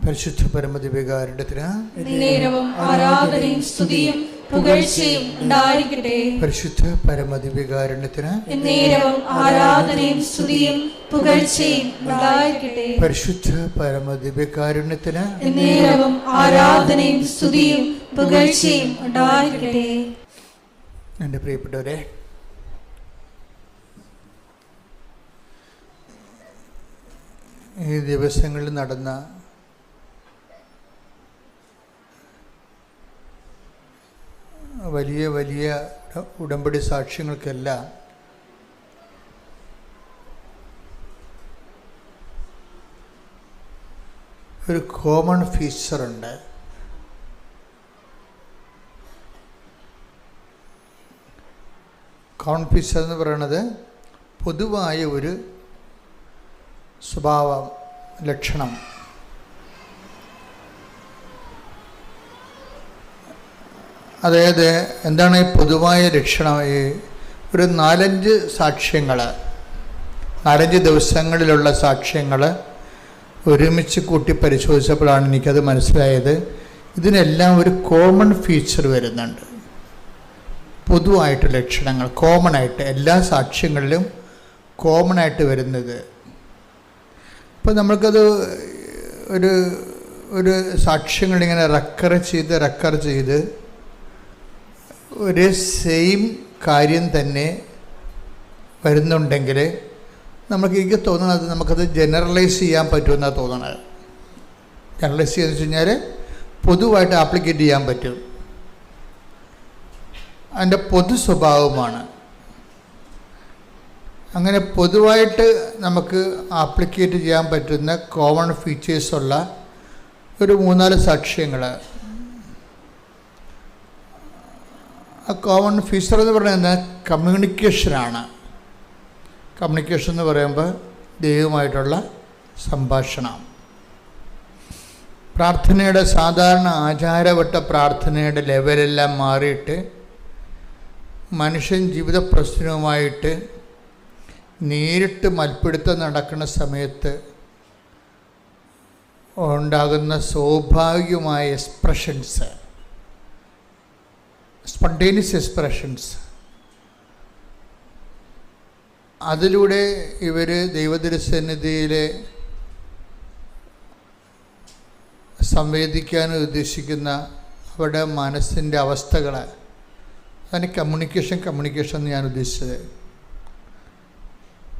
പരിശുദ്ധ പരമദിവ്യകാരുണ്യത്തിന് നേരവും ആരാധനയും സ്തുതിയും പുകഴ്ചയും ഉണ്ടായിരിക്കട്ടെ. പരിശുദ്ധ പരമദിവ്യകാരുണ്യത്തിന് നേരവും ആരാധനയും സ്തുതിയും പുകഴ്ചയും ഉണ്ടായിരിക്കട്ടെ. പരിശുദ്ധ പരമദിവ്യകാരുണ്യത്തിന് നേരവും ആരാധനയും സ്തുതിയും പുകഴ്ചയും ഉണ്ടായിരിക്കട്ടെ. എൻ്റെ പ്രിയപ്പെട്ടവരെ, ഈ ദിവസങ്ങളിൽ നടന്ന വലിയ വലിയ ഉടമ്പടി സാക്ഷ്യങ്ങൾക്കെല്ലാം ഒരു കോമൺ ഫീച്ചറുണ്ട്. കോമൺ ഫീച്ചർ എന്ന് പറയുന്നത് പൊതുവായ ഒരു സ്വഭാവം, ലക്ഷണം. അതായത് എന്താണ് ഈ പൊതുവായ ലക്ഷണം? ഈ ഒരു 4-5 സാക്ഷ്യങ്ങൾ, 4-5 ദിവസങ്ങളിലുള്ള സാക്ഷ്യങ്ങൾ ഒരുമിച്ച് കൂട്ടി പരിശോധിച്ചപ്പോഴാണ് എനിക്കത് മനസ്സിലായത്. ഇതിനെല്ലാം ഒരു കോമൺ ഫീച്ചർ വരുന്നുണ്ട്. പൊതുവായിട്ട് ലക്ഷണങ്ങൾ കോമണായിട്ട് എല്ലാ സാക്ഷ്യങ്ങളിലും കോമണായിട്ട് വരുന്നത്. അപ്പോൾ നമ്മൾക്കത് ഒരു സാക്ഷ്യങ്ങളിങ്ങനെ റെക്കർ ചെയ്ത് ഒരേ സെയിം കാര്യം തന്നെ വരുന്നുണ്ടെങ്കിൽ എനിക്ക് തോന്നുന്നത് നമുക്കത് ജനറലൈസ് ചെയ്യാൻ പറ്റുമെന്നാണ് തോന്നുന്നത്. ജനറലൈസ് ചെയ്തെന്ന് വെച്ച് കഴിഞ്ഞാൽ പൊതുവായിട്ട് ആപ്ലിക്കേറ്റ് ചെയ്യാൻ പറ്റും. അതിൻ്റെ പൊതു സ്വഭാവമാണ്. അങ്ങനെ പൊതുവായിട്ട് നമുക്ക് ആപ്ലിക്കേറ്റ് ചെയ്യാൻ പറ്റുന്ന കോമൺ ഫീച്ചേഴ്സുള്ള ഒരു 3-4 സാക്ഷ്യങ്ങൾ. ആ കോമൺ ഫീച്ചർ എന്ന് പറയുന്നത് കമ്മ്യൂണിക്കേഷനാണ്. കമ്മ്യൂണിക്കേഷൻ എന്ന് പറയുമ്പോൾ ദൈവമായിട്ടുള്ള സംഭാഷണം. പ്രാർത്ഥനയുടെ സാധാരണ ആചാരവട്ട പ്രാർത്ഥനയുടെ ലെവലെല്ലാം മാറിയിട്ട് മനുഷ്യൻ ജീവിത പ്രശ്നവുമായിട്ട് നേരിട്ട് മൽപ്പിടുത്തം നടക്കുന്ന സമയത്ത് ഉണ്ടാകുന്ന സ്വാഭാവികമായ എക്സ്പ്രഷൻസ്, സ്പോണ്ടേനിയസ് എക്സ്പ്രഷൻസ്, അതിലൂടെ ഇവർ ദൈവതിരുസന്നിധിയിൽ സംവേദിക്കാൻ ഉദ്ദേശിക്കുന്ന അവരുടെ മനസ്സിൻ്റെ അവസ്ഥകൾ, അതാണ് കമ്മ്യൂണിക്കേഷൻ എന്ന് ഞാൻ ഉദ്ദേശിച്ചത്.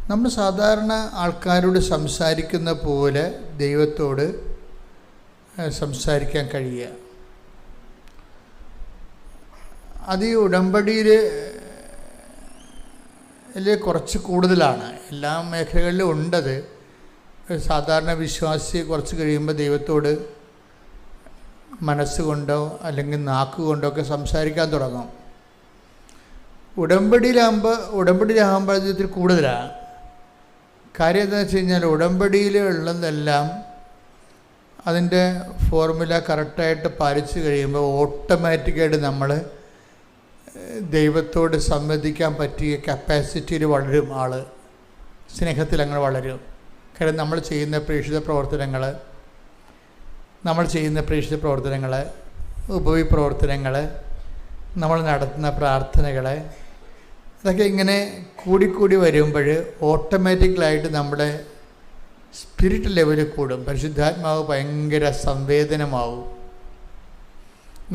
നമ്മൾ സാധാരണ ആൾക്കാരോട് സംസാരിക്കുന്ന പോലെ ദൈവത്തോട് സംസാരിക്കാൻ കഴിയുക. അത് ഈ ഉടമ്പടിയിൽ കുറച്ച് കൂടുതലാണ്. എല്ലാ മേഖലകളിലും ഉണ്ടത്. സാധാരണ വിശ്വാസി കുറച്ച് കഴിയുമ്പോൾ ദൈവത്തോട് മനസ്സുകൊണ്ടോ അല്ലെങ്കിൽ നാക്കുകൊണ്ടോ ഒക്കെ സംസാരിക്കാൻ തുടങ്ങും. ഉടമ്പടിയിലാകുമ്പോൾ അത് ഇത്തിരി കൂടുതലാണ്. കാര്യം എന്താണെന്ന് വെച്ച് കഴിഞ്ഞാൽ ഉടമ്പടിയിലുള്ളതെല്ലാം അതിൻ്റെ ഫോർമുല കറക്റ്റായിട്ട് പാലിച്ച് കഴിയുമ്പോൾ ഓട്ടോമാറ്റിക്കായിട്ട് നമ്മൾ ദൈവത്തോട് സംവദിക്കാൻ പറ്റിയ കപ്പാസിറ്റിയിൽ വളരും. സ്നേഹത്തിൽ അങ്ങനെ വളരും. കാര്യം നമ്മൾ ചെയ്യുന്ന പ്രേക്ഷിത പ്രവർത്തനങ്ങൾ, ഉപവിപ്രവർത്തനങ്ങൾ, നമ്മൾ നടത്തുന്ന പ്രാർത്ഥനകൾ, ഇതൊക്കെ ഇങ്ങനെ കൂടിക്കൂടി വരുമ്പോൾ ഓട്ടോമാറ്റിക്കലായിട്ട് നമ്മുടെ സ്പിരിറ്റ് ലെവലിൽ കൂടും. പരിശുദ്ധാത്മാവ് ഭയങ്കര സംവേദനമാവും.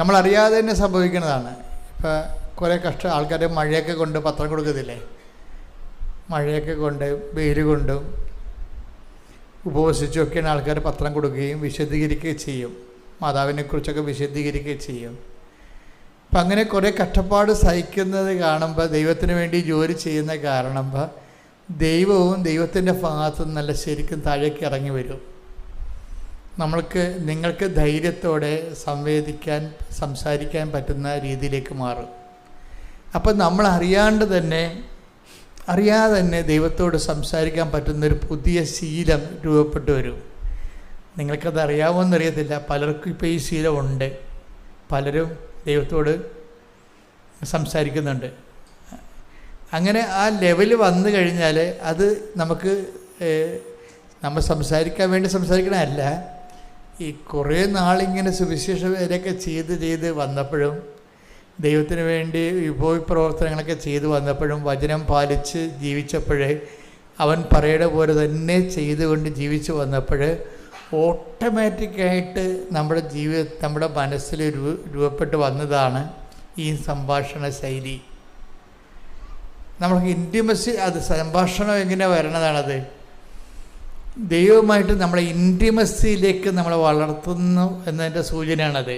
നമ്മളറിയാതെ തന്നെ സംഭവിക്കുന്നതാണ്. ഇപ്പോൾ കുറേ ആൾക്കാർ മഴയൊക്കെ കൊണ്ട് പത്രം കൊടുക്കത്തില്ലേ? മഴയൊക്കെ കൊണ്ട് വെയിൽ കൊണ്ടും ഉപവസിച്ചൊക്കെയാണ് ആൾക്കാർ പത്രം കൊടുക്കുകയും വിശദീകരിക്കുകയും ചെയ്യും. മാതാവിനെക്കുറിച്ചൊക്കെ വിശദീകരിക്കുകയും ചെയ്യും. അപ്പം അങ്ങനെ കുറേ കഷ്ടപ്പാട് സഹിക്കുന്നത് കാണുമ്പോൾ, ദൈവത്തിന് വേണ്ടി ജോലി ചെയ്യുന്ന കാണുമ്പോൾ ദൈവവും ദൈവത്തിൻ്റെ ഭാഗത്ത് നല്ല ശരിക്കും താഴേക്ക് ഇറങ്ങി വരും. നിങ്ങൾക്ക് ധൈര്യത്തോടെ സംസാരിക്കാൻ പറ്റുന്ന രീതിയിലേക്ക് മാറും. അപ്പം നമ്മൾ അറിയാതെ തന്നെ ദൈവത്തോട് സംസാരിക്കാൻ പറ്റുന്നൊരു പുതിയ ശീലം രൂപപ്പെട്ടു വരും. നിങ്ങൾക്കത് അറിയാമോയെന്നറിയത്തില്ല, പലർക്കും ഇപ്പോൾ ഈ ശീലമുണ്ട്. പലരും ദൈവത്തോട് സംസാരിക്കുന്നുണ്ട്. അങ്ങനെ ആ ലെവൽ വന്നു കഴിഞ്ഞാൽ അത് നമ്മൾ സംസാരിക്കാൻ വേണ്ടി സംസാരിക്കണമല്ല, ഈ കുറേ നാളിങ്ങനെ സുവിശേഷ വേലയൊക്കെ ചെയ്ത് വന്നപ്പോഴും ദൈവത്തിന് വേണ്ടി വിഭവ പ്രവർത്തനങ്ങളൊക്കെ ചെയ്തു വന്നപ്പോഴും വചനം പാലിച്ച് ജീവിച്ചപ്പോഴേ അവൻ പറയുടെ പോലെ തന്നെ ചെയ്തുകൊണ്ട് ജീവിച്ചു വന്നപ്പോൾ ഓട്ടോമാറ്റിക്കായിട്ട് നമ്മുടെ മനസ്സിൽ രൂപപ്പെട്ട് വന്നതാണ് ഈ സംഭാഷണ ശൈലി. നമ്മൾക്ക് ഇൻറ്റിമസി, അത് സംഭാഷണം എങ്ങനെ വരണതാണത്? ദൈവമായിട്ട് നമ്മളെ ഇൻറ്റിമസിയിലേക്ക് നമ്മളെ വളർത്തുന്നു എന്നതിൻ്റെ സൂചനയാണത്.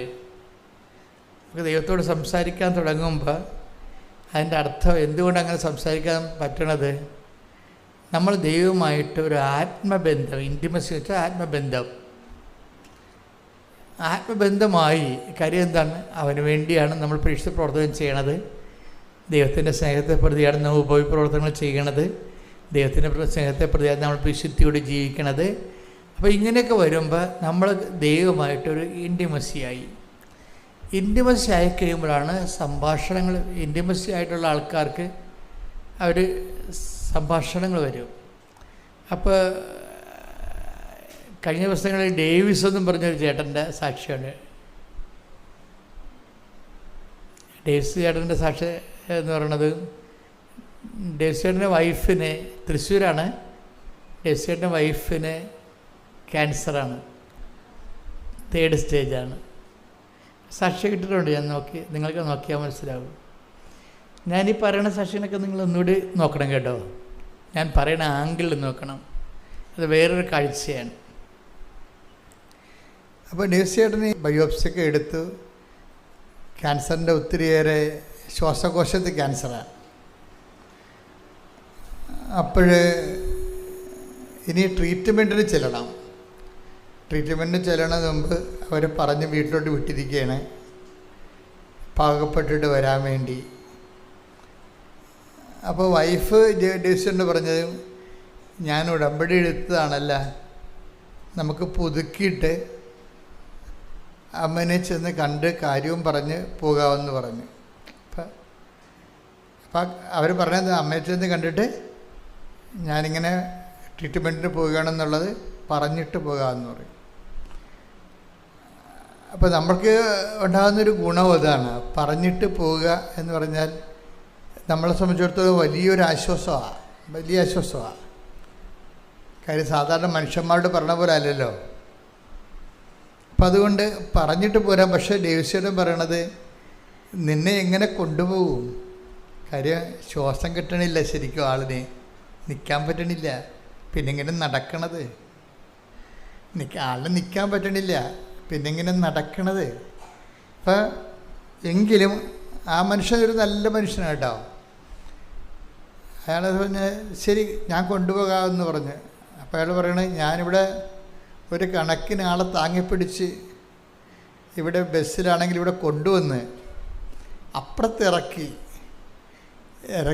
നമുക്ക് ദൈവത്തോട് സംസാരിക്കാൻ തുടങ്ങുമ്പോൾ അതിൻ്റെ അർത്ഥം എന്തുകൊണ്ട് അങ്ങനെ സംസാരിക്കാൻ പറ്റണത്, നമ്മൾ ദൈവമായിട്ട് ഒരു ആത്മബന്ധം, ഇൻറ്റിമസി വെച്ചാൽ ആത്മബന്ധമായി. കാര്യം എന്താണ്? അവന് വേണ്ടിയാണ് നമ്മൾ പരീക്ഷ പ്രവർത്തനം ചെയ്യണത്. ദൈവത്തിൻ്റെ സ്നേഹത്തെ പ്രതിയാണ് നമ്മൾ ഉപയോഗ പ്രവർത്തനങ്ങൾ ചെയ്യണത്. ദൈവത്തിൻ്റെ സ്നേഹത്തെ പ്രതിയാണ് നമ്മൾ വിശുദ്ധിയോട് ജീവിക്കണത്. അപ്പോൾ ഇങ്ങനെയൊക്കെ വരുമ്പോൾ നമ്മൾ ദൈവമായിട്ടൊരു ഇൻറ്റിമസി ആയി കഴിയുമ്പോഴാണ് സംഭാഷണങ്ങൾ, ഇൻറ്റിമസി ആയിട്ടുള്ള ആൾക്കാർക്ക് അവർ സംഭാഷണങ്ങൾ വരും. അപ്പോൾ കഴിഞ്ഞ ദിവസങ്ങളിൽ ഡേവിസ് എന്നും പറഞ്ഞൊരു ചേട്ടൻ്റെ സാക്ഷിയാണ്. ഡേവിസ് ചേട്ടൻ്റെ സാക്ഷി എന്ന് പറയുന്നത്, ഡേവിസ് ചേട്ടൻ്റെ വൈഫിന്, തൃശ്ശൂരാണ്, ഡേവിസ് ചേട്ടൻ്റെ വൈഫിന് ക്യാൻസറാണ്, 3rd സ്റ്റേജാണ്. സാക്ഷി കിട്ടിയിട്ടുണ്ട്, ഞാൻ നിങ്ങൾക്ക് നോക്കിയാൽ മനസ്സിലാവും. ഞാനീ പറയുന്ന സാക്ഷിനൊക്കെ നിങ്ങൾ ഒന്നുകൂടി നോക്കണം കേട്ടോ. ഞാൻ പറയുന്ന ആംഗിളിൽ നോക്കണം, അത് വേറൊരു കാഴ്ചയാണ്. അപ്പോൾ ഡേവിസ് ചേട്ടന് ബയോപ്സിയൊക്കെ എടുത്തു. ക്യാൻസറിൻ്റെ ഒത്തിരിയേറെ ശ്വാസകോശത്തിൽ ക്യാൻസറാണ്. അപ്പോൾ ഇനി ട്രീറ്റ്മെൻറ്റിന് ചെല്ലണം. ട്രീറ്റ്മെൻറ്റിന് ചെല്ലണത് മുമ്പ് അവർ പറഞ്ഞ് വീട്ടിലോട്ട് വിട്ടിരിക്കുകയാണ്, പാകപ്പെട്ടിട്ട് വരാൻ വേണ്ടി. അപ്പോൾ വൈഫ് ഡേവിസിനോട് പറഞ്ഞത്, ഞാൻ ഉടമ്പടി എടുത്തതാണല്ല, നമുക്ക് പുതുക്കിയിട്ട് അമ്മനെ ചെന്ന് കണ്ട് കാര്യവും പറഞ്ഞ് പോകാമെന്ന് പറഞ്ഞു. അപ്പം അവർ പറഞ്ഞത്, അമ്മയെ ചെന്ന് കണ്ടിട്ട് ഞാനിങ്ങനെ ട്രീറ്റ്മെൻറ്റിന് പോവുകയാണെന്നുള്ളത് പറഞ്ഞിട്ട് പോകാമെന്ന് പറയും. അപ്പോൾ നമ്മൾക്ക് ഉണ്ടാകുന്നൊരു ഗുണം അതാണ്, പറഞ്ഞിട്ട് പോവുക എന്ന് പറഞ്ഞാൽ നമ്മളെ സംബന്ധിച്ചിടത്തോളം വലിയ ആശ്വാസമാണ്. കാര്യം സാധാരണ മനുഷ്യന്മാരോട് പറഞ്ഞ പോലെ അല്ലല്ലോ. അപ്പം അതുകൊണ്ട് പറഞ്ഞിട്ട് പോരാം. പക്ഷേ ഡേവിസേട്ടൻ പറയണത്, നിന്നെ എങ്ങനെ കൊണ്ടുപോകും? കാര്യം ശ്വാസം കിട്ടണില്ല, ശരിക്കും ആളിന് നിൽക്കാൻ പറ്റണില്ല, പിന്നെ ഇങ്ങനെ നടക്കണത്, ആളിന് നിൽക്കാൻ പറ്റണില്ല, പിന്നെ ഇങ്ങനെ നടക്കണത്. അപ്പം എങ്കിലും ആ മനുഷ്യൻ ഒരു നല്ല മനുഷ്യനാണ് കേട്ടോ. അയാൾ പറഞ്ഞ് ശരി ഞാൻ കൊണ്ടുപോകാമെന്ന് പറഞ്ഞ്. അപ്പോൾ അയാൾ പറയണേ, ഞാനിവിടെ ഒരു കണക്കിന് ആളെ താങ്ങിപ്പിടിച്ച് ഇവിടെ ബസ്സിലാണെങ്കിൽ ഇവിടെ കൊണ്ടുവന്ന് അപ്പുറത്ത് ഇറക്കി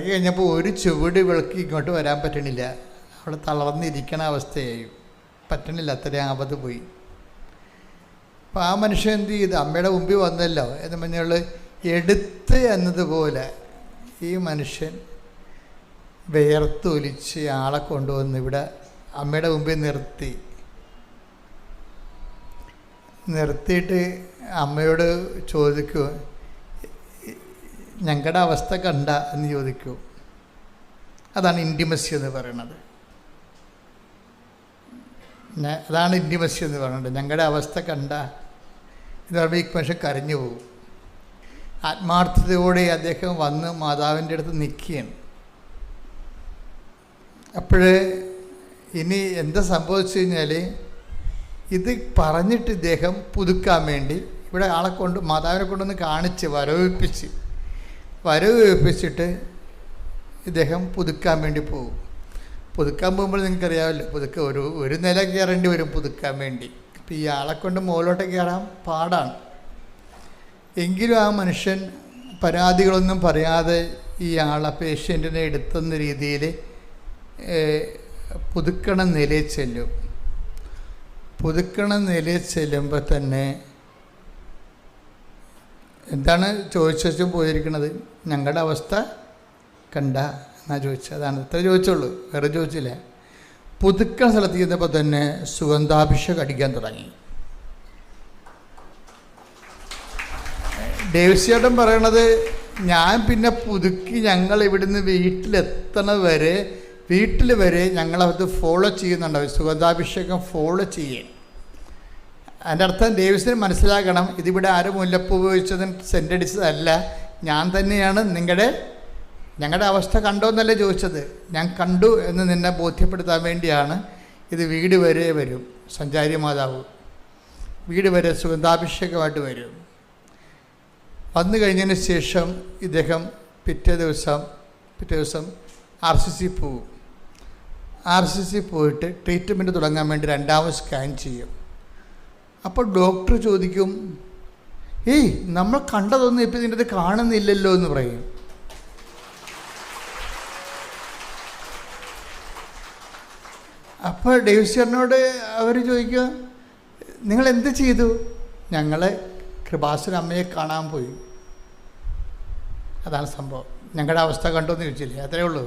കഴിഞ്ഞപ്പോൾ ഒരു ചുവട് വിളക്കി ഇങ്ങോട്ട് വരാൻ പറ്റണില്ല. അവിടെ തളർന്നിരിക്കണ അവസ്ഥയായി, പറ്റണില്ല, അത്രയും ആപത്ത് പോയി. അപ്പോൾ ആ മനുഷ്യൻ എന്ത് ചെയ്ത്, അമ്മയുടെ മുമ്പിൽ വന്നല്ലോ എന്ന് പറഞ്ഞുള്ള എടുത്ത് എന്നതുപോലെ ഈ മനുഷ്യൻ വേർത്തൊലിച്ച് ആളെ കൊണ്ടുവന്ന് ഇവിടെ അമ്മയുടെ മുമ്പിൽ നിർത്തിയിട്ട് അമ്മയോട് ചോദിക്കൂ, ഞങ്ങളുടെ അവസ്ഥ കണ്ട എന്ന് ചോദിക്കൂ. അതാണ് ഇൻറ്റിമസി എന്ന് പറയുന്നത്. അതാണ് ഇൻറ്റിമസി എന്ന് പറയുന്നത്. ഞങ്ങളുടെ അവസ്ഥ കണ്ട എന്ന് പറയുമ്പോൾ ഈ മനുഷ്യൻ കരഞ്ഞു പോകും. ആത്മാർത്ഥതയോടെ അദ്ദേഹം വന്ന് മാതാവിൻ്റെ അടുത്ത് നിൽക്കുകയാണ്. അപ്പോൾ ഇനി എന്താ സംഭവിച്ചു കഴിഞ്ഞാൽ, ഇത് പറഞ്ഞിട്ട് ഇദ്ദേഹം പുതുക്കാൻ വേണ്ടി ഇവിടെ ആളെ കൊണ്ട്, മാതാവിനെ കൊണ്ടൊന്ന് കാണിച്ച് വരവേൽപ്പിച്ചിട്ട് ഇദ്ദേഹം പുതുക്കാൻ വേണ്ടി പോകും. പുതുക്കാൻ പോകുമ്പോൾ നിങ്ങൾക്കറിയാമല്ലോ, ഒരു നില കയറേണ്ടി വരും പുതുക്കാൻ വേണ്ടി. അപ്പോൾ ഈ ആളെ കൊണ്ട് മുകളിലോട്ട് കയറാൻ പാടാണ്. എങ്കിലും ആ മനുഷ്യൻ പരാതികളൊന്നും പറയാതെ ഈ ആളെ പേഷ്യൻറ്റിനെ എടുത്തുന്ന രീതിയിൽ പുതുക്കണ നിലയിൽ ചെല്ലും. പുതുക്കണ നിലയിൽ ചെല്ലുമ്പോൾ തന്നെ എന്താണ് ചോദിച്ചു പോയിരിക്കുന്നത്, ഞങ്ങളുടെ അവസ്ഥ കണ്ട എന്നാ ചോദിച്ചത്. അതാണ് ഇത്ര ചോദിച്ചുള്ളൂ, വേറെ ചോദിച്ചില്ല. പുതുക്കണ സ്ഥലത്ത് ചെന്നപ്പോൾ തന്നെ സുഗന്ധാഭിഷേകം അടിക്കാൻ തുടങ്ങി. ദേവസ്യേട്ടൻ പറയണത്, ഞാൻ പിന്നെ പുതുക്കി ഞങ്ങൾ ഇവിടുന്ന് വീട്ടിൽ വരെ ഞങ്ങളത് ഫോളോ ചെയ്യുന്നുണ്ട്, സുഗന്ധാഭിഷേകം ഫോളോ ചെയ്യേ. അതിൻ്റെ അർത്ഥം ദേവസ്യന് മനസ്സിലാക്കണം, ഇതിവിടെ ആരും മുല്ലപ്പൂ ഉപയോഗിച്ചതും സെൻ്റടിച്ചതല്ല, ഞാൻ തന്നെയാണ് ഞങ്ങളുടെ അവസ്ഥ കണ്ടോന്നല്ലേ ചോദിച്ചത്, ഞാൻ കണ്ടു എന്ന് നിന്നെ ബോധ്യപ്പെടുത്താൻ വേണ്ടിയാണ്. ഇത് വീട് വരെ വരും, സഞ്ചാരി മാതാവ് വീട് വരെ സുഗന്ധാഭിഷേകമായിട്ട് വരും. വന്നു കഴിഞ്ഞതിന് ശേഷം ഇദ്ദേഹം പിറ്റേ ദിവസം RCC പോവും. RCC പോയിട്ട് ട്രീറ്റ്മെൻറ്റ് തുടങ്ങാൻ വേണ്ടി 2ാമത് സ്കാൻ ചെയ്യും. അപ്പോൾ ഡോക്ടർ ചോദിക്കും, നമ്മൾ കണ്ടതൊന്നും ഇപ്പം ഇതിൻ്റെ അത് കാണുന്നില്ലല്ലോ എന്ന് പറയും. അപ്പോൾ ഡേവിസ്യറിനോട് അവർ ചോദിക്കുക, നിങ്ങൾ എന്ത് ചെയ്തു? ഞങ്ങൾ കൃപാസന അമ്മയെ കാണാൻ പോയി, അതാണ് സംഭവം. ഞങ്ങളുടെ അവസ്ഥ കണ്ടോന്ന് ചോദിച്ചില്ലേ, അത്രേ ഉള്ളൂ.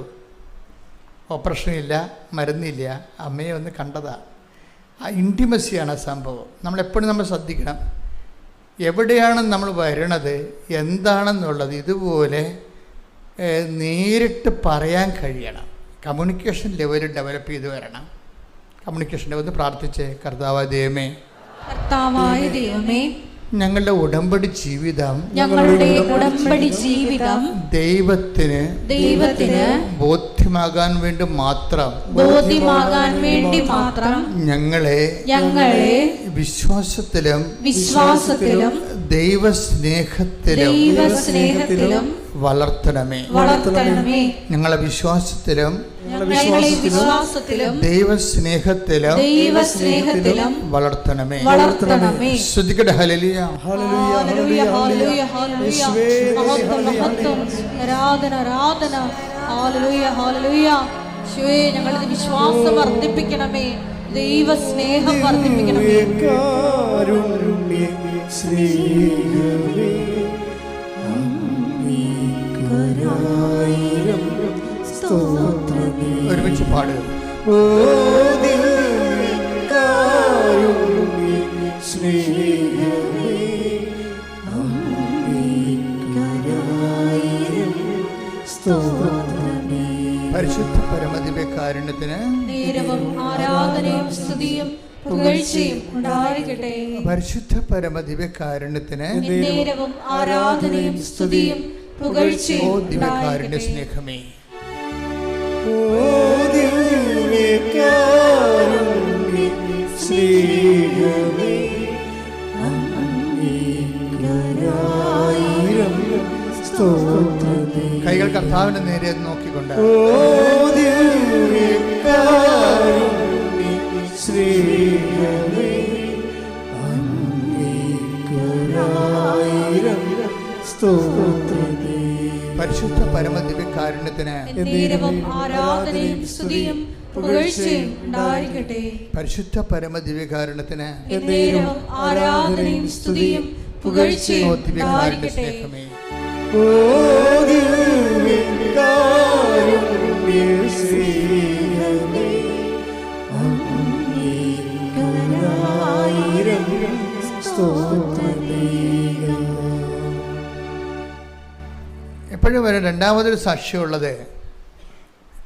ഓപ്പറേഷനില്ല, മരുന്നില്ല, അമ്മയെ ഒന്ന് കണ്ടതാണ്. ആ ഇൻറ്റിമസിയാണ് സംഭവം. നമ്മളെപ്പോഴും ശ്രദ്ധിക്കണം, എവിടെയാണ് നമ്മൾ വരണത്, എന്താണെന്നുള്ളത് ഇതുപോലെ നേരിട്ട് പറയാൻ കഴിയണം. കമ്മ്യൂണിക്കേഷൻ ലെവൽ ഡെവലപ്പ് ചെയ്ത് വരണം. കമ്മ്യൂണിക്കേഷൻ ലെവൽ പ്രാർത്ഥിച്ച്, കർത്താവായ ദൈവമേ, ഞങ്ങളുടെ ഉടമ്പടി ജീവിതം ദൈവത്തിന് ബോധ്യമാകാൻ വേണ്ടി മാത്രം ഞങ്ങളെ വിശ്വാസത്തിലും ദൈവസ്നേഹത്തിലും വളർത്തണമേ. ഞങ്ങളെ വിശ്വാസത്തിലും ദൈവസ്നേഹത്തിലും വളർത്തണമേ. ശ്രദ്ധിക്കട്ടെ. ഹല്ലേലൂയ, ഹല്ലേലൂയ, ഹല്ലേലൂയ, ആരാധന, ആരാധന. Hallelujah, hallelujah. യേശുവേ, ഞങ്ങളുടെ വിശ്വാസം വർദ്ധിപ്പിക്കണമേ, ദൈവസ്നേഹം വർദ്ധിപ്പിക്കണമേ. ഒരുമിച്ച് പാടുക. പരിശുദ്ധ പരമദിവ്യകാരുണ്യത്തിന് നേരവും ആരാധനയും സ്തുതിയും പുകഴ്ചയും ഉണ്ടായിരിക്കട്ടെ. പരിശുദ്ധ പരമദിവ്യകാരുണ്യത്തിന് നേരവും ആരാധനയും സ്തുതിയും പുകഴ്ചയും ദിവ്യകാരുണ്യ സ്നേഹമേ, കൈകൾ കർത്താവിന്റെ നേരെ നോക്കിക്കൊണ്ട് പരിശുദ്ധ പരമദിവ്യകാരുണ്യത്തിന് ആരാധനയും സ്തുതിയും പുകഴ്ചയും ഉണ്ടായിരിക്കട്ടെ. പരിശുദ്ധ പരമദിവ്യകാരുണ്യത്തിന് ആരാധനയും സ്തുതിയും പുകഴ്ചയും ദിവ്യകാരുണ്യ സ്നേഹമേ, എപ്പോഴും വരെ രണ്ടാമതൊരു സാക്ഷ്യമുള്ളത്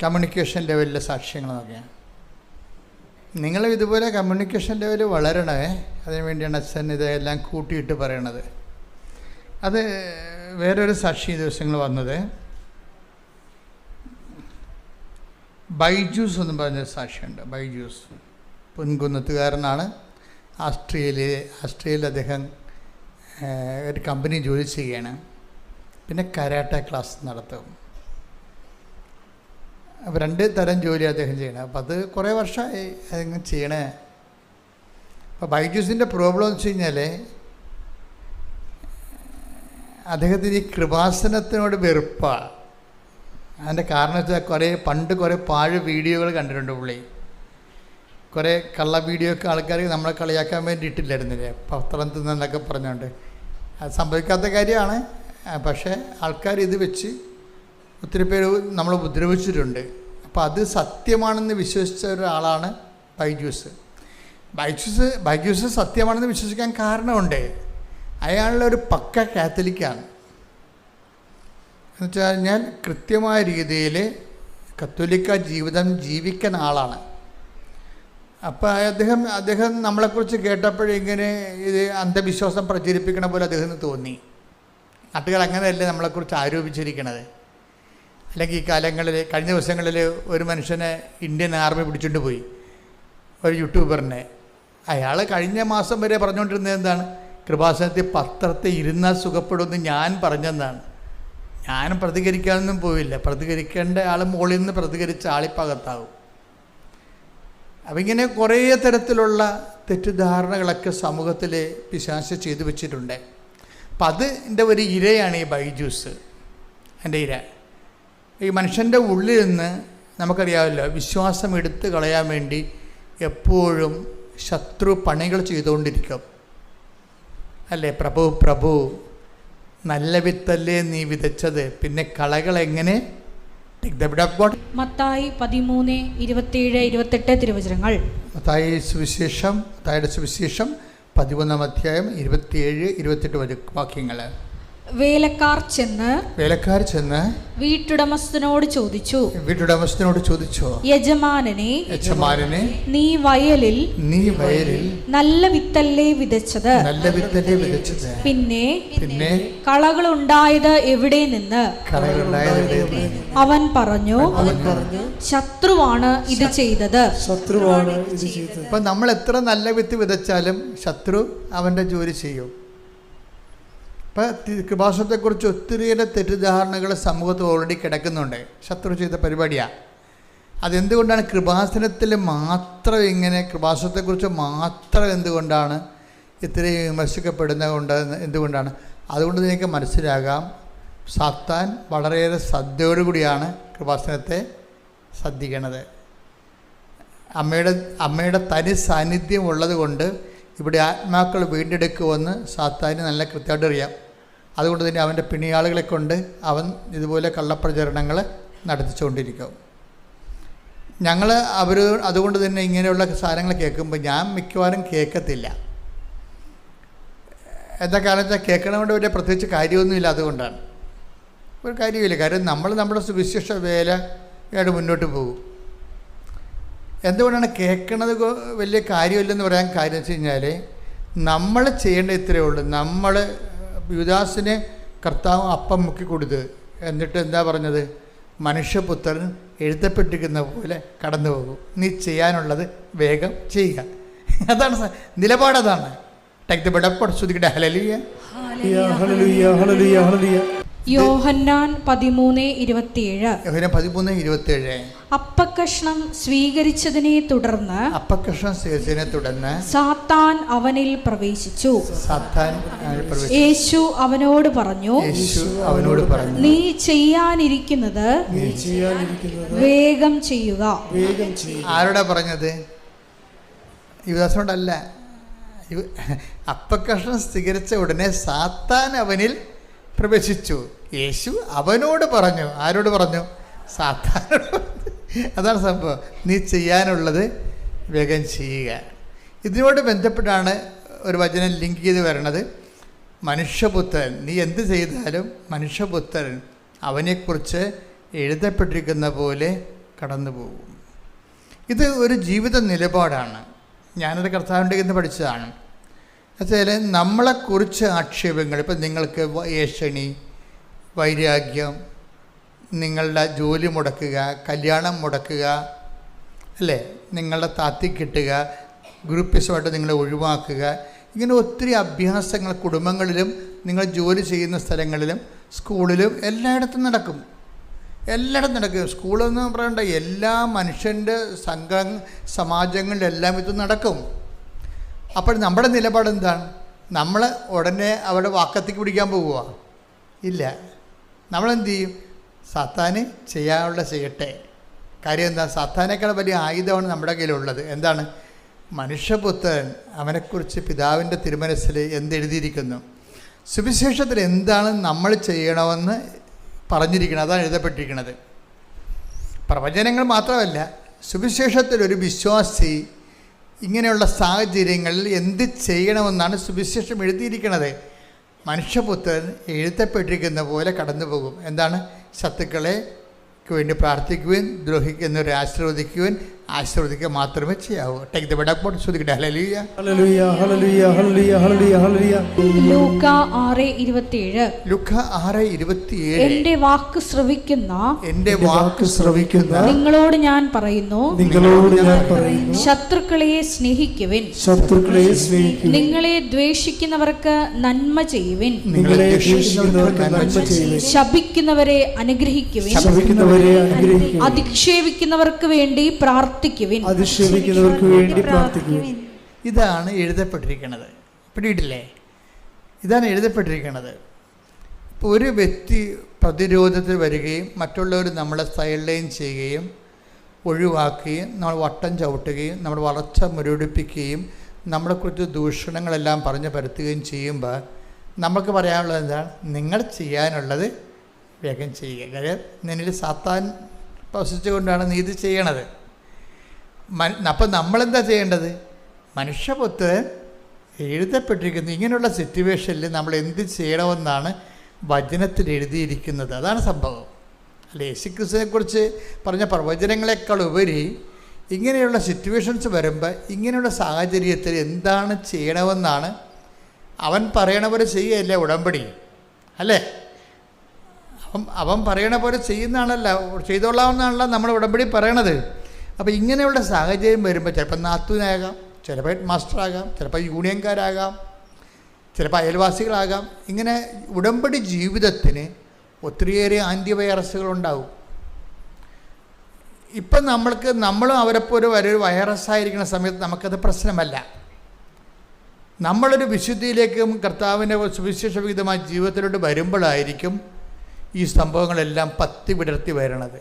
കമ്മ്യൂണിക്കേഷൻ ലെവലിലെ സാക്ഷ്യങ്ങളൊക്കെയാണ്. നിങ്ങളും ഇതുപോലെ കമ്മ്യൂണിക്കേഷൻ ലെവൽ വളരണേ, അതിനുവേണ്ടിയാണ് അച്ഛൻ ഇതെല്ലാം കൂട്ടിയിട്ട് പറയണത്. അത് വേറൊരു സാക്ഷി ദിവസങ്ങൾ വന്നത് ബൈജൂസ് എന്ന് പറഞ്ഞൊരു സാക്ഷിയുണ്ട്. ബൈജൂസ് പൊൻകുന്നത്തുകാരനാണ്. ആസ്ട്രേലിയയിൽ അദ്ദേഹം ഒരു കമ്പനി ജോലി ചെയ്യുകയാണ്. പിന്നെ കരാട്ട ക്ലാസ് നടത്തും. അപ്പോൾ 2 തരം ജോലി അദ്ദേഹം ചെയ്യണം. അപ്പോൾ അത് കുറേ വർഷമായി അതിങ്ങനെ ചെയ്യണേ. അപ്പോൾ ബൈജൂസിൻ്റെ പ്രോബ്ലം എന്ന് വെച്ച് കഴിഞ്ഞാൽ അദ്ദേഹത്തിന് ഈ കൃപാസനത്തിനോട് വെറുപ്പാണ്. അതിൻ്റെ കാരണം വെച്ചാൽ പണ്ട് കുറേ പാഴ് വീഡിയോകൾ കണ്ടിട്ടുണ്ട് പുള്ളി. കുറേ കള്ള വീഡിയോ ഒക്കെ ആൾക്കാർ നമ്മളെ കളിയാക്കാൻ വേണ്ടി ഇട്ടില്ലായിരുന്നില്ലേ, പത്രം തിന്നെന്നൊക്കെ പറഞ്ഞുകൊണ്ട്. അത് സംഭവിക്കാത്ത കാര്യമാണ്. പക്ഷേ ആൾക്കാർ ഇത് വെച്ച് ഒത്തിരി പേര് നമ്മൾ ഉപദ്രവിച്ചിട്ടുണ്ട്. അപ്പോൾ അത് സത്യമാണെന്ന് വിശ്വസിച്ച ഒരാളാണ് ബൈജൂസ്. ബൈജൂസ് സത്യമാണെന്ന് വിശ്വസിക്കാൻ കാരണമുണ്ട്. അയാളൊരു പക്ക കാത്തലിക്കാണ്. എന്നുവെച്ചാൽ ഞാൻ കൃത്യമായ രീതിയിൽ കത്തോലിക്ക ജീവിതം ജീവിക്കുന്ന ആളാണ്. അപ്പോൾ അദ്ദേഹം നമ്മളെക്കുറിച്ച് കേട്ടപ്പോഴിങ്ങനെ ഇത് അന്ധവിശ്വാസം പ്രചരിപ്പിക്കണ പോലെ അദ്ദേഹത്തിന് തോന്നി. നാട്ടുകാർ അങ്ങനെയല്ലേ നമ്മളെക്കുറിച്ച് ആരോപിച്ചിരിക്കണത്. അല്ലെങ്കിൽ ഈ കാലങ്ങളിൽ കഴിഞ്ഞ ദിവസങ്ങളിൽ ഒരു മനുഷ്യനെ ഇന്ത്യൻ ആർമി പിടിച്ചുകൊണ്ട് പോയി, ഒരു യൂട്യൂബറിനെ. അയാൾ കഴിഞ്ഞ മാസം വരെ പറഞ്ഞുകൊണ്ടിരുന്നത് എന്താണ്? കൃപാസനത്തിൽ പത്രത്തിൽ ഇരുന്നാൽ സുഖപ്പെടുമെന്ന് ഞാൻ പറഞ്ഞെന്നാണ്. ഞാൻ പ്രതികരിക്കാനൊന്നും പോയില്ല. പ്രതികരിക്കേണ്ട ആൾ മുകളിൽ നിന്ന് പ്രതികരിച്ച ആളിപ്പകത്താവും. അപ്പം ഇങ്ങനെ കുറേ തരത്തിലുള്ള തെറ്റിദ്ധാരണകളൊക്കെ സമൂഹത്തിൽ പിശാച് ചെയ്തു വെച്ചിട്ടുണ്ട്. അപ്പം അതിൻ്റെ ഒരു ഇരയാണ് ഈ ബൈജൂസ്. എൻ്റെ ഇര ഈ മനുഷ്യൻ്റെ ഉള്ളിൽ നിന്ന് നമുക്കറിയാമല്ലോ, വിശ്വാസം എടുത്തു കളയാൻ വേണ്ടി എപ്പോഴും ശത്രു പണികൾ ചെയ്തുകൊണ്ടിരിക്കും അല്ലേ? പ്രഭു നല്ല വിത്തല്ലേ നീ വിതച്ചത്, പിന്നെ കളകളെങ്ങനെ? മത്തായി 13:27-28 തിരുവചനങ്ങൾ. മത്തായിയുടെ സുവിശേഷം 13-ാം അധ്യായം 27-28 വാക്യങ്ങൾ. വേലക്കാർ ചെന്ന് വീട്ടുടമസ്ഥനോട് ചോദിച്ചു, യജമാനനെ, നീ വയലിൽ നല്ല വിത്തല്ലേ വിതച്ചത്? പിന്നെ കളകളുണ്ടായത് എവിടെ നിന്ന്? അവൻ പറഞ്ഞു, ശത്രുവാണ് ഇത് ചെയ്തത്. അപ്പൊ നമ്മൾ എത്ര നല്ല വിത്ത് വിതച്ചാലും ശത്രു അവന്റെ ജോലി ചെയ്യും. ഇപ്പം കൃപാസനത്തെക്കുറിച്ച് ഒത്തിരിയേറെ തെറ്റിദ്ധാരണകൾ സമൂഹത്തിൽ ഓൾറെഡി കിടക്കുന്നുണ്ട്. ശത്രു ചെയ്ത പരിപാടിയാണ്. അതെന്തുകൊണ്ടാണ് കൃപാസനത്തിൽ മാത്രം ഇങ്ങനെ, കൃപാസനത്തെക്കുറിച്ച് മാത്രം എന്തുകൊണ്ടാണ് ഇത്രയും എന്തുകൊണ്ടാണ്? അതുകൊണ്ട് നിങ്ങൾക്ക് മനസ്സിലാകാം, സാത്താൻ വളരെയേറെ ശ്രദ്ധയോടുകൂടിയാണ് കൃപാസനത്തെ ശ്രദ്ധിക്കണത്. അമ്മയുടെ തനി സാന്നിധ്യം ഉള്ളത് കൊണ്ട് ഇവിടെ ആത്മാക്കൾ വീണ്ടെടുക്കുമെന്ന് സാത്താന് നല്ല കൃത്യമായിട്ട് അറിയാം. അതുകൊണ്ട് തന്നെ അവൻ്റെ പിണിയാളുകളെ കൊണ്ട് അവൻ ഇതുപോലെ കള്ളപ്രചരണങ്ങൾ നടത്തിച്ചുകൊണ്ടിരിക്കും. അതുകൊണ്ട് തന്നെ ഇങ്ങനെയുള്ള സാധനങ്ങൾ കേൾക്കുമ്പോൾ ഞാൻ മിക്കവാറും കേൾക്കത്തില്ല. എന്താ കാരണം വെച്ചാൽ കേൾക്കണതുകൊണ്ട് വലിയ പ്രത്യേകിച്ച് കാര്യമൊന്നുമില്ല. അതുകൊണ്ടാണ് ഒരു കാര്യമില്ല. കാര്യം നമ്മുടെ സുവിശേഷ വേലയായിട്ട് മുന്നോട്ട് പോകും. എന്തുകൊണ്ടാണ് കേൾക്കണത് വലിയ കാര്യമില്ലെന്ന് പറയാൻ കാര്യം വെച്ച് കഴിഞ്ഞാൽ, നമ്മൾ ചെയ്യേണ്ട ഇത്രയേ ഉള്ളൂ. നമ്മൾ യുദാസിനെ കർത്താവ് അപ്പം മുക്കി കൊടുത്ത്, എന്നിട്ട് എന്താ പറഞ്ഞത്? മനുഷ്യപുത്രൻ എഴുതപ്പെട്ടിരിക്കുന്ന പോലെ കടന്നു പോകും, നീ ചെയ്യാനുള്ളത് വേഗം ചെയ്യുക. അതാണ് നിലപാടതാണ്. ടേക്ക് ദ ബെഡ് അപ്പ്, ശ്രുതിക്കട്ടെ ഹല്ലേലൂയ ഹല്ലേലൂയ ഹല്ലേലൂയ ഹല്ലേലൂയ. യോഹന്നാൻ 13:27. അപ്പക്കഷ്ണം സ്വീകരിച്ചതിനെ തുടർന്ന് സാത്താൻ അവനിൽ പ്രവേശിച്ചു. യേശു അവനോട് പറഞ്ഞു, നീ ചെയ്യാനിരിക്കുന്നത് വേഗം ചെയ്യുക. ആരോടാ പറഞ്ഞത്? യുദാസിനോടല്ല. അപ്പക്കഷ്ണം സ്വീകരിച്ച ഉടനെ സാത്താൻ അവനിൽ പ്രവേശിച്ചു. യേശു അവനോട് പറഞ്ഞു. ആരോട് പറഞ്ഞു? സാത്താനോട്. അതാണ് സംഭവം. നീ ചെയ്യാനുള്ളത് വേഗം ചെയ്യുക. ഇതിനോട് ബന്ധപ്പെട്ടാണ് ഒരു വചനം ലിങ്ക് ചെയ്ത് വരണത്. മനുഷ്യപുത്രൻ, നീ എന്ത് ചെയ്താലും മനുഷ്യപുത്രൻ അവനെക്കുറിച്ച് എഴുതപ്പെട്ടിരിക്കുന്ന പോലെ കടന്നു പോകും. ഇത് ഒരു ജീവിത നിലപാടാണ്. ഞാനത് കർത്താവിൻ്റെ നിന്ന് പഠിച്ചതാണ്. എന്നുവെച്ചാൽ നമ്മളെക്കുറിച്ച് ആക്ഷേപങ്ങൾ, ഇപ്പം നിങ്ങൾക്ക് ഏഷണി, വൈരാഗ്യം, നിങ്ങളുടെ ജോലി മുടക്കുക, കല്യാണം മുടക്കുക, അല്ലേ, നിങ്ങളുടെ താത്തി കിട്ടുക, ഗ്രൂപ്പിസമായിട്ട് നിങ്ങളെ ഒഴിവാക്കുക, ഇങ്ങനെ ഒത്തിരി അഭ്യാസങ്ങൾ കുടുംബങ്ങളിലും നിങ്ങൾ ജോലി ചെയ്യുന്ന സ്ഥലങ്ങളിലും സ്കൂളിലും എല്ലായിടത്തും നടക്കും. സ്കൂളെന്ന് പറയണ്ട, എല്ലാ മനുഷ്യൻ്റെ സമാജങ്ങളിലെല്ലാം ഇത് നടക്കും. അപ്പോൾ നമ്മുടെ നിലപാട് എന്താണ്? നമ്മൾ ഉടനെ അവിടെ വാക്കത്തേക്ക് പിടിക്കാൻ പോവുക? ഇല്ല. നമ്മളെന്ത് ചെയ്യും? സാത്താന് ചെയ്യാനുള്ള ചെയ്യട്ടെ. കാര്യം എന്താ? സാത്താനേക്കാൾ വലിയ ആയുധമാണ് നമ്മുടെ കയ്യിലുള്ളത്. എന്താണ്? മനുഷ്യപുത്രൻ, അവനെക്കുറിച്ച് പിതാവിൻ്റെ തിരുമനസ്സിൽ എന്തെഴുതിയിരിക്കുന്നു, സുവിശേഷത്തിൽ എന്താണ് നമ്മൾ ചെയ്യണമെന്ന് പറഞ്ഞിരിക്കണം. അതാണ് എഴുതപ്പെട്ടിരിക്കുന്നത്. പ്രവചനങ്ങൾ മാത്രമല്ല, സുവിശേഷത്തിലൊരു വിശ്വാസി ഇങ്ങനെയുള്ള സാഹചര്യങ്ങളിൽ എന്ത് ചെയ്യണമെന്നാണ് സുവിശേഷം എഴുതിയിരിക്കുന്നത്. മനുഷ്യപുത്രൻ എഴുതപ്പെട്ടിരിക്കുന്ന പോലെ കടന്നു പോകും. എന്താണ്? ശത്രുക്കളെ വേണ്ടി പ്രാർത്ഥിക്കുവാൻ, ദ്രോഹിക്കുന്നവരെ ആശീർവദിക്കുക മാത്രമേ ചെയ്യാവൂ. Take the word of God. ശ്രദ്ധിക്കട്ടെ. Hallelujah, hallelujah, hallelujah, hallelujah, hallelujah, hallelujah. ലൂക്ക 6:27. ലൂക്ക 6:27. എന്റെ വാക്ക് ശ്രവിക്കുന്ന നിങ്ങളോട് ഞാൻ പറയുന്നു, ശത്രുക്കളെ സ്നേഹിക്കുവിൻ, നിങ്ങളെ ദ്വേഷിക്കുന്നവർക്ക് നന്മ ചെയ്യുവിൻ, ശപിക്കുന്നവരെ അനുഗ്രഹിക്കുവിൻ, അധിക്ഷേപിക്കുന്നവർക്ക് വേണ്ടി പ്രാർത്ഥിക്കുവിൻ. ഇതാണ് എഴുതപ്പെട്ടിരിക്കുന്നത്. പിടിയിട്ടില്ലേ? ഇതാണ് എഴുതപ്പെട്ടിരിക്കുന്നത്. ഇപ്പോൾ ഒരു വ്യക്തി പ്രതിരോധത്തിൽ വരികയും മറ്റുള്ളവർ നമ്മളെ സൈലൈൻ ചെയ്യുകയും ഒഴിവാക്കുകയും നമ്മൾ വട്ടം ചവിട്ടുകയും നമ്മുടെ വളർച്ച മുരടിപ്പിക്കുകയും നമ്മളെക്കുറിച്ച് ദൂഷണങ്ങളെല്ലാം പറഞ്ഞ് പരത്തുകയും ചെയ്യുമ്പോൾ നമുക്ക് പറയാനുള്ളത് എന്താണ്? നിങ്ങൾ ചെയ്യാനുള്ളത് വേഗം ചെയ്യുക. കാര്യം നിന്നിൽ സാത്താൻ പ്രവശിച്ചുകൊണ്ടാണ് നീ ഇത് ചെയ്യണത്. അപ്പം നമ്മളെന്താ ചെയ്യേണ്ടത്? മനുഷ്യപുത്രൻ എഴുതപ്പെട്ടിരിക്കുന്നത് ഇങ്ങനെയുള്ള സിറ്റുവേഷനിൽ നമ്മൾ എന്ത് ചെയ്യണമെന്നാണ് വചനത്തിൽ എഴുതിയിരിക്കുന്നത്. അതാണ് സംഭവം. അല്ല, യേശുക്രിസ്തുവിനെക്കുറിച്ച് പറഞ്ഞ പ്രവചനങ്ങളെക്കാൾ ഉപരി ഇങ്ങനെയുള്ള സിറ്റുവേഷൻസ് വരുമ്പോൾ ഇങ്ങനെയുള്ള സാഹചര്യത്തിൽ എന്താണ് ചെയ്യണമെന്നാണ് അവൻ പറയണ പോലെ ചെയ്യുകയല്ല ഉടമ്പടി, അല്ലേ? അവൻ പറയണ പോലെ ചെയ്യുന്നതാണല്ല, ചെയ്തോളാമെന്നാണല്ലോ നമ്മൾ ഉടമ്പടി പറയണത്. അപ്പോൾ ഇങ്ങനെയുള്ള സാഹചര്യം വരുമ്പോൾ ചിലപ്പോൾ നാത്തൂനാകാം, ചിലപ്പോൾ ഹെഡ് മാസ്റ്ററാകാം, ചിലപ്പോൾ യൂണിയൻകാരാകാം, ചിലപ്പോൾ അയൽവാസികളാകാം. ഇങ്ങനെ ഉടമ്പടി ജീവിതത്തിന് ഒത്തിരിയേറെ ആൻറ്റിവൈറസുകളുണ്ടാവും. ഇപ്പം നമ്മളും അവരെപ്പോലെ ഒരു വൈറസായിരിക്കുന്ന സമയത്ത് നമുക്കത് പ്രശ്നമല്ല. നമ്മളൊരു വിശുദ്ധിയിലേക്കും കർത്താവിൻ്റെ സുവിശേഷ വിഹിതമായ ജീവിതത്തിലോട്ട് വരുമ്പോഴായിരിക്കും ഈ സംഭവങ്ങളെല്ലാം പത്തി വിടർത്തി വരണത്.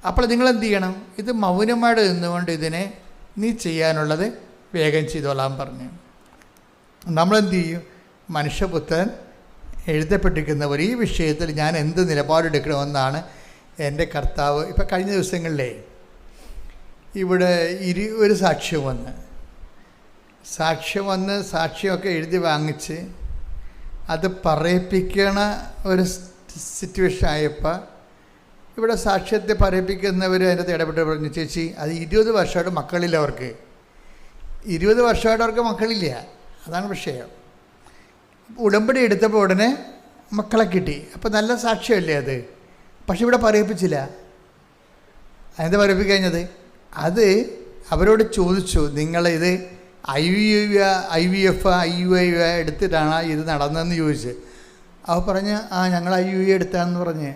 അപ്പോൾ നിങ്ങളെന്ത് ചെയ്യണം? ഇത് മൗനമായിട്ട് നിന്നുകൊണ്ട് ഇതിനെ നീ ചെയ്യാനുള്ളത് വേഗം ചെയ്തോളാൻ പറഞ്ഞു. നമ്മളെന്ത് ചെയ്യും? മനുഷ്യപുത്രൻ എഴുതപ്പെട്ടിരിക്കുന്നവർ ഈ വിഷയത്തിൽ ഞാൻ എന്ത് നിലപാടെടുക്കണമെന്നാണ് എൻ്റെ കർത്താവ്. ഇപ്പം കഴിഞ്ഞ ദിവസങ്ങളിലേ ഇവിടെ ഒരു സാക്ഷ്യം വന്ന് സാക്ഷ്യമൊക്കെ എഴുതി വാങ്ങിച്ച് അത് പറയിപ്പിക്കണ ഒരു സിറ്റുവേഷൻ ആയപ്പോൾ ഇവിടെ സാക്ഷ്യത്തെ പറയിപ്പിക്കുന്നവർ അതിനകത്ത് ഇടപെട്ട് പറഞ്ഞു, ചേച്ചി അത് 20 വർഷമായിട്ട് മക്കളില്ല, അവർക്ക് 20 വർഷമായിട്ട് അവർക്ക് മക്കളില്ല. അതാണ് വിഷയം. ഉടമ്പടി എടുത്തപ്പോൾ ഉടനെ മക്കളെ കിട്ടി. അപ്പോൾ നല്ല സാക്ഷ്യമല്ലേ അത്? പക്ഷെ ഇവിടെ പറയിപ്പിച്ചില്ല. അതെന്താ പറയിപ്പിക്കഴിഞ്ഞത്? അത് അവരോട് ചോദിച്ചു, നിങ്ങളിത് IVF എടുത്തിട്ടാണ് ഇത് നടന്നതെന്ന് ചോദിച്ച്. അവർ പറഞ്ഞ് ഞങ്ങൾ IUI എടുത്താണെന്ന് പറഞ്ഞ്.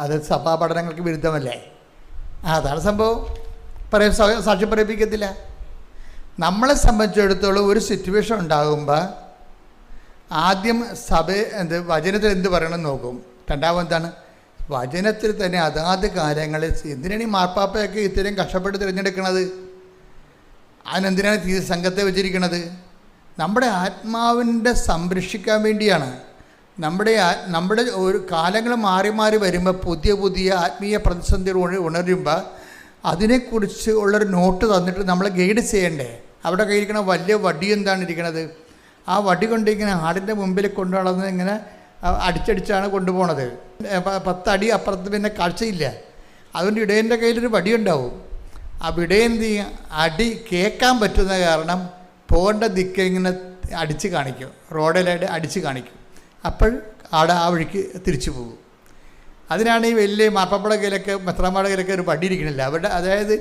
അത് സഭാ പഠനങ്ങൾക്ക് വിരുദ്ധമല്ലേ? അതാണ് സംഭവം. സാക്ഷ്യം പറയിപ്പിക്കത്തില്ല. നമ്മളെ സംബന്ധിച്ചിടത്തോളം ഒരു സിറ്റുവേഷൻ ഉണ്ടാകുമ്പോൾ ആദ്യം വചനത്തിൽ എന്ത് പറയണമെന്ന് നോക്കും. രണ്ടാമതാണ് വചനത്തിൽ തന്നെ അതാത് കാര്യങ്ങളിൽ എന്തിനാണ് ഈ മാർപ്പാപ്പയൊക്കെ ഇത്രയും കഷ്ടപ്പെട്ട് തിരഞ്ഞെടുക്കണത്? അതിനെന്തിനാണ് സംഘത്തെ വെച്ചിരിക്കുന്നത്? നമ്മുടെ ആത്മാവിൻ്റെ സംരക്ഷിക്കാൻ വേണ്ടിയാണ്. നമ്മുടെ ഒരു കാലങ്ങൾ മാറി മാറി വരുമ്പോൾ പുതിയ ആത്മീയ പ്രതിസന്ധികൾ ഉണരുമ്പോൾ അതിനെക്കുറിച്ച് ഉള്ളൊരു നോട്ട് തന്നിട്ട് നമ്മളെ ഗൈഡ് ചെയ്യണ്ടേ? അവിടെ കയ്യിരിക്കണ വലിയ വടി എന്താണ് ഇരിക്കണത്? ആ വടി കൊണ്ട് ഇങ്ങനെ ആടിൻ്റെ മുമ്പിൽ കൊണ്ടു നടന്ന് ഇങ്ങനെ അടിച്ചടിച്ചാണ് കൊണ്ടുപോകണത്. 10 അടി അപ്പുറത്ത് പിന്നെ കാഴ്ചയില്ല. അതുകൊണ്ട് ഇടയൻ്റെ കയ്യിലൊരു വടിയുണ്ടാവും. ആ ഇടയൻ അടി കേൾക്കാൻ പറ്റുന്ന കാരണം പോകേണ്ട ദിക്ക് ഇങ്ങനെ അടിച്ച് കാണിക്കും, റോഡിലായിട്ട് അടിച്ച് കാണിക്കും. അപ്പോൾ ആടെ ആ വഴിക്ക് തിരിച്ചു പോകും. അതിനാണ് ഈ വലിയ മാർപ്പാപ്പയുടെ കയ്യിലൊക്കെ മെത്രാന്മാരുടെ കയ്യിലൊക്കെ ഒരു വടി ഇരിക്കണില്ല. അതായത്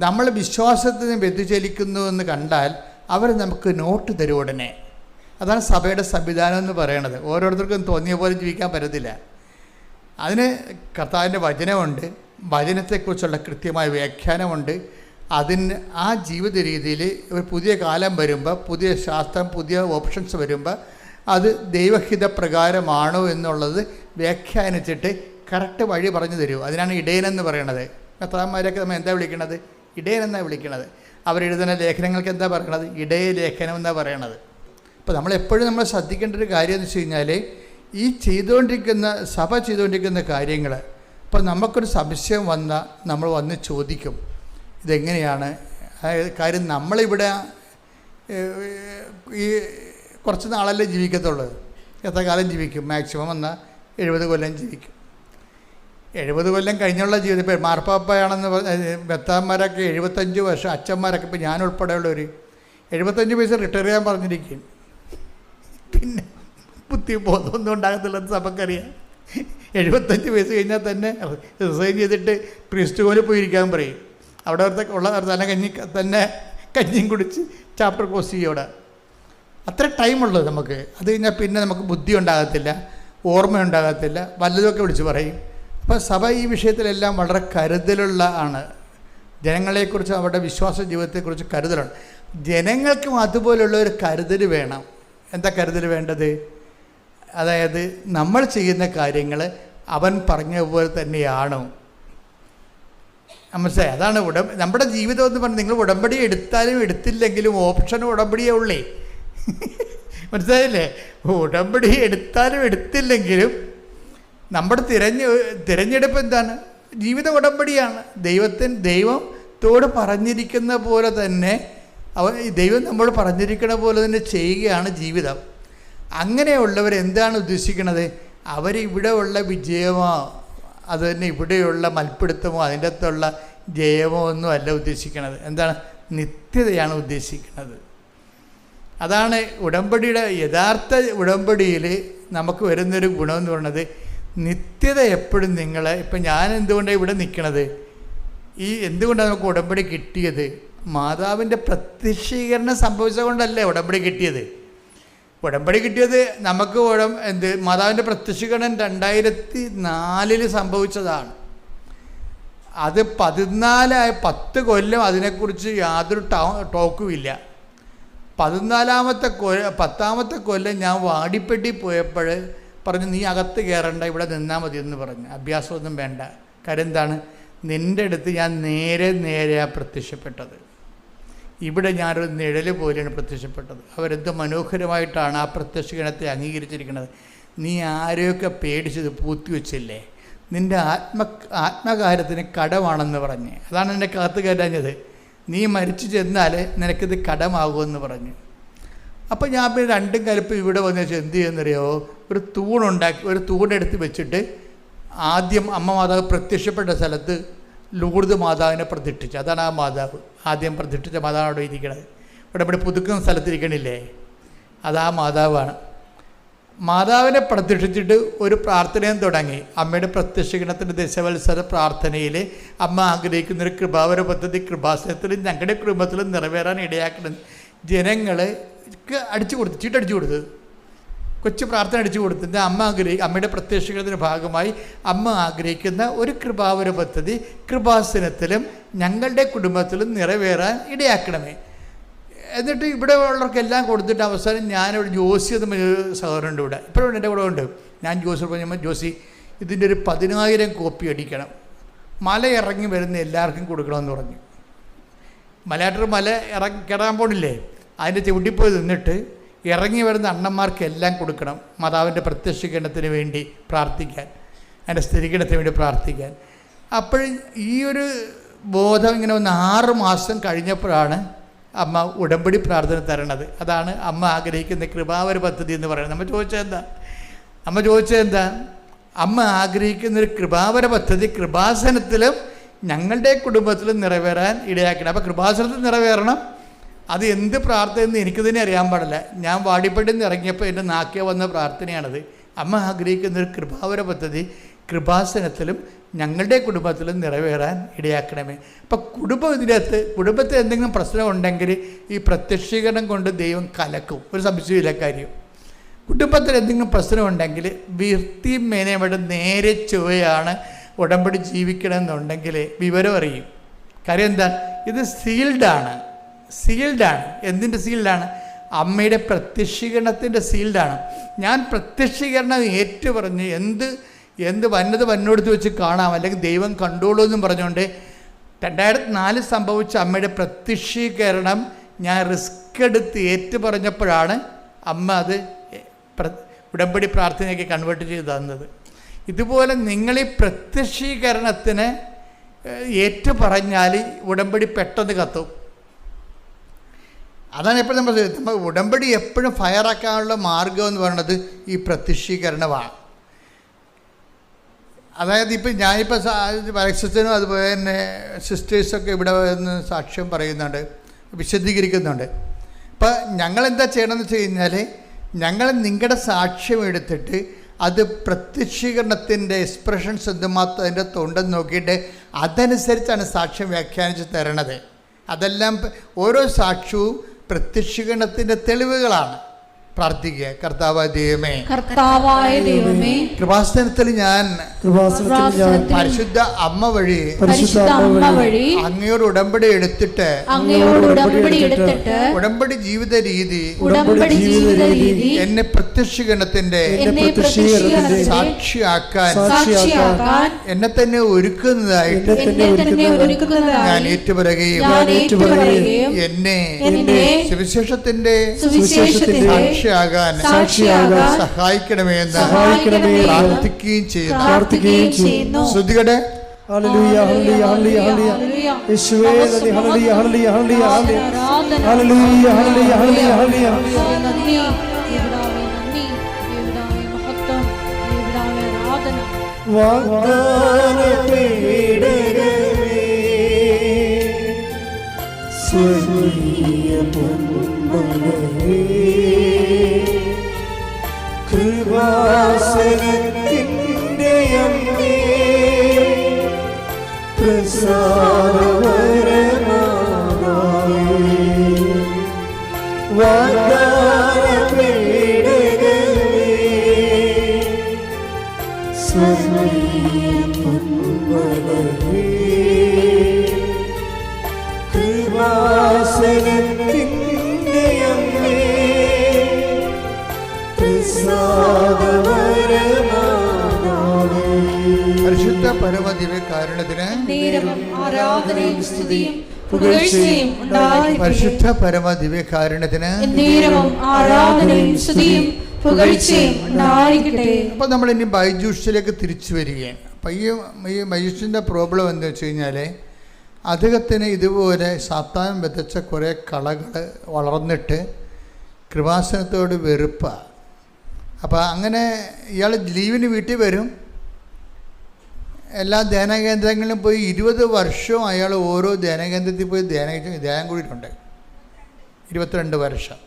നമ്മൾ വിശ്വാസത്തിന് വ്യതിചലിക്കുന്നു എന്ന് കണ്ടാൽ അവർ നമുക്ക് നോട്ട് തരും ഉടനെ. അതാണ് സഭയുടെ സംവിധാനം എന്ന് പറയണത്. ഓരോരുത്തർക്കും തോന്നിയ പോലെ ജീവിക്കാൻ പറ്റത്തില്ല. അതിന് കർത്താവിൻ്റെ വചനമുണ്ട്, വചനത്തെക്കുറിച്ചുള്ള കൃത്യമായ വ്യാഖ്യാനമുണ്ട്. അതിന് ആ ജീവിത രീതിയിൽ ഒരു പുതിയ കാലം വരുമ്പോൾ, പുതിയ ശാസ്ത്രം, പുതിയ ഓപ്ഷൻസ് വരുമ്പോൾ അത് ദൈവഹിത പ്രകാരമാണോ എന്നുള്ളത് വ്യാഖ്യാനിച്ചിട്ട് കറക്റ്റ് വഴി പറഞ്ഞു തരൂ. അതിനാണ് ഇടയനെന്ന് പറയണത്. മെത്രാന്മാരൊക്കെ നമ്മൾ എന്താ വിളിക്കണത്? ഇടയനെന്നാണ് വിളിക്കണത്. അവരെഴുതുന്ന ലേഖനങ്ങൾക്ക് എന്താ പറയണത്? ഇടയ ലേഖനം എന്നാണ് പറയണത്. അപ്പോൾ നമ്മളെപ്പോഴും നമ്മൾ ശ്രദ്ധിക്കേണ്ട ഒരു കാര്യം എന്ന് വെച്ച് കഴിഞ്ഞാൽ ഈ സഭ ചെയ്തുകൊണ്ടിരിക്കുന്ന കാര്യങ്ങൾ ഇപ്പോൾ നമുക്കൊരു സംശയം വന്നാൽ നമ്മൾ വന്ന് ചോദിക്കും, ഇതെങ്ങനെയാണ് കാര്യം. നമ്മളിവിടെ ഈ കുറച്ച് നാളല്ലേ ജീവിക്കത്തുള്ളൂ. എത്ര കാലം ജീവിക്കും? മാക്സിമം എന്നാൽ 70 കൊല്ലം ജീവിക്കും. 70 കൊല്ലം കഴിഞ്ഞുള്ള ജീവിതം. ഇപ്പോൾ മാർപ്പാപ്പയാണെന്ന് മെത്താന്മാരൊക്കെ 75 വർഷം, അച്ഛന്മാരൊക്കെ ഇപ്പോൾ ഞാൻ ഉൾപ്പെടെയുള്ളവർ 75 വയസ്സ് റിട്ടയർ ചെയ്യാൻ പറഞ്ഞിരിക്കും. പിന്നെ ബുദ്ധി ബോധമൊന്നും ഉണ്ടാകത്തില്ലെന്ന് നമുക്കറിയാം. 75 വയസ്സ് കഴിഞ്ഞാൽ തന്നെ റിസൈൻ ചെയ്തിട്ട് പ്രീസ്റ്റ് പോലെ പോയിരിക്കാൻ പറയും. അവിടെ ഉള്ള തന്നെ കഞ്ഞിയും കുടിച്ച് ചാപ്റ്റർ ക്ലോസ് ചെയ്യോടെ. അത്ര ടൈമുള്ളത് നമുക്ക്. അത് കഴിഞ്ഞാൽ പിന്നെ നമുക്ക് ബുദ്ധി ഉണ്ടാകത്തില്ല, ഓർമ്മ ഉണ്ടാകത്തില്ല, വല്ലതുമൊക്കെ വിളിച്ച് പറയും. അപ്പോൾ സഭ ഈ വിഷയത്തിലെല്ലാം വളരെ കരുതലുള്ള ആണ്. ജനങ്ങളെക്കുറിച്ച് അവരുടെ വിശ്വാസ ജീവിതത്തെക്കുറിച്ച് കരുതലാണ്. ജനങ്ങൾക്കും അതുപോലുള്ള ഒരു കരുതൽ വേണം. എന്താ കരുതൽ വേണ്ടത്? അതായത് നമ്മൾ ചെയ്യുന്ന കാര്യങ്ങൾ അവൻ പറഞ്ഞ പോലെ തന്നെയാണോ? മനസ്സിലായി? അതാണ് നമ്മുടെ ജീവിതം എന്ന് പറഞ്ഞാൽ നിങ്ങൾ ഉടമ്പടി എടുത്താലും എടുത്തില്ലെങ്കിലും ഓപ്ഷൻ ഉടമ്പടിയേ ഉള്ളേ. മനസ്സിലായില്ലേ? ഉടമ്പടി എടുത്താലും എടുത്തില്ലെങ്കിലും നമ്മുടെ തിരഞ്ഞെടുപ്പ് എന്താണ്? ജീവിത ഉടമ്പടിയാണ്. ദൈവത്തോട് പറഞ്ഞിരിക്കുന്ന പോലെ തന്നെ ദൈവം നമ്മോട് പറഞ്ഞിരിക്കുന്ന പോലെ തന്നെ ചെയ്യുകയാണ് ജീവിതം. അങ്ങനെയുള്ളവരെന്താണ് ഉദ്ദേശിക്കുന്നത്? അവരിവിടെ ഉള്ള വിജയമോ അത് തന്നെ ഇവിടെയുള്ള മൽപ്പിടുത്തമോ അതിൻ്റെ അകത്തുള്ള ജയമോ ഒന്നും അല്ല ഉദ്ദേശിക്കുന്നത്. എന്താണ്? നിത്യതയാണ് ഉദ്ദേശിക്കുന്നത്. അതാണ് ഉടമ്പടിയുടെ യഥാർത്ഥ ഉടമ്പടിയിൽ നമുക്ക് വരുന്നൊരു ഗുണമെന്ന് പറയുന്നത്. നിത്യത എപ്പോഴും ഇപ്പം ഞാൻ എന്തുകൊണ്ടാണ് ഇവിടെ നിൽക്കണത്? എന്തുകൊണ്ടാണ് നമുക്ക് ഉടമ്പടി കിട്ടിയത്? മാതാവിൻ്റെ പ്രത്യക്ഷീകരണം സംഭവിച്ചതുകൊണ്ടല്ലേ ഉടമ്പടി കിട്ടിയത്. ഉടമ്പടി കിട്ടിയത് നമുക്ക് മാതാവിൻ്റെ പ്രത്യക്ഷീകരണം 2004 സംഭവിച്ചതാണ്. അത് 10 കൊല്ലം അതിനെക്കുറിച്ച് യാതൊരു ടോക്കുമില്ല. 10ാമത്തെ കൊല്ലം ഞാൻ വാടിപ്പെട്ടി പോയപ്പോൾ പറഞ്ഞു, നീ അകത്ത് കയറണ്ട, ഇവിടെ നിന്നാൽ മതി എന്ന് പറഞ്ഞു. അഭ്യാസമൊന്നും വേണ്ട. കാര്യം എന്താണ്? നിൻ്റെ അടുത്ത് ഞാൻ നേരെയാണ് പ്രത്യക്ഷപ്പെട്ടത്. ഇവിടെ ഞാനൊരു നിഴൽ പോലെയാണ് പ്രത്യക്ഷപ്പെട്ടത്. അവരെന്ത് മനോഹരമായിട്ടാണ് ആ പ്രത്യക്ഷീകരണത്തെ അംഗീകരിച്ചിരിക്കുന്നത്. നീ ആരെയൊക്കെ പേടിച്ചത് പൂത്തിവെച്ചില്ലേ? നിൻ്റെ ആത്മകാര്യത്തിന് കടമാണെന്ന് പറഞ്ഞ്. അതാണ് എന്നെ കാത്തു കയറ്റാഞ്ഞത്. നീ മരിച്ചു ചെന്നാൽ നിനക്കിത് കടമാകുമെന്ന് പറഞ്ഞു. അപ്പോൾ ഞാൻ പിന്നെ രണ്ടും കലപ്പ് ഇവിടെ വന്നു വെച്ചാൽ എന്ത് ചെയ്യുന്നറിയോ? ഒരു തൂണെടുത്ത് വെച്ചിട്ട് ആദ്യം അമ്മ മാതാവ് പ്രത്യക്ഷപ്പെട്ട സ്ഥലത്ത് ലൂർദ് മാതാവിനെ പ്രതിഷ്ഠിച്ചു. അതാണ് ആ മാതാവ്. ആദ്യം പ്രതിഷ്ഠിച്ച മാതാവ് അവിടെ ഇരിക്കണത്. ഇവിടെ പുതുക്കുന്ന സ്ഥലത്തിരിക്കണില്ലേ? അതാ മാതാവാണ്. മാതാവിനെ പ്രതിഷ്ഠിച്ചിട്ട് ഒരു പ്രാർത്ഥനയും തുടങ്ങി. അമ്മയുടെ പ്രത്യക്ഷീകരണത്തിൻ്റെ ദശവത്സര പ്രാർത്ഥനയിൽ അമ്മ ആഗ്രഹിക്കുന്നൊരു കൃപാവര പദ്ധതി കൃപാസനത്തിലും ഞങ്ങളുടെ കുടുംബത്തിലും നിറവേറാൻ ഇടയാക്കണം. ജനങ്ങൾക്ക് ചീട്ടടിച്ചു കൊടുത്ത് കൊച്ചു പ്രാർത്ഥന അടിച്ചു കൊടുത്തിട്ട് അമ്മയുടെ പ്രത്യക്ഷീകരണത്തിൻ്റെ ഭാഗമായി അമ്മ ആഗ്രഹിക്കുന്ന ഒരു കൃപാവര പദ്ധതി കൃപാസനത്തിലും ഞങ്ങളുടെ കുടുംബത്തിലും നിറവേറാൻ ഇടയാക്കണമേ. എന്നിട്ട് ഇവിടെ ഉള്ളവർക്കെല്ലാം കൊടുത്തിട്ട് അവസാനം ഞാനിവിടെ ജോസി എന്ന സഹോദരനുണ്ട് ഇവിടെ, ഇപ്പോഴും എൻ്റെ കൂടെ ഉണ്ട്. ഞാൻ ജോസി പറഞ്ഞപ്പോൾ ജോസി ഇതിൻ്റെ ഒരു 10,000 കോപ്പി അടിക്കണം, മല ഇറങ്ങി വരുന്ന എല്ലാവർക്കും കൊടുക്കണമെന്ന് പറഞ്ഞു. മലയാറ്റൂർ മല കയറാൻ പോണില്ലേ, അതിൻ്റെ ചവിട്ടിപ്പോയി നിന്നിട്ട് ഇറങ്ങി വരുന്ന അണ്ണന്മാർക്കെല്ലാം കൊടുക്കണം. മാതാവിൻ്റെ പ്രത്യക്ഷീകരണത്തിന് വേണ്ടി പ്രാർത്ഥിക്കാൻ, അതിൻ്റെ സ്ഥിരീകരണത്തിന് വേണ്ടി പ്രാർത്ഥിക്കാൻ. അപ്പോൾ ഈ ഒരു ബോധം ഇങ്ങനെ 6 മാസം കഴിഞ്ഞപ്പോഴാണ് അമ്മ ഉടമ്പടി പ്രാർത്ഥന തരണത്. അതാണ് അമ്മ ആഗ്രഹിക്കുന്ന കൃപാവര പദ്ധതി എന്ന് പറയുന്നത്. അമ്മ ചോദിച്ചതെന്താ? അമ്മ ആഗ്രഹിക്കുന്നൊരു കൃപാവര പദ്ധതി കൃപാസനത്തിലും ഞങ്ങളുടെ കുടുംബത്തിലും നിറവേറാൻ ഇടയാക്കണം. അപ്പോൾ കൃപാസനത്തിൽ നിറവേറണം. അത് എന്ത് പ്രാർത്ഥനയെന്ന് എനിക്ക് തന്നെ അറിയാൻ പാടില്ല. ഞാൻ വാടിപ്പട്ടിൽ നിന്ന് ഇറങ്ങിയപ്പോൾ എൻ്റെ നാക്കിയ വന്ന പ്രാർത്ഥനയാണത്. അമ്മ ആഗ്രഹിക്കുന്നൊരു കൃപാവര പദ്ധതി കൃപാസനത്തിലും ഞങ്ങളുടെ കുടുംബത്തിലും നിറവേറാൻ ഇടയാക്കണമേ. അപ്പം കുടുംബത്തിൽ എന്തെങ്കിലും പ്രശ്നം ഉണ്ടെങ്കിൽ ഈ പ്രത്യക്ഷീകരണം കൊണ്ട് ദൈവം കലക്കും, ഒരു സംശയമില്ല കാര്യം. കുടുംബത്തിൽ എന്തെങ്കിലും പ്രശ്നമുണ്ടെങ്കിൽ വൃത്തി മേനയോടെ നേരെ ചൊവ്വയാണ് ഉടമ്പടി ജീവിക്കണമെന്നുണ്ടെങ്കിൽ വിവരം അറിയും. കാര്യം എന്താ? ഇത് സീൽഡാണ്. എന്തിൻ്റെ സീൽഡാണ്? അമ്മയുടെ പ്രത്യക്ഷീകരണത്തിൻ്റെ സീൽഡാണ്. ഞാൻ പ്രത്യക്ഷീകരണം ഏറ്റുപറഞ്ഞ് എന്ത് വന്നോടുത്ത് വെച്ച് കാണാം, അല്ലെങ്കിൽ ദൈവം കണ്ടോളൂ എന്നും പറഞ്ഞുകൊണ്ട് 2004 സംഭവിച്ച അമ്മയുടെ പ്രത്യക്ഷീകരണം ഞാൻ റിസ്ക് എടുത്ത് ഏറ്റുപറഞ്ഞപ്പോഴാണ് അമ്മ അത് ഉടമ്പടി പ്രാർത്ഥനയ്ക്ക് കൺവേർട്ട് ചെയ്ത് തന്നത്. ഇതുപോലെ നിങ്ങൾ ഈ പ്രത്യക്ഷീകരണത്തിന് ഏറ്റുപറഞ്ഞാൽ ഉടമ്പടി പെട്ടെന്ന് കത്തും. അതാണ് എപ്പോഴും നമ്മൾ ഉടമ്പടി എപ്പോഴും ഫയറാക്കാനുള്ള മാർഗം എന്ന് പറയുന്നത് ഈ പ്രത്യക്ഷീകരണമാണ്. അതായത് ഇപ്പം ഞാനിപ്പോൾ വൈസിനും അതുപോലെ തന്നെ സിസ്റ്റേഴ്സൊക്കെ ഇവിടെ വന്ന് സാക്ഷ്യം പറയുന്നുണ്ട്, വിശദീകരിക്കുന്നുണ്ട്. അപ്പം ഞങ്ങളെന്താ ചെയ്യണമെന്ന് വെച്ച് കഴിഞ്ഞാൽ, ഞങ്ങൾ നിങ്ങളുടെ സാക്ഷ്യം എടുത്തിട്ട് അത് പ്രത്യക്ഷീകരണത്തിൻ്റെ എക്സ്പ്രഷൻസ് എന്തുമാത്രം അതിൻ്റെ തൊണ്ടെന്ന് നോക്കിയിട്ട് അതനുസരിച്ചാണ് സാക്ഷ്യം വ്യാഖ്യാനിച്ച് തരണത്. അതെല്ലാം ഓരോ സാക്ഷ്യവും പ്രത്യക്ഷീകരണത്തിൻ്റെ തെളിവുകളാണ്. പ്രാർത്ഥിക്കുക. കർത്താവായ ദൈവമേ, കൃപാസനത്തിൽ ഞാൻ പരിശുദ്ധ അമ്മ വഴി അങ്ങയോട് ഉടമ്പടി എടുത്തിട്ട് ഉടമ്പടി ജീവിത രീതി എന്നെ പ്രത്യക്ഷീകരണത്തിന്റെ സാക്ഷിയാക്കാൻ എന്നെ തന്നെ ഒരുക്കുന്നതായിട്ട് ഞാൻ ഏറ്റുപറയുകയും എന്നെ സുവിശേഷത്തിന്റെ സാക്ഷിയാകാൻ സഹായിക്കണമെന്ന് പ്രാർത്ഥിക്കുകയും ചെയ്യുന്നു. ശ്രുതികടെ ഹല്ലേലൂയ ഹല്ലേലൂയ ഹല്ലേലൂയ യേശുവേ നന്ദി hallelujah hallelujah hallelujah hallelujah hallelujah hallelujah വാഗ്ദാന പേടകമേ സ്വർഗീയ പൊന്മലരേ കൃപാസനത്തിൻ്റെ അമ്മേ പ്രസാദപരമാതാവേ വാഗ്ദാന പേടകമേ സ്വർഗീയ പൊന്മലരേ കൃപാസനത്തിൻ്റെ അമ്മേ പരിശുദ്ധ പരമദിവ്യകാരുണ്യത്തിന് പരിശുദ്ധ പരമദിവ്യകാരുണ്യത്തിന്. അപ്പോൾ നമ്മൾ ഇനി ബൈജൂഷിലേക്ക് തിരിച്ചു വരികയാണ്. അപ്പം ഈ ബൈജൂഷിൻ്റെ പ്രോബ്ലം എന്താ വെച്ച് കഴിഞ്ഞാൽ, അദ്ദേഹത്തിന് ഇതുപോലെ സാത്താൻ വിതച്ച കുറേ കളകൾ വളർന്നിട്ട് കൃപാസനത്തോട് വെറുപ്പാണ്. അപ്പോൾ അങ്ങനെ ഇയാൾ ലീവിന് വീട്ടിൽ വരും, എല്ലാ ധ്യാനകേന്ദ്രങ്ങളിലും പോയി 20 വർഷവും അയാൾ ഓരോ ധ്യാനകേന്ദ്രത്തിൽ പോയി ധ്യാനം കൂടിയിട്ടുണ്ട്. 22 വർഷം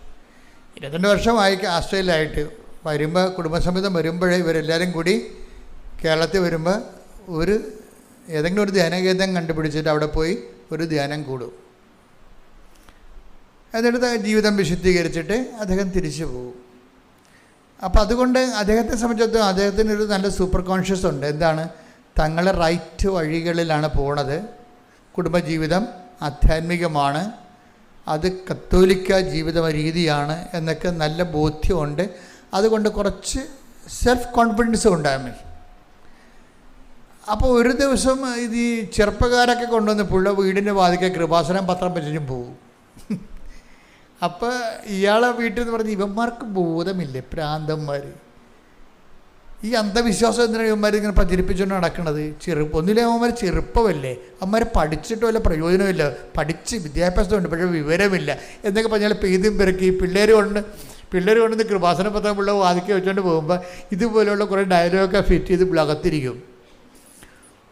22 വർഷമായി ആസ്ട്രേലിയയിലായിട്ട് വരുമ്പോൾ, കുടുംബസമേതം വരുമ്പോഴേ ഇവരെല്ലാവരും കൂടി കേരളത്തിൽ വരുമ്പോൾ ഏതെങ്കിലും ഒരു ധ്യാനകേന്ദ്രം കണ്ടുപിടിച്ചിട്ട് അവിടെ പോയി ഒരു ധ്യാനം കൂടും. എന്നിട്ട് ജീവിതം വിശുദ്ധീകരിച്ചിട്ട് അദ്ദേഹം തിരിച്ചു പോകും. അപ്പോൾ അതുകൊണ്ട് അദ്ദേഹത്തെ സംബന്ധിച്ചിടത്തോളം അദ്ദേഹത്തിനൊരു നല്ല സൂപ്പർ കോൺഷ്യസ് ഉണ്ട്. എന്താണ്? തങ്ങളെ റൈറ്റ് വഴികളിലാണ് പോണത്. കുടുംബജീവിതം ആധ്യാത്മികമാണ്, അത് കത്തോലിക്ക ജീവിത രീതിയാണ് എന്നൊക്കെ നല്ല ബോധ്യമുണ്ട്. അതുകൊണ്ട് കുറച്ച് സെൽഫ് കോൺഫിഡൻസ് ഉണ്ടാകും. അപ്പോൾ ഒരു ദിവസം ഇത് ഈ ചെറുപ്പക്കാരൊക്കെ കൊണ്ടുവന്ന് പുള്ള വീടിൻ്റെ വാതിക്കെ കൃപാസനം പത്രം വെച്ചും പോകും. അപ്പോൾ ഇയാളെ വീട്ടിൽ നിന്ന് പറഞ്ഞ് ഇവന്മാർക്ക് ബോധമില്ലേ, പ്രാന്തന്മാർ, ഈ അന്ധവിശ്വാസം എന്തിനാണ് ഇവന്മാർ ഇങ്ങനെ പ്രചരിപ്പിച്ചുകൊണ്ട് നടക്കുന്നത്? ഒന്നിലെ അവന്മാർ ചെറുപ്പമല്ലേ, അവന്മാരെ പഠിച്ചിട്ട് വല്ല പ്രയോജനമില്ല, പഠിച്ച് വിദ്യാഭ്യാസമുണ്ട് പക്ഷേ വിവരമില്ല എന്നൊക്കെ പറഞ്ഞാൽ പെയ്തും പെരുക്കി പിള്ളേർ കൊണ്ടുവന്ന് കൃപാസന പത്രം പിള്ള വാതിക്കെ വെച്ചുകൊണ്ട് പോകുമ്പോൾ ഇതുപോലെയുള്ള കുറേ ഡയലോഗൊക്കെ ഫിറ്റ് ചെയ്ത് അകത്തിരിക്കും.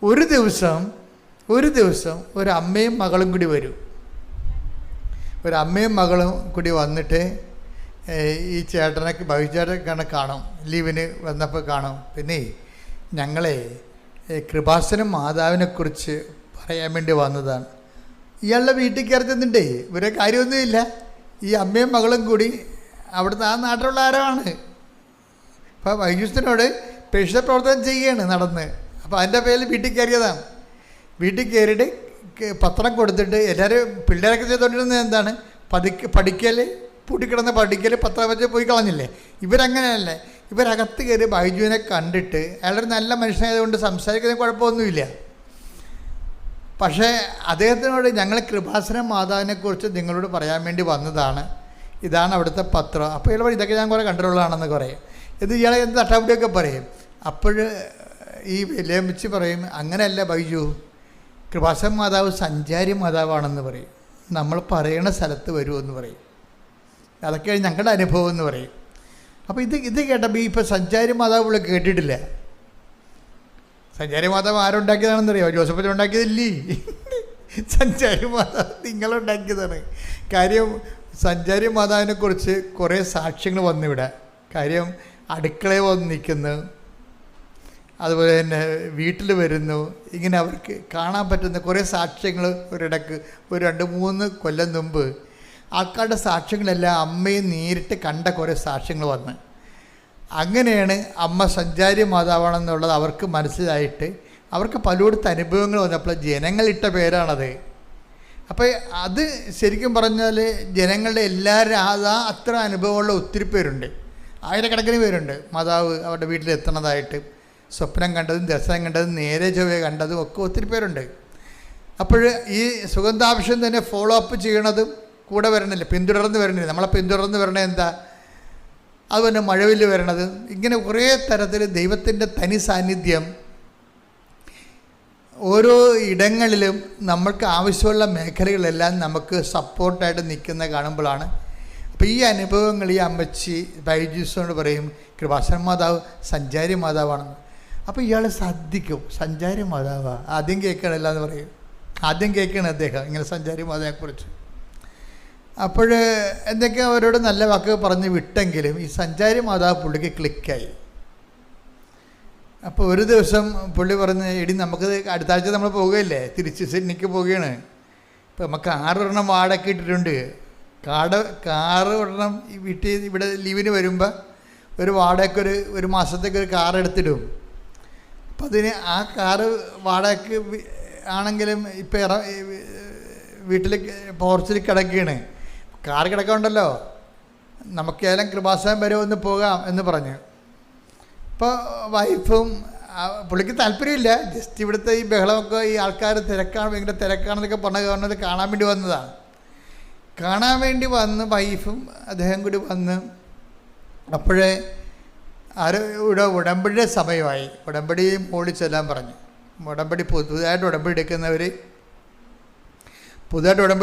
ഒരു ദിവസം ഒരു അമ്മയും മകളും കൂടി വരും. ഒരു അമ്മയും മകളും കൂടി വന്നിട്ട് ഈ ചേട്ടനൊക്കെ ഭവിച്ചേട്ടനെ കാണും. ലീവിന് വന്നപ്പോൾ കാണും. പിന്നെ ഞങ്ങളെ കൃപാസനം മാതാവിനെക്കുറിച്ച് പറയാൻ വേണ്ടി വന്നതാണ്. ഇയാളുടെ വീട്ടിൽ കയറുന്നുണ്ടേ, ഇവരെ കാര്യമൊന്നുമില്ല. ഈ അമ്മയും മകളും കൂടി അവിടുത്തെ ആ നാട്ടിലുള്ള ആരമാണ്. അപ്പോൾ വൈദ്യുസ്തനോട് പേക്ഷിത പ്രവർത്തനം ചെയ്യുകയാണ് നടന്ന്. അപ്പോൾ അതിൻ്റെ പേരിൽ വീട്ടിൽ കയറിയതാണ്. വീട്ടിൽ കയറിയിട്ട് പത്രം കൊടുത്തിട്ട് എല്ലാവരും പിള്ളേരൊക്കെ ചെയ്തുകൊണ്ടിരുന്നത് എന്താണ്, പഠിക്കൽ പൂട്ടിക്കിടന്ന് പഠിക്കൽ പത്രം വെച്ച് പോയി കളഞ്ഞില്ലേ. ഇവരങ്ങനെയല്ലേ, ഇവരകത്ത് കയറി ബൈജുവിനെ കണ്ടിട്ട് അയാളൊരു നല്ല മനുഷ്യനായതുകൊണ്ട് സംസാരിക്കുന്നതിന് കുഴപ്പമൊന്നുമില്ല. പക്ഷേ അദ്ദേഹത്തിനോട് ഞങ്ങൾ കൃപാസന മാതാവിനെക്കുറിച്ച് നിങ്ങളോട് പറയാൻ വേണ്ടി വന്നതാണ്, ഇതാണ് അവിടുത്തെ പത്രം. അപ്പോൾ ഇയാൾ പറയും ഇതൊക്കെ ഞാൻ കുറേ കണ്ടിട്ടുള്ളതാണെന്ന് പറയും. ഇത് ഇയാളെ എന്ത് തട്ടാപ്പിടിയൊക്കെ പറയും. അപ്പോൾ ഈ വിലയമിച്ച് പറയും അങ്ങനെയല്ല ബൈജു, കൃപാസന മാതാവ് സഞ്ചാരി മാതാവാണെന്ന് പറയും. നമ്മൾ പറയുന്ന സ്ഥലത്ത് വരുമെന്ന് പറയും. അതൊക്കെയാണ് ഞങ്ങളുടെ അനുഭവം എന്ന് പറയും. അപ്പോൾ ഇത് കേട്ടപ്പോൾ ഇപ്പോൾ സഞ്ചാരി മാതാവ് പുള്ളി കേട്ടിട്ടില്ല. സഞ്ചാരി മാതാവ് ആരുണ്ടാക്കിയതാണെന്നറിയോ? ജോസഫച്ചൻ ഉണ്ടാക്കിയതില്ലേ? സഞ്ചാരി മാതാവ് നിങ്ങളുണ്ടാക്കിയതാണ്. കാര്യം സഞ്ചാരി മാതാവിനെക്കുറിച്ച് കുറേ സാക്ഷ്യങ്ങൾ വന്നിവിടെ. കാര്യം അടുക്കളയിൽ വന്ന് നിൽക്കുന്നു, അതുപോലെ തന്നെ വീട്ടിൽ വരുന്നു. ഇങ്ങനെ അവർക്ക് കാണാൻ പറ്റുന്ന കുറേ സാക്ഷ്യങ്ങൾ ഒരിടക്ക് ഒരു 2-3 കൊല്ലം മുമ്പ് ആൾക്കാരുടെ സാക്ഷ്യങ്ങളെല്ലാം അമ്മയെ നേരിട്ട് കണ്ട കുറേ സാക്ഷ്യങ്ങൾ വന്ന്. അങ്ങനെയാണ് അമ്മ സഞ്ചാരി മാതാവാണെന്നുള്ളത് അവർക്ക് മനസ്സിലായിട്ട് അവർക്ക് പലയിടത്ത് അനുഭവങ്ങൾ വന്നപ്പോൾ ജനങ്ങളിട്ട പേരാണത്. അപ്പോൾ അത് ശരിക്കും പറഞ്ഞാൽ ജനങ്ങളുടെ എല്ലാവരും അത്ര അനുഭവമുള്ള ഒത്തിരി പേരുണ്ട്, ആയിരക്കണക്കിന് പേരുണ്ട്. മാതാവ് അവരുടെ വീട്ടിലെത്തണതായിട്ട് സ്വപ്നം കണ്ടതും ദർശനം കണ്ടതും നേരെ ചൊവ്വേ കണ്ടതും ഒക്കെ ഒത്തിരി പേരുണ്ട്. അപ്പോൾ ഈ സുഗന്ധാഭിഷേകം തന്നെ ഫോളോ അപ്പ് ചെയ്യണതും കൂടെ വരണില്ല, പിന്തുടർന്ന് വരണില്ല. നമ്മളെ പിന്തുടർന്ന് വരണത് എന്താ? അതുപോലെ മഴവില്ല് വരണത്, ഇങ്ങനെ കുറേ തരത്തിൽ ദൈവത്തിൻ്റെ തനി സാന്നിധ്യം ഓരോ ഇടങ്ങളിലും നമ്മൾക്ക് ആവശ്യമുള്ള മേഖലകളെല്ലാം നമുക്ക് സപ്പോർട്ടായിട്ട് നിൽക്കുന്ന കാണുമ്പോഴാണ്. അപ്പോൾ ഈ അനുഭവങ്ങൾ ഈ അമ്മച്ചി ബൈജൂസിനോട് പറയും കൃപാസന മാതാവ് സഞ്ചാരി മാതാവാണെന്ന്. അപ്പോൾ ഇയാൾ ശ്രദ്ധിക്കും, സഞ്ചാരി മാതാവാ ആദ്യം കേൾക്കണമല്ല എന്ന് പറയും. ആദ്യം കേൾക്കണം അദ്ദേഹം ഇങ്ങനെ സഞ്ചാരി മാതാവിനെക്കുറിച്ച്. അപ്പോൾ എന്തൊക്കെ അവരോട് നല്ല വാക്ക് പറഞ്ഞ് വിട്ടെങ്കിലും ഈ സഞ്ചാരി മാതാവ് പുള്ളിക്ക് ക്ലിക്കായി. അപ്പോൾ ഒരു ദിവസം പുള്ളി പറഞ്ഞ് എടി നമുക്ക് അടുത്ത ആഴ്ച നമ്മൾ പോകുകയല്ലേ, തിരിച്ച് സിഡ്നിക്ക് പോവുകയാണ്. ഇപ്പോൾ നമുക്ക് 6 എണ്ണം വാടക ഇട്ടിട്ടുണ്ട്. കാറ് ഒരെണ്ണം ഈ വീട്ടിൽ ഇവിടെ ലീവിന് വരുമ്പോൾ ഒരു വാടകയ്ക്ക് ഒരു മാസത്തേക്ക് ഒരു കാർ എടുത്തിടും. അപ്പം അതിന് ആ കാറ് വാടകയ്ക്ക് ആണെങ്കിലും ഇപ്പം വീട്ടിൽ പോർച്ചിൽ കിടക്കുകയാണ്. കാർ കിടക്കണ്ടല്ലോ, നമുക്കേലും കൃപാസനം വരെ ഒന്ന് പോകാം എന്ന് പറഞ്ഞു. അപ്പോൾ വൈഫും പുള്ളിക്ക് താല്പര്യമില്ല, ജസ്റ്റ് ഇവിടുത്തെ ഈ ബഹളമൊക്കെ ഈ ആൾക്കാർ തിരക്കാണ്, ഭയങ്കര തിരക്കാണെന്നൊക്കെ പറഞ്ഞത് കാണാൻ വേണ്ടി വന്നതാണ്. കാണാൻ വേണ്ടി വന്ന് വൈഫും അദ്ദേഹം കൂടി വന്ന് അപ്പോഴേ ഇവിടെ ഉടമ്പടിയുടെ സമയമായി. ഉടമ്പടി മോളിൽ ചെല്ലാൻ പറഞ്ഞു. ഉടമ്പടി പുതുതായിട്ട് ഉടമ്പടി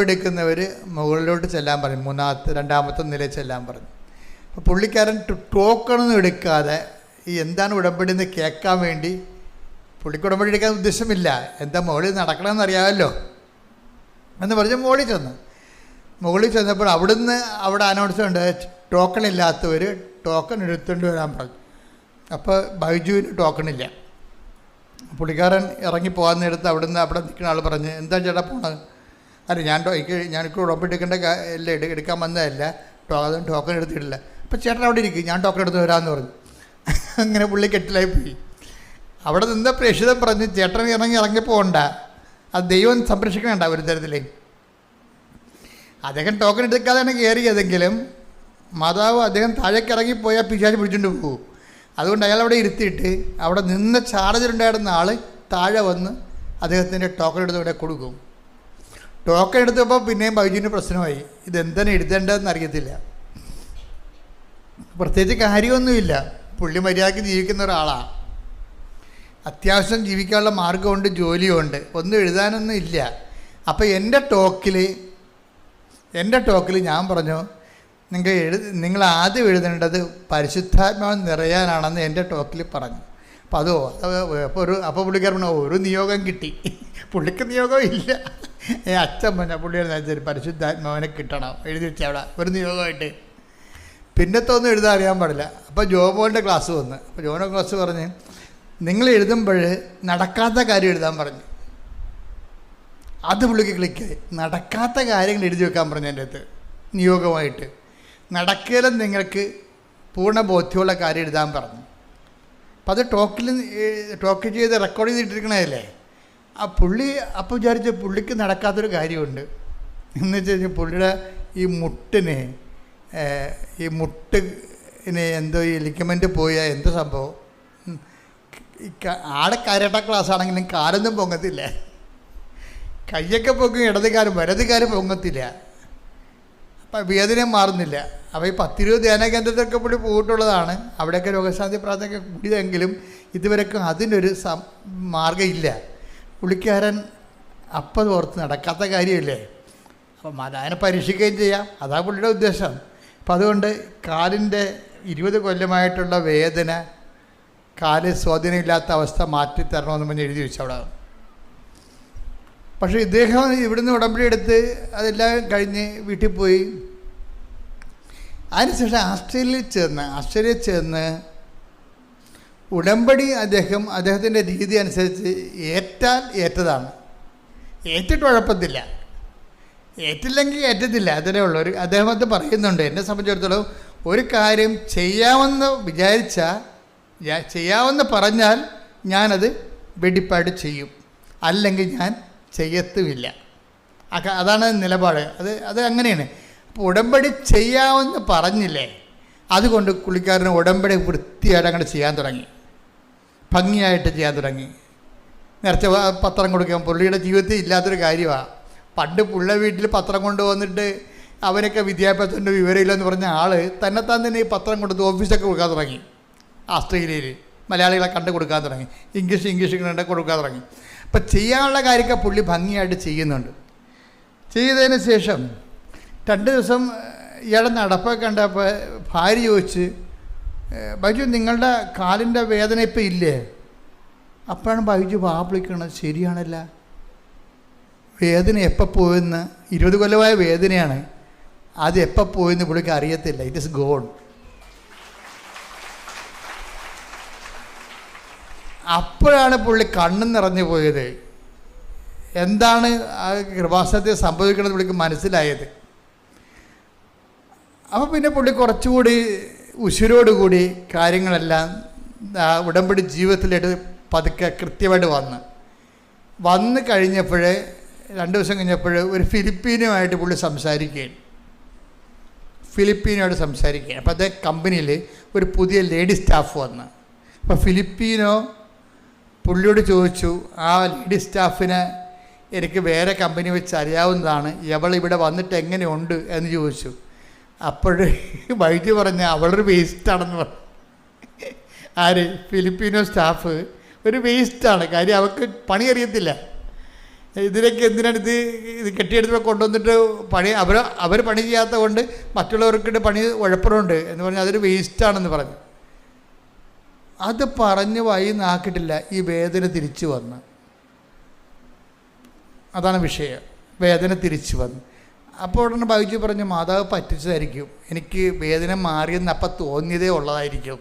എടുക്കുന്നവർ മുകളിലോട്ട് ചെല്ലാൻ പറഞ്ഞു, 2ാമത്തെ നിലയിൽ ചെല്ലാൻ പറഞ്ഞു. അപ്പോൾ പുള്ളിക്കാരൻ ടോക്കണൊന്നും എടുക്കാതെ ഈ എന്താണ് ഉടമ്പടി എന്ന് കേൾക്കാൻ വേണ്ടി, പുള്ളിക്ക് ഉടമ്പടി എടുക്കാൻ ഉദ്ദേശമില്ല, എന്താ മുകളിൽ നടക്കണമെന്ന് അറിയാമല്ലോ എന്ന് പറഞ്ഞ് മുകളിൽ ചെന്നപ്പോൾ അവിടെ അനൗൺസ്മെൻ്റ് ടോക്കൺ ഇല്ലാത്തവർ ടോക്കൺ എടുത്തുകൊണ്ട് വരാൻ പറഞ്ഞു. അപ്പോൾ ബൈജുവിന് ടോക്കണില്ല. പുള്ളിക്കാരൻ ഇറങ്ങി പോകാൻ നേരത്ത് അവിടെ നിൽക്കുന്ന ആൾ പറഞ്ഞ് എന്താ ചേട്ടാ പോണത്? അല്ല ഞാനിക്ക് ഉടമ്പടി എടുക്കാൻ വന്നതല്ല, അതും ടോക്കൺ എടുത്തിട്ടില്ല. അപ്പോൾ ചേട്ടൻ അവിടെ ഇരിക്കും, ഞാൻ ടോക്കൺ എടുത്ത് വരാമെന്ന് പറഞ്ഞു. അങ്ങനെ പുള്ളി കെട്ടിലായി പോയി. അവിടെ നിന്ന് പ്രേക്ഷിതം പറഞ്ഞ് ചേട്ടൻ ഇറങ്ങി പോകണ്ട, അത് ദൈവം സംരക്ഷിക്കണണ്ട ഒരു തരത്തിലേ. അദ്ദേഹം ടോക്കൺ എടുക്കാതെയാണ് കയറിയതെങ്കിലും മാതാവ് അദ്ദേഹം താഴേക്ക് ഇറങ്ങിപ്പോയാൽ പിശാച് പിടിച്ചുകൊണ്ട് പോകും. അതുകൊണ്ട് അയാൾ അവിടെ ഇരുത്തിയിട്ട് അവിടെ നിന്ന് ചാർജിലുണ്ടായിരുന്ന ആൾ താഴെ വന്ന് അദ്ദേഹത്തിൻ്റെ ടോക്കൺ എടുത്ത് ഇവിടെ കൊടുക്കും. ടോക്കൺ എടുത്തപ്പോൾ പിന്നെയും ബൈജുവിന് പ്രശ്നമായി, ഇതെന്താണ് എഴുതേണ്ടതെന്ന് അറിയത്തില്ല. പ്രത്യേകിച്ച് കാര്യമൊന്നുമില്ല, പുള്ളി മര്യാദയ്ക്ക് ജീവിക്കുന്ന ഒരാളാണ്, അത്യാവശ്യം ജീവിക്കാനുള്ള മാർഗമുണ്ട്, ജോലിയുണ്ട്, ഒന്നും എഴുതാനൊന്നും ഇല്ല. അപ്പോൾ എൻ്റെ ടോക്കിൽ ഞാൻ പറഞ്ഞു നിങ്ങൾ ആദ്യം എഴുതേണ്ടത് പരിശുദ്ധാത്മാവ് നിറയാനാണെന്ന് എൻ്റെ ടോക്കിൽ പറഞ്ഞു. അപ്പോൾ പുള്ളിക്കാരൻ ഒരു നിയോഗം കിട്ടി, പുള്ളിക്ക് നിയോഗം ഇല്ല. അച്ഛൻ പറഞ്ഞ പുള്ളിയുടെ പരിശുദ്ധാത്മാവിനെ കിട്ടണം എഴുതി വെച്ചാൽ അവിടെ ഒരു നിയോഗമായിട്ട്, പിന്നത്തൊന്നും എഴുതാൻ അറിയാൻ പാടില്ല. അപ്പോൾ ജോമോൻ്റെ ക്ലാസ് വന്ന്, അപ്പോൾ ജോമോൻ്റെ ക്ലാസ് പറഞ്ഞ് നിങ്ങൾ എഴുതുമ്പോൾ നടക്കാത്ത കാര്യം എഴുതാൻ പറഞ്ഞു. അത് പുള്ളിക്ക് ക്ലിക്കായി. നടക്കാത്ത കാര്യങ്ങൾ എഴുതി വെക്കാൻ പറഞ്ഞു എൻ്റെ അടുത്ത് നിയോഗമായിട്ട്. നടക്കലും നിങ്ങൾക്ക് പൂർണ്ണ ബോധ്യമുള്ള കാര്യം എഴുതാൻ പറഞ്ഞു. അപ്പം അത് ടോക്ക് ചെയ്ത് റെക്കോർഡ് ചെയ്തിട്ടിരിക്കണതല്ലേ. പുള്ളി അപ്പോൾ വിചാരിച്ച പുള്ളിക്ക് നടക്കാത്തൊരു കാര്യമുണ്ട് എന്ന് വെച്ച് കഴിഞ്ഞാൽ പുള്ളിയുടെ ഈ മുട്ടിന് എന്തോ ഈ ലിഗമെൻ്റ് പോയ എന്തോ സംഭവം, ആടെ കരാട്ട ക്ലാസ് ആണെങ്കിലും കാലൊന്നും പൊങ്ങത്തില്ല, കയ്യൊക്കെ പൊങ്ങും, വലതുകാലം പൊങ്ങത്തില്ല, അപ്പം വേദന മാറുന്നില്ല. അപ്പോൾ ഈ 10-20 ധ്യാന കേന്ദ്രത്തിലൊക്കെ പുള്ളി പോയിട്ടുള്ളതാണ്, അവിടെയൊക്കെ രോഗശാന്തി പ്രാർത്ഥനയൊക്കെ കൂടിയതെങ്കിലും ഇതുവരെക്കും അതിനൊരു മാർഗ്ഗമില്ല. പുള്ളിക്കാരൻ അപ്പം ഓർത്ത് നടക്കാത്ത കാര്യമല്ലേ, അപ്പം അതിനെ പരീക്ഷിക്കുകയും ചെയ്യാം, അതാ പുള്ളിയുടെ ഉദ്ദേശം. അപ്പം അതുകൊണ്ട് കാലിൻ്റെ 20 കൊല്ലമായിട്ടുള്ള വേദന, കാല് സ്വാധീനമില്ലാത്ത അവസ്ഥ മാറ്റിത്തരണമെന്ന് പറഞ്ഞ് എഴുതി വെച്ചു അവിടെ. പക്ഷേ ഇദ്ദേഹം ഇവിടുന്ന് ഉടമ്പടി എടുത്ത് അതെല്ലാം കഴിഞ്ഞ് വീട്ടിൽ പോയി. അതിനുശേഷം ആസ്ട്രേലിയയിൽ ചെന്ന് ഉടമ്പടി അദ്ദേഹത്തിൻ്റെ രീതി അനുസരിച്ച് ഏറ്റാൽ ഏറ്റതാണ്, ഏറ്റിട്ട് കുഴപ്പത്തില്ല, ഏറ്റില്ലെങ്കിൽ ഏറ്റത്തില്ല, അതിനേ ഉള്ളൂ. അദ്ദേഹം അത് പറയുന്നുണ്ട്. എന്നെ സംബന്ധിച്ചിടത്തോളം ഒരു കാര്യം ചെയ്യാമെന്ന് ചെയ്യാമെന്ന് പറഞ്ഞാൽ ഞാനത് വെടിപ്പാട് ചെയ്യും, അല്ലെങ്കിൽ ഞാൻ ചെയ്യത്തുമില്ല. അതാണ് നിലപാട്. അത് അങ്ങനെയാണ്. അപ്പോൾ ഉടമ്പടി ചെയ്യാമെന്ന് പറഞ്ഞില്ലേ, അതുകൊണ്ട് പുള്ളിക്കാരന് ഉടമ്പടി വൃത്തിയായിട്ട് അങ്ങനെ ചെയ്യാൻ തുടങ്ങി, ഭംഗിയായിട്ട് ചെയ്യാൻ തുടങ്ങി. നേരത്തെ പത്രം കൊടുക്കാൻ പുള്ളിയുടെ ജീവിതത്തിൽ ഇല്ലാത്തൊരു കാര്യമാണ്. പണ്ട് പുള്ള വീട്ടിൽ പത്രം കൊണ്ടുവന്നിട്ട് അവനൊക്കെ വിദ്യാഭ്യാസത്തിൻ്റെ വിവരമില്ലെന്ന് പറഞ്ഞ ആൾ തന്നെത്താൻ തന്നെ ഈ പത്രം കൊടുത്ത് ഓഫീസൊക്കെ കൊടുക്കാൻ തുടങ്ങി. ഓസ്ട്രേലിയയിൽ മലയാളികളെ കണ്ട് കൊടുക്കാൻ തുടങ്ങി, ഇംഗ്ലീഷ് കണ്ട് കൊടുക്കാൻ തുടങ്ങി. അപ്പം ചെയ്യാനുള്ള കാര്യമൊക്കെ പുള്ളി ഭംഗിയായിട്ട് ചെയ്യുന്നുണ്ട്. ചെയ്തതിന് ശേഷം 2 ദിവസം ഇയാളെ നടപ്പൊക്കെ കണ്ടപ്പോൾ ഭാര്യ ചോദിച്ച്, ബൈജു നിങ്ങളുടെ കാലിൻ്റെ വേദന ഇപ്പം ഇല്ലേ? അപ്പോഴാണ് ബൈജു വാപ്പിളിക്കണത്, ശരിയാണല്ല, വേദന എപ്പോൾ പോയെന്ന്, 20 കൊല്ലമായ വേദനയാണ്, അത് എപ്പോൾ പോയെന്ന് പുള്ളിക്ക് അറിയത്തില്ല. It is God. അപ്പോഴാണ് പുള്ളി കണ്ണും നിറഞ്ഞു പോയത്. എന്താണ് ആ കൃപാസനത്തിൽ സംഭവിക്കണമെന്ന് പുള്ളിക്ക് മനസ്സിലായത്. അപ്പോൾ പിന്നെ പുള്ളി കുറച്ചുകൂടി ഉശിരോടുകൂടി കാര്യങ്ങളെല്ലാം ഉടമ്പടി ജീവിതത്തിലായിട്ട് പതുക്കെ കൃത്യമായിട്ട് വന്ന് കഴിഞ്ഞപ്പോൾ 2 ദിവസം കഴിഞ്ഞപ്പോൾ ഒരു ഫിലിപ്പീനുമായിട്ട് പുള്ളി സംസാരിക്കുകയാണ്. അപ്പോൾ അതേ കമ്പനിയിൽ ഒരു പുതിയ ലേഡി സ്റ്റാഫ് വന്നു. അപ്പോൾ ഫിലിപ്പീനോ പുള്ളിയോട് ചോദിച്ചു, ആ ലേഡി സ്റ്റാഫിനെ എനിക്ക് വേറെ കമ്പനി വെച്ച് അറിയാവുന്നതാണ്, ഇവിടെ വന്നിട്ട് എങ്ങനെയുണ്ട് എന്ന് ചോദിച്ചു. അപ്പോൾ വൈദ്യു പറഞ്ഞ അവളൊരു വേസ്റ്റാണെന്ന് പറഞ്ഞു. ആര്? ഫിലിപ്പീനോ സ്റ്റാഫ് ഒരു വേസ്റ്റാണ്. കാര്യം അവൾക്ക് പണി അറിയത്തില്ല. ഇതിലേക്ക് എന്തിനാണ് ഇത് കെട്ടിയെടുത്ത് കൊണ്ടുവന്നിട്ട് അവർ പണി ചെയ്യാത്ത കൊണ്ട് മറ്റുള്ളവർക്കിട്ട് പണി ഉഴപ്പറുണ്ട് എന്ന് പറഞ്ഞാൽ അതൊരു വേസ്റ്റാണെന്ന് പറഞ്ഞു. അത് പറഞ്ഞ് നാക്കിട്ടില്ല, ഈ വേദന തിരിച്ചു വന്ന്. അതാണ് വിഷയം, വേദന തിരിച്ചു വന്നു. അപ്പോൾ ഉടനെ ബൈജു പറഞ്ഞു, മാതാവ് പറ്റിച്ചതായിരിക്കും, എനിക്ക് വേദന മാറിയെന്ന് അപ്പം തോന്നിയതേ ഉള്ളതായിരിക്കും,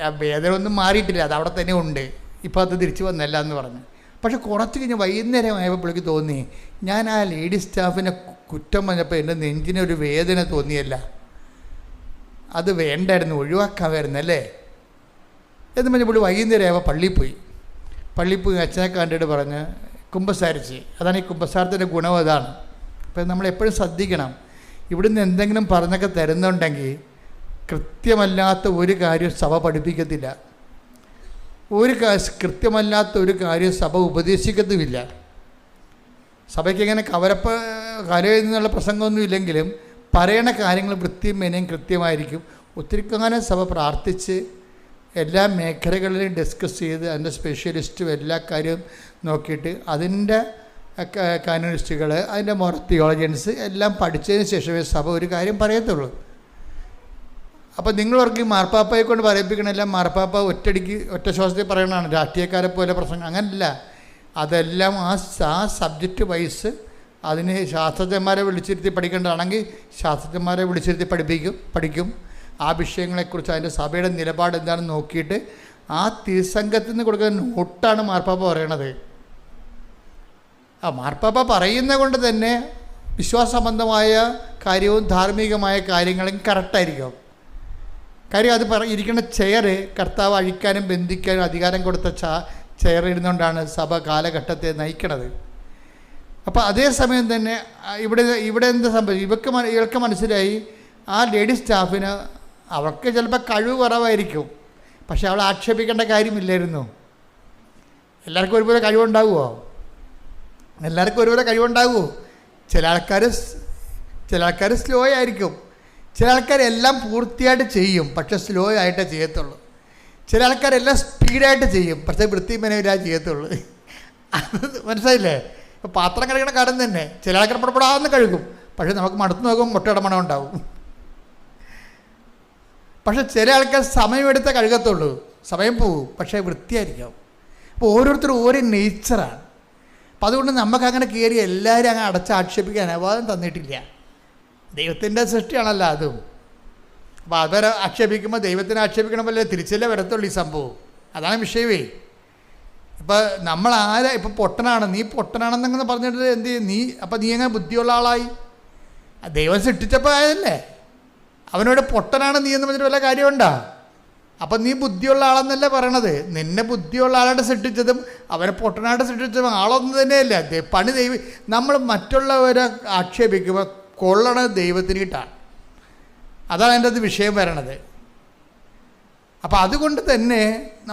ആ വേദന ഒന്നും മാറിയിട്ടില്ല, അത് അവിടെ തന്നെ ഉണ്ട്, ഇപ്പോൾ അത് തിരിച്ചു വന്നല്ല എന്ന് പറഞ്ഞു. പക്ഷെ കുറച്ച് കഴിഞ്ഞ് വൈകുന്നേരമായപ്പോൾ പുള്ളിക്ക് തോന്നി, ഞാൻ ആ ലേഡി സ്റ്റാഫിനെ കുറ്റം പറഞ്ഞപ്പോൾ എൻ്റെ നെഞ്ചിനൊരു വേദന തോന്നിയല്ല, അത് വേണ്ടായിരുന്നു, ഒഴിവാക്കാമായിരുന്നല്ലേ എന്ന് പറഞ്ഞ് പുള്ളി വൈകുന്നേരമായപ്പോൾ പള്ളിയിൽ പോയി അച്ഛനെ കണ്ടിട്ട് പറഞ്ഞ് കുമ്പസാരിച്ച്. അതാണ് ഈ കുമ്പസാരത്തിൻ്റെ ഗുണം, അതാണ്. അപ്പം നമ്മളെപ്പോഴും ശ്രദ്ധിക്കണം, ഇവിടുന്ന് എന്തെങ്കിലും പറഞ്ഞൊക്കെ തരുന്നുണ്ടെങ്കിൽ കൃത്യമല്ലാത്ത ഒരു കാര്യം സഭ പഠിപ്പിക്കത്തില്ല, കൃത്യമല്ലാത്ത ഒരു കാര്യം സഭ ഉപദേശിക്കത്തുമില്ല. സഭയ്ക്ക് ഇങ്ങനെ കരയിൽ നിന്നുള്ള പ്രസംഗമൊന്നും ഇല്ലെങ്കിലും പറയണ കാര്യങ്ങൾ വൃത്തിയും മെനയും കൃത്യമായിരിക്കും. ഒത്തിരി കാലം സഭ പ്രാർത്ഥിച്ച് എല്ലാ മേഖലകളിലും ഡിസ്കസ് ചെയ്ത് അതിൻ്റെ സ്പെഷ്യലിസ്റ്റും എല്ലാ കാര്യവും നോക്കിയിട്ട് അതിൻ്റെ കാനോണിസ്റ്റുകൾ, അതിൻ്റെ തിയോളജിയൻസ് എല്ലാം പഠിച്ചതിന് ശേഷമേ സഭ ഒരു കാര്യം പറയത്തുള്ളൂ. അപ്പോൾ നിങ്ങളവർക്ക് മാർപ്പാപ്പയെ കൊണ്ട് പറയിപ്പിക്കണമെല്ലാം മാർപ്പാപ്പ ഒറ്റ ശ്വാസത്തിൽ പറയണതാണ്, രാഷ്ട്രീയക്കാരെ പോലെ പ്രസംഗം അങ്ങനല്ല. അതെല്ലാം ആ സബ്ജക്റ്റ് വൈസ് അതിന് ശാസ്ത്രജ്ഞന്മാരെ വിളിച്ചിരുത്തി പഠിക്കേണ്ടതാണെങ്കിൽ ശാസ്ത്രജ്ഞന്മാരെ വിളിച്ചിരുത്തി പഠിക്കും. ആ വിഷയങ്ങളെക്കുറിച്ച് അതിൻ്റെ സഭയുടെ നിലപാട് എന്താണെന്ന് നോക്കിയിട്ട് ആ തിരുസംഘത്തിൽ നിന്ന് കൊടുക്കുന്ന നോട്ടാണ് മാർപ്പാപ്പ പറയണത്. ആ മാർപ്പാപ്പ പറയുന്നത് കൊണ്ട് തന്നെ വിശ്വാസസംബന്ധമായ കാര്യവും ധാർമ്മികമായ കാര്യങ്ങളും കറക്റ്റായിരിക്കും. കാര്യം അത് ഇരിക്കുന്ന ചെയർ കർത്താവ് അഴിക്കാനും ബന്ധിക്കാനും അധികാരം കൊടുത്ത ചെയർ ഇരുന്നുകൊണ്ടാണ് സഭ കാലഘട്ടത്തെ നയിക്കണത്. അപ്പോൾ അതേസമയം തന്നെ ഇവിടെ എന്താ സംഭവിച്ചു, ഇവർക്ക് മനസ്സിലായി ആ ലേഡി സ്റ്റാഫിന് അവൾക്ക് ചിലപ്പോൾ കഴിവ് കുറവായിരിക്കും, പക്ഷെ അവൾ ആക്ഷേപിക്കേണ്ട കാര്യമില്ലായിരുന്നു. എല്ലാവർക്കും ഒരുപോലെ കഴിവുണ്ടാകുമോ? ചില ആൾക്കാർ സ്ലോ ആയിരിക്കും, ചില ആൾക്കാരെല്ലാം പൂർത്തിയായിട്ട് ചെയ്യും, പക്ഷെ സ്ലോ ആയിട്ടേ ചെയ്യത്തുള്ളൂ. ചില ആൾക്കാരെല്ലാം സ്പീഡായിട്ട് ചെയ്യും, പക്ഷേ വൃത്തിമനയില്ലാതെ ചെയ്യത്തുള്ളൂ. അത് മനസ്സിലായില്ലേ? ഇപ്പോൾ പാത്രം കഴുകണ കാര്യം തന്നെ ചില ആൾക്കാർ പുറപ്പെടാമെന്ന് കഴുകും, പക്ഷേ നമുക്ക് മടുത്ത് നോക്കുമ്പോൾ മുട്ടയുടെ മണം ഉണ്ടാവും. പക്ഷെ ചില ആൾക്കാർ സമയമെടുത്തേ കഴുകത്തുള്ളൂ, സമയം പോവും, പക്ഷേ വൃത്തിയായിരിക്കും. അപ്പോൾ ഓരോരുത്തരും ഓരോ നേച്ചറാണ്. അപ്പം അതുകൊണ്ട് നമുക്കങ്ങനെ കയറി എല്ലാവരും അങ്ങനെ അടച്ചാക്ഷേപിക്കാൻ അനുവാദം തന്നിട്ടില്ല. ദൈവത്തിൻ്റെ സൃഷ്ടിയാണല്ലോ അതും. അപ്പോൾ അവരെ ആക്ഷേപിക്കുമ്പോൾ ദൈവത്തിനെ ആക്ഷേപിക്കണം പോലെ തിരിച്ചല്ലേ വരത്തുള്ളൂ ഈ സംഭവം. അതാണ് വിഷയമേ. ഇപ്പം നമ്മൾ ആരാ ഇപ്പം പൊട്ടനാണ്, നീ പൊട്ടനാണെന്നങ്ങനെ പറഞ്ഞിട്ട് എന്ത് ചെയ്യും നീ? അപ്പം നീ എങ്ങനെ ബുദ്ധിയുള്ള ആളായി? ദൈവം സൃഷ്ടിച്ചപ്പോൾ ആയതല്ലേ. അവനോട് പൊട്ടനാണ് നീ എന്ന് പറഞ്ഞിട്ട് വല്ല കാര്യമുണ്ടോ? അപ്പം നീ ബുദ്ധിയുള്ള ആളെന്നല്ലേ പറയണത്. നിന്നെ ബുദ്ധിയുള്ള ആളായിട്ട് സൃഷ്ടിച്ചതും അവനെ പൊട്ടനായിട്ട് സൃഷ്ടിച്ചതും ആളൊന്നും തന്നെയല്ലേ. പണി നമ്മൾ മറ്റുള്ളവരെ ആക്ഷേപിക്കുമ്പോൾ കൊള്ളണത് ദൈവത്തിന് കിട്ടാണ്. അതാണ് എൻ്റെ അത് വിഷയം വരണത്. അപ്പം അതുകൊണ്ട് തന്നെ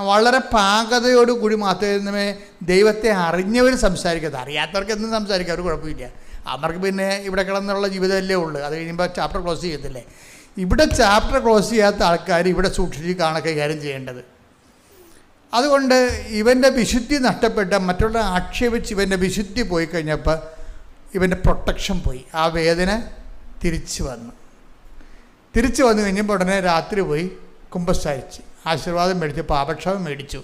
വളരെ പാകതയോടുകൂടി മാത്രമേ ദൈവത്തെ അറിഞ്ഞവർ സംസാരിക്കരുത്. അറിയാത്തവർക്ക് എന്തും സംസാരിക്കാം, അവർ കുഴപ്പമില്ല. അവർക്ക് പിന്നെ ഇവിടെ കിടന്നുള്ള ജീവിതമല്ലേ ഉള്ളൂ. അത് കഴിയുമ്പോൾ ചാപ്റ്റർ ക്ലോസ് ചെയ്യത്തില്ലേ. ഇവിടെ ചാപ്റ്റർ ക്ലോസ് ചെയ്യാത്ത ആൾക്കാർ ഇവിടെ സൂക്ഷിച്ച് കൈകാര്യം ചെയ്യേണ്ടത്. അതുകൊണ്ട് ഇവൻ്റെ വിശുദ്ധി നഷ്ടപ്പെട്ട മറ്റുള്ള ആക്ഷേപിച്ച് ഇവൻ്റെ വിശുദ്ധി പോയി കഴിഞ്ഞപ്പോൾ ഇവൻ്റെ പ്രൊട്ടക്ഷൻ പോയി. ആ വേദന തിരിച്ചു വന്നു കഴിഞ്ഞപ്പോൾ ഉടനെ രാത്രി പോയി കുമ്പസാരിച്ച് ആശീർവാദം മേടിച്ചു, പാപക്ഷമം മേടിച്ചു.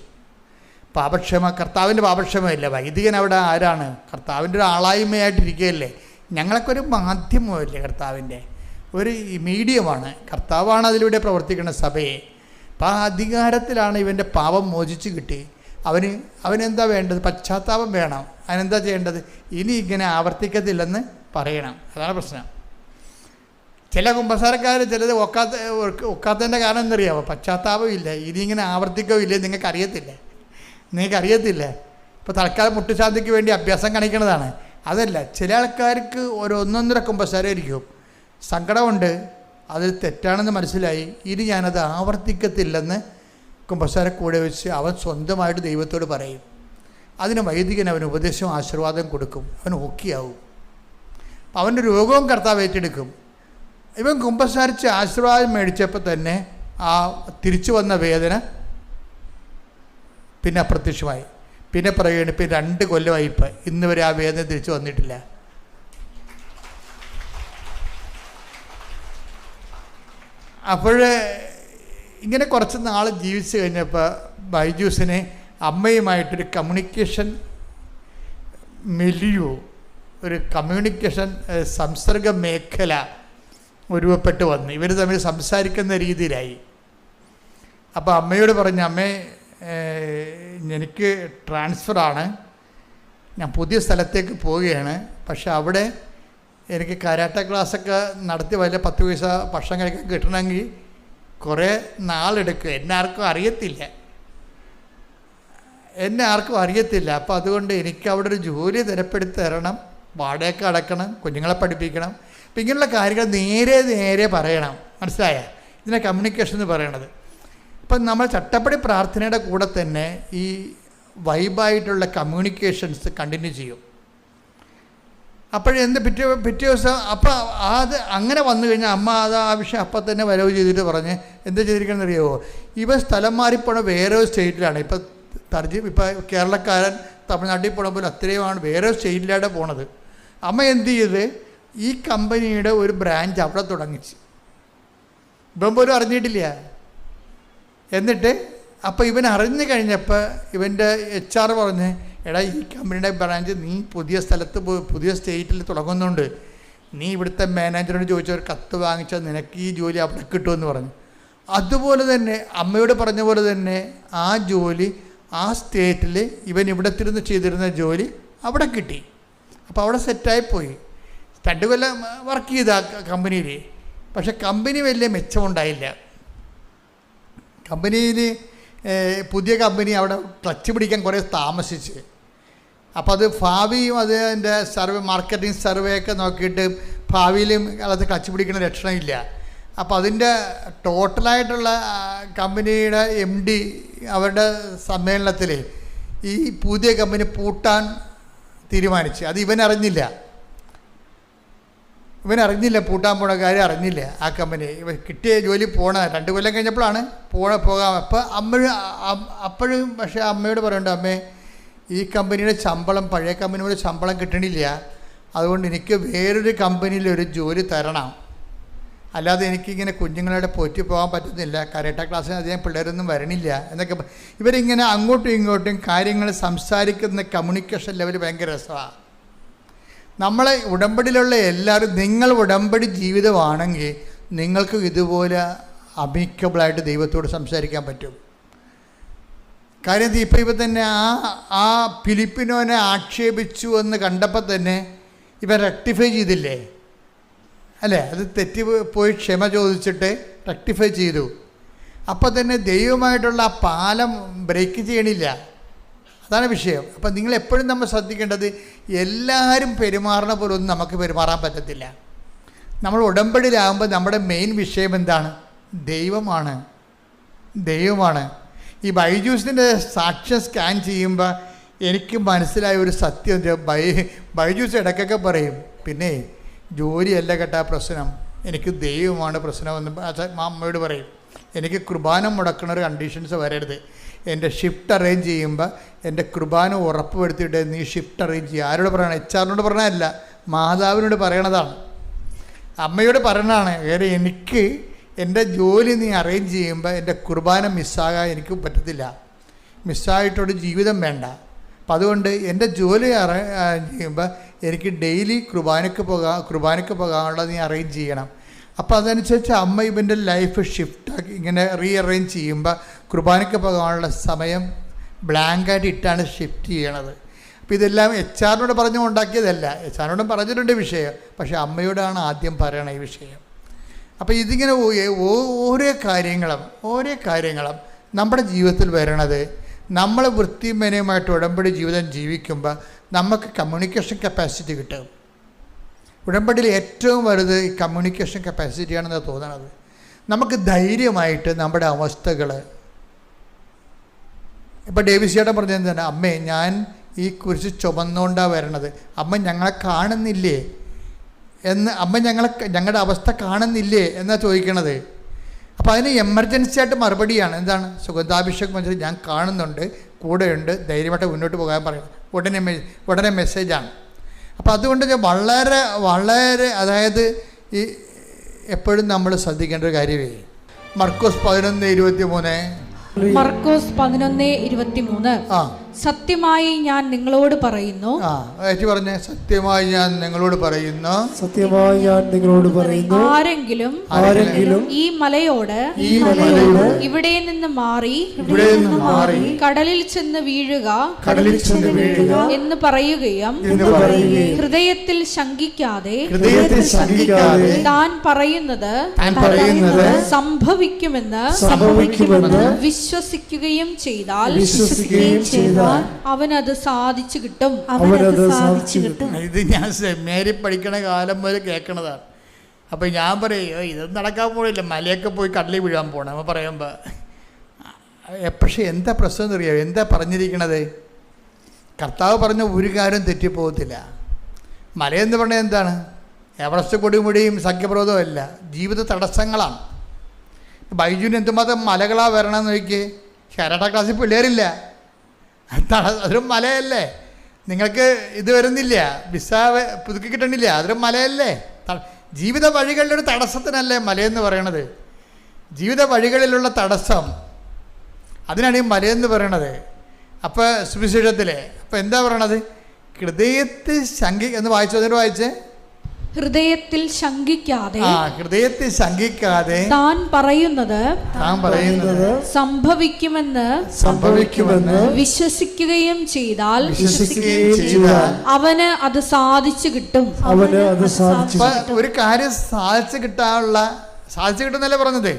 കർത്താവിൻ്റെ പാപക്ഷമമില്ല. വൈദികൻ അവിടെ ആരാണ്? കർത്താവിൻ്റെ ഒരു ആളായ്മയായിട്ടിരിക്കുകയല്ലേ. ഞങ്ങളൊക്കെ ഒരു മാധ്യമമല്ലേ, കർത്താവിൻ്റെ ഒരു മീഡിയമാണ്. കർത്താവാണ് അതിലൂടെ പ്രവർത്തിക്കുന്ന സഭയെ. അപ്പം ആ അധികാരത്തിലാണ് ഇവൻ്റെ പാപം മോചിച്ച് കിട്ടി. അവനെന്താ വേണ്ടത്? പശ്ചാത്താപം വേണം. അതിനെന്താ ചെയ്യേണ്ടത്? ഇനി ഇങ്ങനെ ആവർത്തിക്കത്തില്ലെന്ന് പറയണം. അതാണ് പ്രശ്നം. ചില കുമ്പസാരക്കാർ ചിലത് ഒക്കാത്തതിൻ്റെ കാരണം എന്തറിയാമോ? പശ്ചാത്താപം ഇല്ല. ഇനി ഇങ്ങനെ ആവർത്തിക്കവില്ലേ നിങ്ങൾക്കറിയത്തില്ല. ഇപ്പോൾ തൽക്കാലം മുട്ടുശാന്തിക്ക് വേണ്ടി അഭ്യാസം കാണിക്കുന്നതാണ്. അതല്ല, ചില ആൾക്കാർക്ക് ഒരു 1-1.5 കുമ്പസാരമായിരിക്കും. സങ്കടമുണ്ട്, അത് തെറ്റാണെന്ന് മനസ്സിലായി, ഇനി ഞാനത് ആവർത്തിക്കത്തില്ലെന്ന് കുമ്പസാര കൂടെ വെച്ച് അവൻ സ്വന്തമായിട്ട് ദൈവത്തോട് പറയും. അതിന് വൈദികൻ അവന് ഉപദേശവും ആശീർവാദം കൊടുക്കും. അവൻ ഓക്കെയാവും. അവൻ്റെ രോഗവും കർത്താവ് ഏറ്റെടുക്കും. ഇവൻ കുമ്പസാരിച്ച് ആശീർവാദം മേടിച്ചപ്പോൾ തന്നെ ആ തിരിച്ചു വന്ന വേദന പിന്നെ അപ്രത്യക്ഷമായി. പിന്നെ പറയുകയാണ്, ഇപ്പം 2 കൊല്ലമായി ഇപ്പം ഇന്ന് വരെ ആ വേദന തിരിച്ചു വന്നിട്ടില്ല. അപ്പോൾ ഇങ്ങനെ കുറച്ച് നാൾ ജീവിച്ച് കഴിഞ്ഞപ്പോൾ ബൈജൂസിന് അമ്മയുമായിട്ടൊരു കമ്മ്യൂണിക്കേഷൻ ഒരു കമ്മ്യൂണിക്കേഷൻ സംസർഗ മേഖല രൂപപ്പെട്ട് വന്നു. ഇവർ തമ്മിൽ സംസാരിക്കുന്ന രീതിയിലായി. അപ്പോൾ അമ്മയോട് പറഞ്ഞു, അമ്മേ എനിക്ക് ട്രാൻസ്ഫറാണ്, ഞാൻ പുതിയ സ്ഥലത്തേക്ക് പോവുകയാണ്. പക്ഷെ അവിടെ എനിക്ക് കരാട്ട ക്ലാസ്സൊക്കെ നടത്തി വല്ല 10 പൈസ ഭക്ഷണം കഴിക്കാൻ കിട്ടണമെങ്കിൽ കുറേ നാളെടുക്കും. എന്നെ ആർക്കും അറിയത്തില്ല. അപ്പോൾ അതുകൊണ്ട് എനിക്ക് അവിടെ ഒരു ജോലി തിരപ്പെടുത്തി തരണം, വാടകയൊക്കെ അടക്കണം, കുഞ്ഞുങ്ങളെ പഠിപ്പിക്കണം. അപ്പം ഇങ്ങനെയുള്ള കാര്യങ്ങൾ നേരെ പറയണം. മനസ്സിലായ? ഇതിനെ കമ്മ്യൂണിക്കേഷൻ എന്ന് പറയണത്. അപ്പം നമ്മൾ ചട്ടപ്പടി പ്രാർത്ഥനയുടെ കൂടെ തന്നെ ഈ വൈബായിട്ടുള്ള കമ്മ്യൂണിക്കേഷൻസ് കണ്ടിന്യൂ ചെയ്യും. അപ്പോഴെന്ത് പിറ്റേ ദിവസം അപ്പം അത് അങ്ങനെ വന്നു കഴിഞ്ഞാൽ അമ്മ അത് ആ വിഷയം അപ്പം തന്നെ വരവ് ചെയ്തിട്ട് പറഞ്ഞ് എന്താ ചെയ്തിരിക്കണമെന്ന് അറിയാമോ? ഇവ സ്ഥലം മാറിപ്പോണ വേറെ ഒരു സ്റ്റേറ്റിലാണ്. ഇപ്പം കേരളക്കാരൻ തമിഴ്നാട്ടിൽ പോണ പോലെ അത്രയുമാണ് വേറെ സ്റ്റേറ്റിലാണ് പോണത്. അമ്മ എന്ത് ചെയ്ത് ഈ കമ്പനിയുടെ ഒരു ബ്രാഞ്ച് അവിടെ തുടങ്ങിച്ച്. ഇവൻ പോലും അറിഞ്ഞിട്ടില്ല. എന്നിട്ട് അപ്പോൾ ഇവൻ അറിഞ്ഞു കഴിഞ്ഞപ്പോൾ ഇവൻ്റെ HR പറഞ്ഞ്, എടാ ഈ കമ്പനിയുടെ ബ്രാഞ്ച് നീ പുതിയ സ്ഥലത്ത് പുതിയ സ്റ്റേറ്റിൽ തുടങ്ങുന്നുണ്ട്, നീ ഇവിടുത്തെ മാനേജറിനോട് ചോദിച്ച ഒരു കത്ത് വാങ്ങിച്ചാൽ നിനക്ക് ഈ ജോലി അവിടെ കിട്ടുമെന്ന് പറഞ്ഞു. അതുപോലെ തന്നെ അമ്മയോട് പറഞ്ഞ പോലെ തന്നെ ആ ജോലി ആ സ്റ്റേറ്റിൽ ഇവൻ ഇവിടെ ചെയ്തിരുന്ന ജോലി അവിടെ കിട്ടി. അപ്പോൾ അവിടെ സെറ്റായിപ്പോയി. 2 കൊല്ലം വർക്ക് ചെയ്ത കമ്പനിയിൽ. പക്ഷെ കമ്പനി വലിയ മെച്ചമുണ്ടായില്ല. പുതിയ കമ്പനി അവിടെ ക്ലച്ച് പിടിക്കാൻ കുറേ താമസിച്ച്. അപ്പോൾ അത് ഭാവിയും അതിൻ്റെ മാർക്കറ്റിംഗ് സർവേ ഒക്കെ നോക്കിയിട്ട് ഭാവിയിലും അത് ക്ലച്ച് പിടിക്കുന്ന ലക്ഷണമില്ല. അപ്പോൾ അതിൻ്റെ ടോട്ടലായിട്ടുള്ള കമ്പനിയുടെ MD അവരുടെ സമ്മേളനത്തിൽ ഈ പുതിയ കമ്പനി പൂട്ടാൻ തീരുമാനിച്ചു. അത് ഇവനറിഞ്ഞില്ല, പൂട്ടാൻ പോണ കാര്യം അറിഞ്ഞില്ല. ആ കമ്പനി ഇവൻ കിട്ടിയ ജോലി 2 കൊല്ലം കഴിഞ്ഞപ്പോഴാണ് പോകാം. അപ്പോൾ അപ്പോഴും പക്ഷേ അമ്മയോട് പറയണ്ട, അമ്മേ ഈ കമ്പനിയുടെ ശമ്പളം പഴയ കമ്പനിയുടെ ശമ്പളം കിട്ടണില്ല, അതുകൊണ്ട് എനിക്ക് വേറൊരു കമ്പനിയിൽ ഒരു ജോലി തരണം. അല്ലാതെ എനിക്കിങ്ങനെ കുഞ്ഞുങ്ങളെ പോറ്റി പോകാൻ പറ്റുന്നില്ല, കരാട്ട ക്ലാസ്സിന് അധികം പിള്ളേരൊന്നും വരണില്ല എന്നൊക്കെ ഇവരിങ്ങനെ അങ്ങോട്ടും ഇങ്ങോട്ടും കാര്യങ്ങൾ സംസാരിക്കുന്ന കമ്മ്യൂണിക്കേഷൻ ലെവൽ ഭയങ്കര രസമാണ്. നമ്മളെ ഉടമ്പടിയിലുള്ള എല്ലാവരും, നിങ്ങൾ ഉടമ്പടി ജീവിതമാണെങ്കിൽ നിങ്ങൾക്ക് ഇതുപോലെ അമിക്കബിളായിട്ട് ദൈവത്തോട് സംസാരിക്കാൻ പറ്റും. കാര്യം ഇപ്പം തന്നെ ആ ഫിലിപ്പിനോനെ ആക്ഷേപിച്ചു എന്ന് കണ്ടപ്പോൾ തന്നെ ഇവൻ റെക്ടിഫൈ ചെയ്തില്ലേ, അല്ലേ? അത് തെറ്റി പോയി ക്ഷമ ചോദിച്ചിട്ട് റെക്ടിഫൈ ചെയ്തു. അപ്പോൾ തന്നെ ദൈവമായിട്ടുള്ള ആ പാലം ബ്രേക്ക് ചെയ്യണില്ല. അതാണ് വിഷയം. അപ്പം നിങ്ങൾ എപ്പോഴും നമ്മൾ ശ്രദ്ധിക്കേണ്ടത്, എല്ലാവരും പെരുമാറുന്ന പോലെ ഒന്നും നമുക്ക് പെരുമാറാൻ പറ്റത്തില്ല. നമ്മൾ ഉടമ്പടിയിലാകുമ്പോൾ നമ്മുടെ മെയിൻ വിഷയം എന്താണ്? ദൈവമാണ്. ഈ ബൈജൂസിൻ്റെ സാക്ഷ്യം സ്കാൻ ചെയ്യുമ്പോൾ എനിക്ക് മനസ്സിലായ ഒരു സത്യം, ബൈജൂസ് ഇടയ്ക്കൊക്കെ പറയും, പിന്നെ ജോലിയല്ല കേട്ടാ പ്രശ്നം, എനിക്ക് ദൈവമാണ് പ്രശ്നമെന്ന് അമ്മയോട് പറയും. എനിക്ക് കുർബാന മുടക്കുന്ന ഒരു കണ്ടീഷൻസ് വരരുത്. എൻ്റെ ഷിഫ്റ്റ് അറേഞ്ച് ചെയ്യുമ്പോൾ എൻ്റെ കുർബാന ഉറപ്പ് വരുത്തിയിട്ട് നീ ഷിഫ്റ്റ് അറേഞ്ച് ചെയ്യുക. ആരോട് പറയണം? HR-നോട് പറഞ്ഞതല്ല, മാതാവിനോട് പറയണതാണ്, അമ്മയോട് പറയണതാണ്. വേറെ എനിക്ക് എൻ്റെ ജോലി നീ അറേഞ്ച് ചെയ്യുമ്പോൾ എൻ്റെ കുർബാന മിസ്സാകാൻ എനിക്ക് പറ്റത്തില്ല, മിസ്സായിട്ടൊരു ജീവിതം വേണ്ട. അപ്പം അതുകൊണ്ട് എൻ്റെ ജോലി ചെയ്യുമ്പോൾ എനിക്ക് ഡെയിലി കുർബാനയ്ക്ക് പോകാനുള്ളത് നീ അറേഞ്ച് ചെയ്യണം. അപ്പോൾ അതനുസരിച്ച് അമ്മ ഇവൻ്റെ ലൈഫ് ഷിഫ്റ്റാക്കി ഇങ്ങനെ റീഅറേഞ്ച് ചെയ്യുമ്പോൾ കുർബാനയ്ക്ക് പോകാനുള്ള സമയം ബ്ലാങ്കായിട്ട് ഇട്ടാണ് ഷിഫ്റ്റ് ചെയ്യണത്. അപ്പോൾ ഇതെല്ലാം HR-നോട് പറഞ്ഞു ഉണ്ടാക്കിയതല്ല, HR-നോടും പറഞ്ഞിട്ടുണ്ട് വിഷയം, പക്ഷേ അമ്മയോടാണ് ആദ്യം പറയണ ഈ വിഷയം. അപ്പോൾ ഇതിങ്ങനെ ഓരോ കാര്യങ്ങളും നമ്മുടെ ജീവിതത്തിൽ വരണത്, നമ്മൾ വൃത്തിമേനയുമായിട്ട് ഉടമ്പടി ജീവിതം ജീവിക്കുമ്പോൾ നമുക്ക് കമ്മ്യൂണിക്കേഷൻ കപ്പാസിറ്റി കിട്ടും. ഉടമ്പടിയിൽ ഏറ്റവും വലുത് ഈ കമ്മ്യൂണിക്കേഷൻ കപ്പാസിറ്റിയാണെന്ന് തോന്നണത്. നമുക്ക് ധൈര്യമായിട്ട് നമ്മുടെ അവസ്ഥകൾ, ഇപ്പോൾ ഡേവിസ് ചേട്ടൻ പറഞ്ഞത് എന്താണ്, അമ്മേ ഞാൻ ഈ കുരിശ് ചുമന്നുകൊണ്ടാണ് വരണത്, അമ്മ ഞങ്ങളെ കാണുന്നില്ലേ എന്ന്, അമ്മ ഞങ്ങളുടെ അവസ്ഥ കാണുന്നില്ലേ എന്നാണ് ചോദിക്കണത്. അപ്പോൾ അതിന് എമർജൻസി ആയിട്ട് മറുപടിയാണ് എന്താണ്, സുഗന്ധാഭിഷേകം വെച്ചാൽ ഞാൻ കാണുന്നുണ്ട്, കൂടെയുണ്ട്, ധൈര്യമായിട്ട് മുന്നോട്ട് പോകാൻ പറയുന്നത് ഉടനെ മെസ്സേജാണ്. അപ്പോൾ അതുകൊണ്ട് ഞാൻ വളരെ അതായത് ഈ എപ്പോഴും നമ്മൾ ശ്രദ്ധിക്കേണ്ട ഒരു കാര്യമേ. മർക്കോസ് 11:23. മർക്കോസ് 11:23. സത്യമായി ഞാൻ നിങ്ങളോട് പറയുന്നു. പറഞ്ഞേ, സത്യമായി ഞാൻ നിങ്ങളോട് പറയുന്നു, ആരെങ്കിലും ഈ മലയോട് ഇവിടെ നിന്ന് മാറി കടലിൽ ചെന്ന് വീഴുക എന്ന് പറയുകയും ഹൃദയത്തിൽ ശങ്കിക്കാതെ താൻ പറയുന്നത് സംഭവിക്കുമെന്ന് വിശ്വസിക്കുകയും ചെയ്താൽ അവനത് സാധിച്ചു കിട്ടും. ഇത് ഞാൻ സെമിനാരിൽ പഠിക്കണ കാലം മുതൽ കേൾക്കണതാണ്. അപ്പം ഞാൻ പറയും, ഇതൊന്നും നടക്കാൻ പോണില്ല, മലയൊക്കെ പോയി കടലിൽ വീഴാൻ പോകണം നമ്മൾ പറയുമ്പോൾ. പക്ഷേ എന്താ പ്രശ്നം എന്നറിയാമോ? എന്താ പറഞ്ഞിരിക്കണത്? കർത്താവ് പറഞ്ഞ ഒരു കാര്യം തെറ്റിപ്പോകത്തില്ല. മലയെന്ന് പറഞ്ഞാൽ എന്താണ്? എവറസ്റ്റ് കൊടുമുടിയും സംഖ്യപ്രദവും അല്ല, ജീവിത തടസ്സങ്ങളാണ്. ബൈജുവിന് എന്തുമാത്രം മലകളാണ് വരണമെന്ന് നോക്കിയേ. കരാട്ട ക്ലാസ്സിൽ പിള്ളേരില്ല, അതൊരു മലയല്ലേ. നിങ്ങൾക്ക് ഇത് വരുന്നില്ല, വിസ പുതുക്കി കിട്ടണില്ല, അതൊരു മലയല്ലേ. ജീവിത വഴികളുടെ ഒരു തടസ്സത്തിനല്ലേ മലയെന്ന് പറയണത്. ജീവിത വഴികളിലുള്ള തടസ്സം, അതിനാണ് ഈ മലയെന്ന് പറയണത്. അപ്പോൾ സുവിശേഷത്തിലെ അപ്പോൾ എന്താ പറയണത്? ഹൃദയത്തിൽ എന്ന് വായിച്ചേ, ഹൃദയത്തിൽ ശങ്കിക്കാതെ താൻ പറയുന്നത് സംഭവിക്കുമെന്ന് വിശ്വസിക്കുകയും ചെയ്താൽ അവന് അത് സാധിച്ചു കിട്ടും. ഒരു കാര്യം സാധിച്ചു കിട്ടുന്നല്ലേ പറഞ്ഞത്.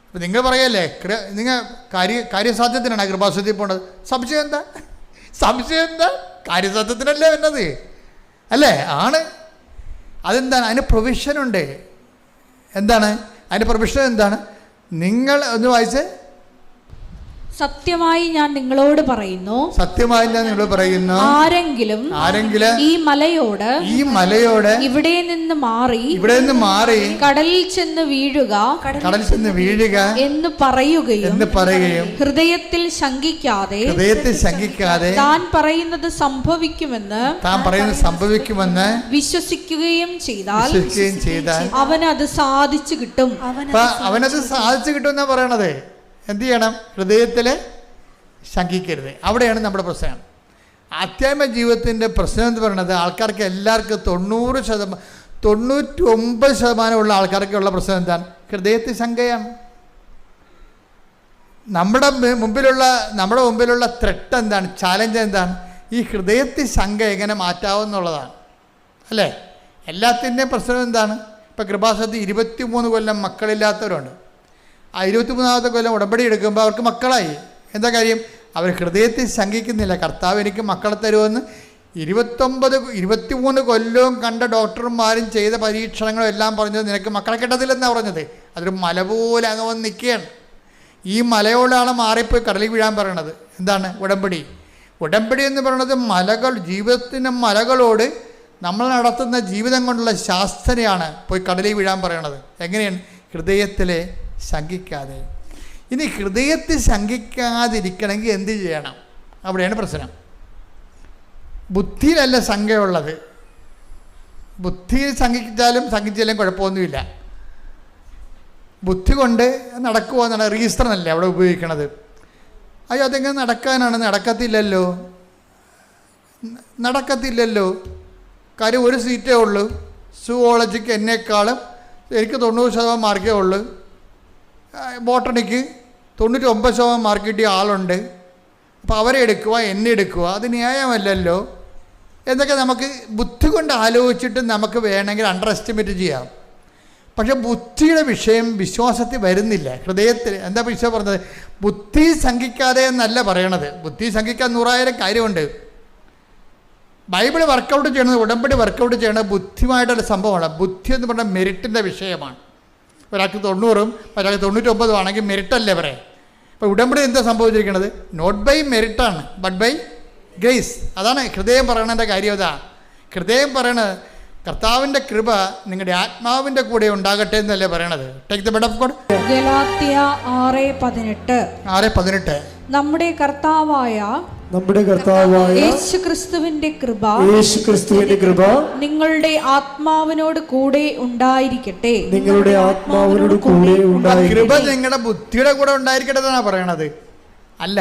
അപ്പം നിങ്ങൾ പറയല്ലേ, നിങ്ങൾ കാര്യസാധ്യത്തിനാണ് കൃപാസത്യത്തിൽ പോണത്. സംശയം എന്താ? കാര്യസാധ്യത്തിനല്ലേ വരുന്നത് അല്ലേ? ആണ്. അതെന്താണ്? അതിന് പ്രൊവിഷനുണ്ട്. എന്താണ് അതിൻ്റെ പ്രൊവിഷൻ? എന്താണ്? നിങ്ങൾ ഒന്ന് വായിച്ച്, സത്യമായി ഞാൻ നിങ്ങളോട് പറയുന്നു, സത്യമായി ഞാൻ നിങ്ങളോട് പറയുന്നു, ആരെങ്കിലും ഈ മലയോട് ഇവിടെ നിന്ന് മാറി കടലിൽ ചെന്ന് വീഴുക എന്ന് പറയുകയും ഹൃദയത്തിൽ ശങ്കിക്കാതെ താൻ പറയുന്നത് സംഭവിക്കുമെന്ന് വിശ്വസിക്കുകയും ചെയ്താൽ അവനത് സാധിച്ചു കിട്ടും. അവനത് സാധിച്ചു കിട്ടും എന്നാ പറയണത്. എന്ത് ചെയ്യണം? ഹൃദയത്തിൽ ശങ്കിക്കരുത്. അവിടെയാണ് നമ്മുടെ പ്രശ്നം. ആധ്യാത്മിക ജീവിതത്തിൻ്റെ പ്രശ്നം എന്ന് പറയുന്നത് ആൾക്കാർക്ക് എല്ലാവർക്കും 99% ഉള്ള ആൾക്കാർക്കുള്ള പ്രശ്നം എന്താണ്? ഹൃദയത്തിൽ ശങ്കയാണ്. നമ്മുടെ മുമ്പിലുള്ള ത്രെട്ട് എന്താണ്? ചാലഞ്ച് എന്താണ്? ഈ ഹൃദയത്തിൽ ശങ്ക എങ്ങനെ മാറ്റാവുന്നുള്ളതാണ്, അല്ലേ? എല്ലാത്തിൻ്റെയും പ്രശ്നം എന്താണ്? ഇപ്പം കൃപാസനത്തിൽ 23 കൊല്ലം മക്കളില്ലാത്തവരുണ്ട്. ആ 23ാമത്തെ കൊല്ലം ഉടമ്പടി എടുക്കുമ്പോൾ അവർക്ക് മക്കളായി. എന്താ കാര്യം? അവർ ഹൃദയത്തിൽ ശങ്കിക്കുന്നില്ല, കർത്താവ് എനിക്ക് മക്കളെ തരുമെന്ന്. 23 കൊല്ലവും കണ്ട ഡോക്ടർമാരും ചെയ്ത പരീക്ഷണങ്ങളും എല്ലാം പറഞ്ഞത് നിനക്ക് മക്കളെ കിട്ടത്തില്ലെന്നാണ് പറഞ്ഞത്. അതൊരു മല പോലെ അങ്ങ് വന്ന് നിൽക്കുകയാണ്. ഈ മലയോടാണ് മാറിപ്പോയി കടലിൽ വീഴാൻ പറയണത്. എന്താണ്? ഉടമ്പടി എന്ന് പറയുന്നത് ജീവിതത്തിൻ്റെ മലകളോട് നമ്മൾ നടത്തുന്ന ജീവിതം കൊണ്ടുള്ള ശാസ്ത്രയാണ് പോയി കടലിൽ വീഴാൻ പറയണത്. എങ്ങനെയാണ്? ഹൃദയത്തിലെ ശങ്കിക്കാതെ. ഇനി ഹൃദയത്തിൽ ശങ്കിക്കാതിരിക്കണമെങ്കിൽ എന്ത് ചെയ്യണം? അവിടെയാണ് പ്രശ്നം. ബുദ്ധിയിലല്ല ശങ്കയുള്ളത്. ബുദ്ധിയിൽ ശങ്കിച്ചാലും കുഴപ്പമൊന്നുമില്ല. ബുദ്ധി കൊണ്ട് നടക്കുമോ എന്നാണ് റീസണല്ലേ അവിടെ ഉപയോഗിക്കണത്. അയ്യോ അതെങ്ങനെ നടക്കാനാണ്? നടക്കത്തില്ലല്ലോ. കാര്യം ഒരു സീറ്റേ ഉള്ളൂ. സുവോളജിക്ക് എന്നെക്കാളും എനിക്ക് 90% മാർക്കേ ഉള്ളൂ. ബോട്ടണിക്ക് 99% മാർക്ക് കിട്ടിയ ആളുണ്ട്. അപ്പോൾ അവരെ എടുക്കുക, എന്നെ എടുക്കുക, അത് ന്യായമല്ലല്ലോ എന്നൊക്കെ നമുക്ക് ബുദ്ധി കൊണ്ട് ആലോചിച്ചിട്ട് നമുക്ക് വേണമെങ്കിൽ അണ്ടർ എസ്റ്റിമേറ്റ് ചെയ്യാം. പക്ഷെ ബുദ്ധിയുടെ വിഷയം വിശ്വാസത്തിൽ വരുന്നില്ല. ഹൃദയത്തിൽ എന്താ ഈശോ പറഞ്ഞത്? ബുദ്ധി ശങ്കിക്കാതെ എന്നല്ല പറയണത്. ബുദ്ധി ശങ്കിക്കാൻ 100,000 കാര്യമുണ്ട്. ബൈബിൾ വർക്കൗട്ട് ചെയ്യണത്, ഉടമ്പടി വർക്കൗട്ട് ചെയ്യണത് ബുദ്ധിയുമായിട്ടുള്ള സംഭവമാണ്. ബുദ്ധി എന്ന് പറഞ്ഞാൽ മെറിറ്റിൻ്റെ വിഷയമാണ്. ഒരാൾക്ക് 90 ഒരാൾക്ക് 99 ആണെങ്കിൽ മെറിറ്റല്ലേ പറയാം. അപ്പോൾ ഉടമ്പടി എന്താ സംഭവിച്ചിരിക്കുന്നത്? നോട്ട് ബൈ മെറിറ്റാണ്, ബട്ട് ബൈ ഗ്രേസ്. അതാണ് ഹൃദയം പറയണതിൻ്റെ കാര്യം. അതാ ഹൃദയം പറയണത് കർത്താവിൻ്റെ കൃപ നിങ്ങളുടെ ആത്മാവിൻ്റെ കൂടെ ഉണ്ടാകട്ടെ എന്നല്ലേ പറയണത്. Take the bed of God. Galatia 6:18 നമ്മുടെ കർത്താവായ യേശുക്രിസ്തുവിന്റെ കൃപ നിങ്ങളുടെ ആത്മാവിനോട് കൂടെ ഉണ്ടായിരിക്കട്ടെ. കൃപ നിങ്ങളുടെ ബുദ്ധിയുടെ കൂടെ ഉണ്ടായിരിക്കട്ടെ എന്നാണ് പറയണത്. അല്ല,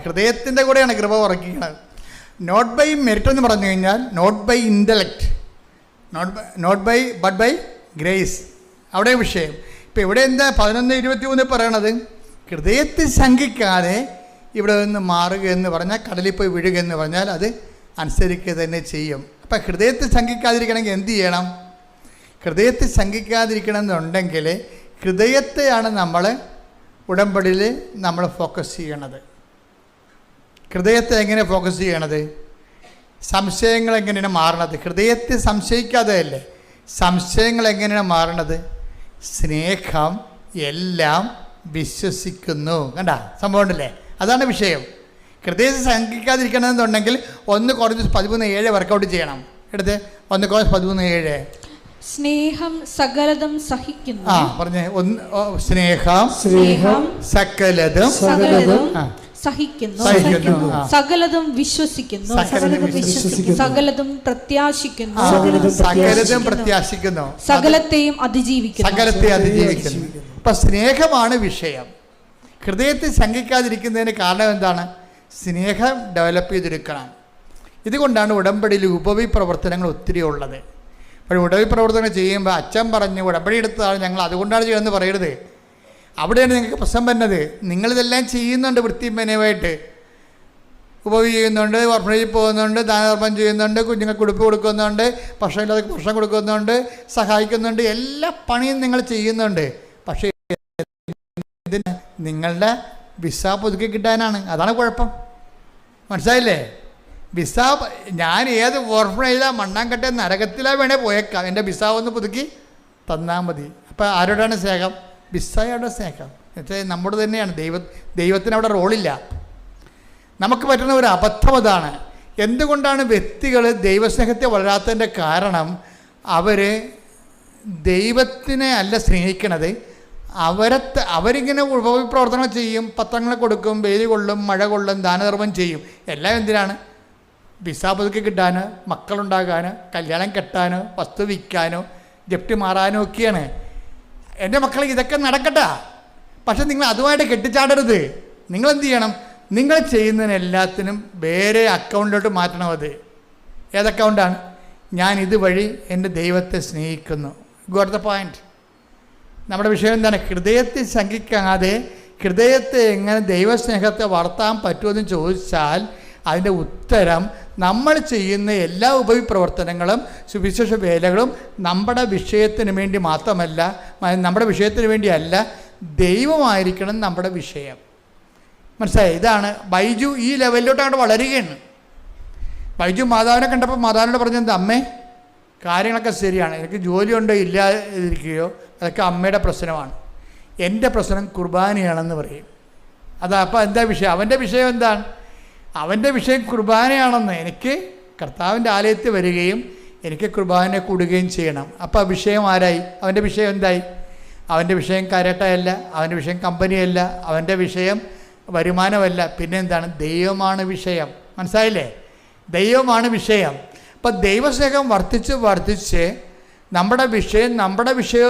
ഹൃദയത്തിൻ്റെ കൂടെയാണ് കൃപ ഉറക്കിക്കുന്നത്. നോട്ട് ബൈ മെറിറ്റ് എന്ന് പറഞ്ഞു കഴിഞ്ഞാൽ not by intellect, but by grace. അവിടെ വിഷയം. ഇപ്പം ഇവിടെ എന്താ 11:23 പറയണത്? ഹൃദയത്തിൽ ശങ്കിക്കാതെ ഇവിടെ നിന്ന് മാറുക എന്ന് പറഞ്ഞാൽ, കടലിൽ പോയി വീഴുക എന്ന് പറഞ്ഞാൽ അത് അനുസരിക്കുക തന്നെ ചെയ്യും. അപ്പം ഹൃദയത്തിൽ ശങ്കിക്കാതിരിക്കണമെങ്കിൽ എന്ത് ചെയ്യണം? ഹൃദയത്തിൽ ശങ്കിക്കാതിരിക്കണം എന്നുണ്ടെങ്കിൽ ഹൃദയത്തെയാണ് നമ്മൾ ഉടമ്പടിയിൽ നമ്മൾ ഫോക്കസ് ചെയ്യണത്. ഹൃദയത്തെ എങ്ങനെ ഫോക്കസ് ചെയ്യണത്? സംശയങ്ങൾ എങ്ങനെയാണ് മാറണത്? ഹൃദയത്തിൽ സംശയിക്കാതെ അല്ലേ സംശയങ്ങൾ എങ്ങനെയാണ് മാറണത്? സ്നേഹം എല്ലാം വിശ്വസിക്കുന്നു. കണ്ട സംഭവം ഉണ്ടല്ലേ? അതാണ് വിഷയം. ഹൃദയത്തിൽ ശങ്കിക്കാതിരിക്കണമെന്നുണ്ടെങ്കിൽ 1 Corinthians 13:7 വർക്കൗട്ട് ചെയ്യണം. എടുത്ത് 1 Corinthians 13:7. സ്നേഹം സകലതും സഹിക്കുന്നു. പറഞ്ഞേ. സ്നേഹം സകലതും സഹിക്കുന്നു, സകലതും വിശ്വസിക്കുന്നു, സകലതും പ്രത്യാശിക്കുന്നു, സകലത്തെയും അതിജീവിക്കുന്നു. അപ്പൊ സ്നേഹമാണ് വിഷയം. ഹൃദയത്തിൽ ശങ്കിക്കാതിരിക്കുന്നതിന് കാരണം എന്താണ്? സ്നേഹം ഡെവലപ്പ് ചെയ്തെടുക്കണം. ഇതുകൊണ്ടാണ് ഉടമ്പടിയിൽ ഉപവി പ്രവർത്തനങ്ങൾ ഒത്തിരി ഉള്ളത്. അപ്പോൾ ഉടമ്പടി പ്രവർത്തനങ്ങൾ ചെയ്യുമ്പോൾ അച്ഛൻ പറഞ്ഞു ഉടമ്പടി എടുത്തതാണ് ഞങ്ങൾ അതുകൊണ്ടാണ് ചെയ്യുന്നത് പറയരുത്. അവിടെയാണ് നിങ്ങൾക്ക് പ്രശ്നം വരുന്നത്. നിങ്ങളിതെല്ലാം ചെയ്യുന്നുണ്ട് വൃത്തിമനമായിട്ട്. ഉപവി ചെയ്യുന്നുണ്ട്, ഓർഫനേജിൽ പോകുന്നുണ്ട്, ദാനധർമ്മം ചെയ്യുന്നുണ്ട്, കുഞ്ഞുങ്ങൾക്ക് ഉടുപ്പ് കൊടുക്കുന്നുണ്ട്, ഭക്ഷണമില്ലാതെ ഭക്ഷണം കൊടുക്കുന്നുണ്ട്, സഹായിക്കുന്നുണ്ട്, എല്ലാ പണിയും നിങ്ങൾ ചെയ്യുന്നുണ്ട്. പക്ഷേ നിങ്ങളുടെ വിസ പുതുക്കി കിട്ടാനാണ്. അതാണ് കുഴപ്പം. മനസ്സിലായില്ലേ? വിസ ഞാൻ ഏത് ഓർഫനേജിലാണ് മണ്ണാങ്കട്ടെ നരകത്തിലാണ് വേണേൽ പോയേക്കാം, എൻ്റെ വിസ ഒന്ന് പുതുക്കി തന്നാൽ മതി. അപ്പോൾ ആരോടാണ് സ്നേഹം? വിസയുടെ സ്നേഹം. എന്നുവെച്ചാൽ നമ്മുടെ തന്നെയാണ്. ദൈവത്തിന് അവിടെ റോളില്ല. നമുക്ക് പറ്റുന്ന ഒരു അബദ്ധം അതാണ്. എന്തുകൊണ്ടാണ് വ്യക്തികൾ ദൈവസ്നേഹത്തെ വളരാത്തതിൻ്റെ കാരണം, അവർ ദൈവത്തിനെ അല്ല സ്നേഹിക്കണത്. അവരിങ്ങനെ ഉപപ്രവർത്തനങ്ങൾ ചെയ്യും, പത്രങ്ങൾ കൊടുക്കും, വെയിൽ കൊള്ളും, മഴ കൊള്ളും, ദാനധർമ്മം ചെയ്യും. എല്ലാം എന്തിനാണ്? വിസ പുതുക്കി കിട്ടാനോ, മക്കളുണ്ടാകാനോ, കല്യാണം കെട്ടാനോ, വസ്തു വിൽക്കാനോ, ജപ്തി മാറാനോ ഒക്കെയാണ്. എൻ്റെ മക്കൾ ഇതൊക്കെ നടക്കട്ടെ, പക്ഷെ നിങ്ങൾ അതുമായിട്ട് കെട്ടിച്ചാടരുത്. നിങ്ങളെന്ത് ചെയ്യണം? നിങ്ങൾ ചെയ്യുന്നതിനെല്ലാത്തിനും വേറെ അക്കൗണ്ടിലോട്ട് മാറ്റണം. അത് ഏത് അക്കൗണ്ടാണ്? ഞാൻ ഇതുവഴി എൻ്റെ ദൈവത്തെ സ്നേഹിക്കുന്നു. Got the point. നമ്മുടെ വിഷയം എന്താണ്? ഹൃദയത്തെ ശങ്കിക്കാതെ ഹൃദയത്തെ എങ്ങനെ ദൈവസ്നേഹത്തെ വളർത്താൻ പറ്റുമെന്ന് ചോദിച്ചാൽ അതിൻ്റെ ഉത്തരം, നമ്മൾ ചെയ്യുന്ന എല്ലാ ഉപവിപ്രവർത്തനങ്ങളും സുവിശേഷ വേലകളും നമ്മുടെ വിഷയത്തിന് വേണ്ടി മാത്രമല്ല, നമ്മുടെ വിഷയത്തിന് വേണ്ടിയല്ല, ദൈവമായിരിക്കണം നമ്മുടെ വിഷയം. മനസ്സിലായി? ഇതാണ് ബൈജു ഈ ലെവലിലോട്ട് അങ്ങോട്ട് വളരുകയാണ്. ബൈജു മാതാവിനെ കണ്ടപ്പോൾ മാതാവിനോട് പറഞ്ഞത്, അമ്മേ കാര്യങ്ങളൊക്കെ ശരിയാണ്, എനിക്ക് ജോലിയുണ്ടോ ഇല്ലാതിരിക്കുകയോ അതൊക്കെ അമ്മയുടെ പ്രശ്നമാണ്, എൻ്റെ പ്രശ്നം കുർബാനയാണെന്ന് പറയും. അപ്പോൾ എന്താ വിഷയം? അവൻ്റെ വിഷയം എന്താണ്? അവൻ്റെ വിഷയം കുർബാനയാണെന്ന്. എനിക്ക് കർത്താവിൻ്റെ ആലയത്തിൽ വരികയും എനിക്ക് കുർബാന കൂടുകയും ചെയ്യണം. അപ്പോൾ ആ വിഷയം ആരായി? അവൻ്റെ വിഷയം എന്തായി? അവൻ്റെ വിഷയം കരട്ടയല്ല, അവൻ്റെ വിഷയം കമ്പനിയല്ല, അവൻ്റെ വിഷയം വരുമാനമല്ല. പിന്നെ എന്താണ്? ദൈവമാണ് വിഷയം. മനസ്സിലായില്ലേ? ദൈവമാണ് വിഷയം. അപ്പം ദൈവസ്നേഹം വർദ്ധിച്ച് നമ്മുടെ വിഷയം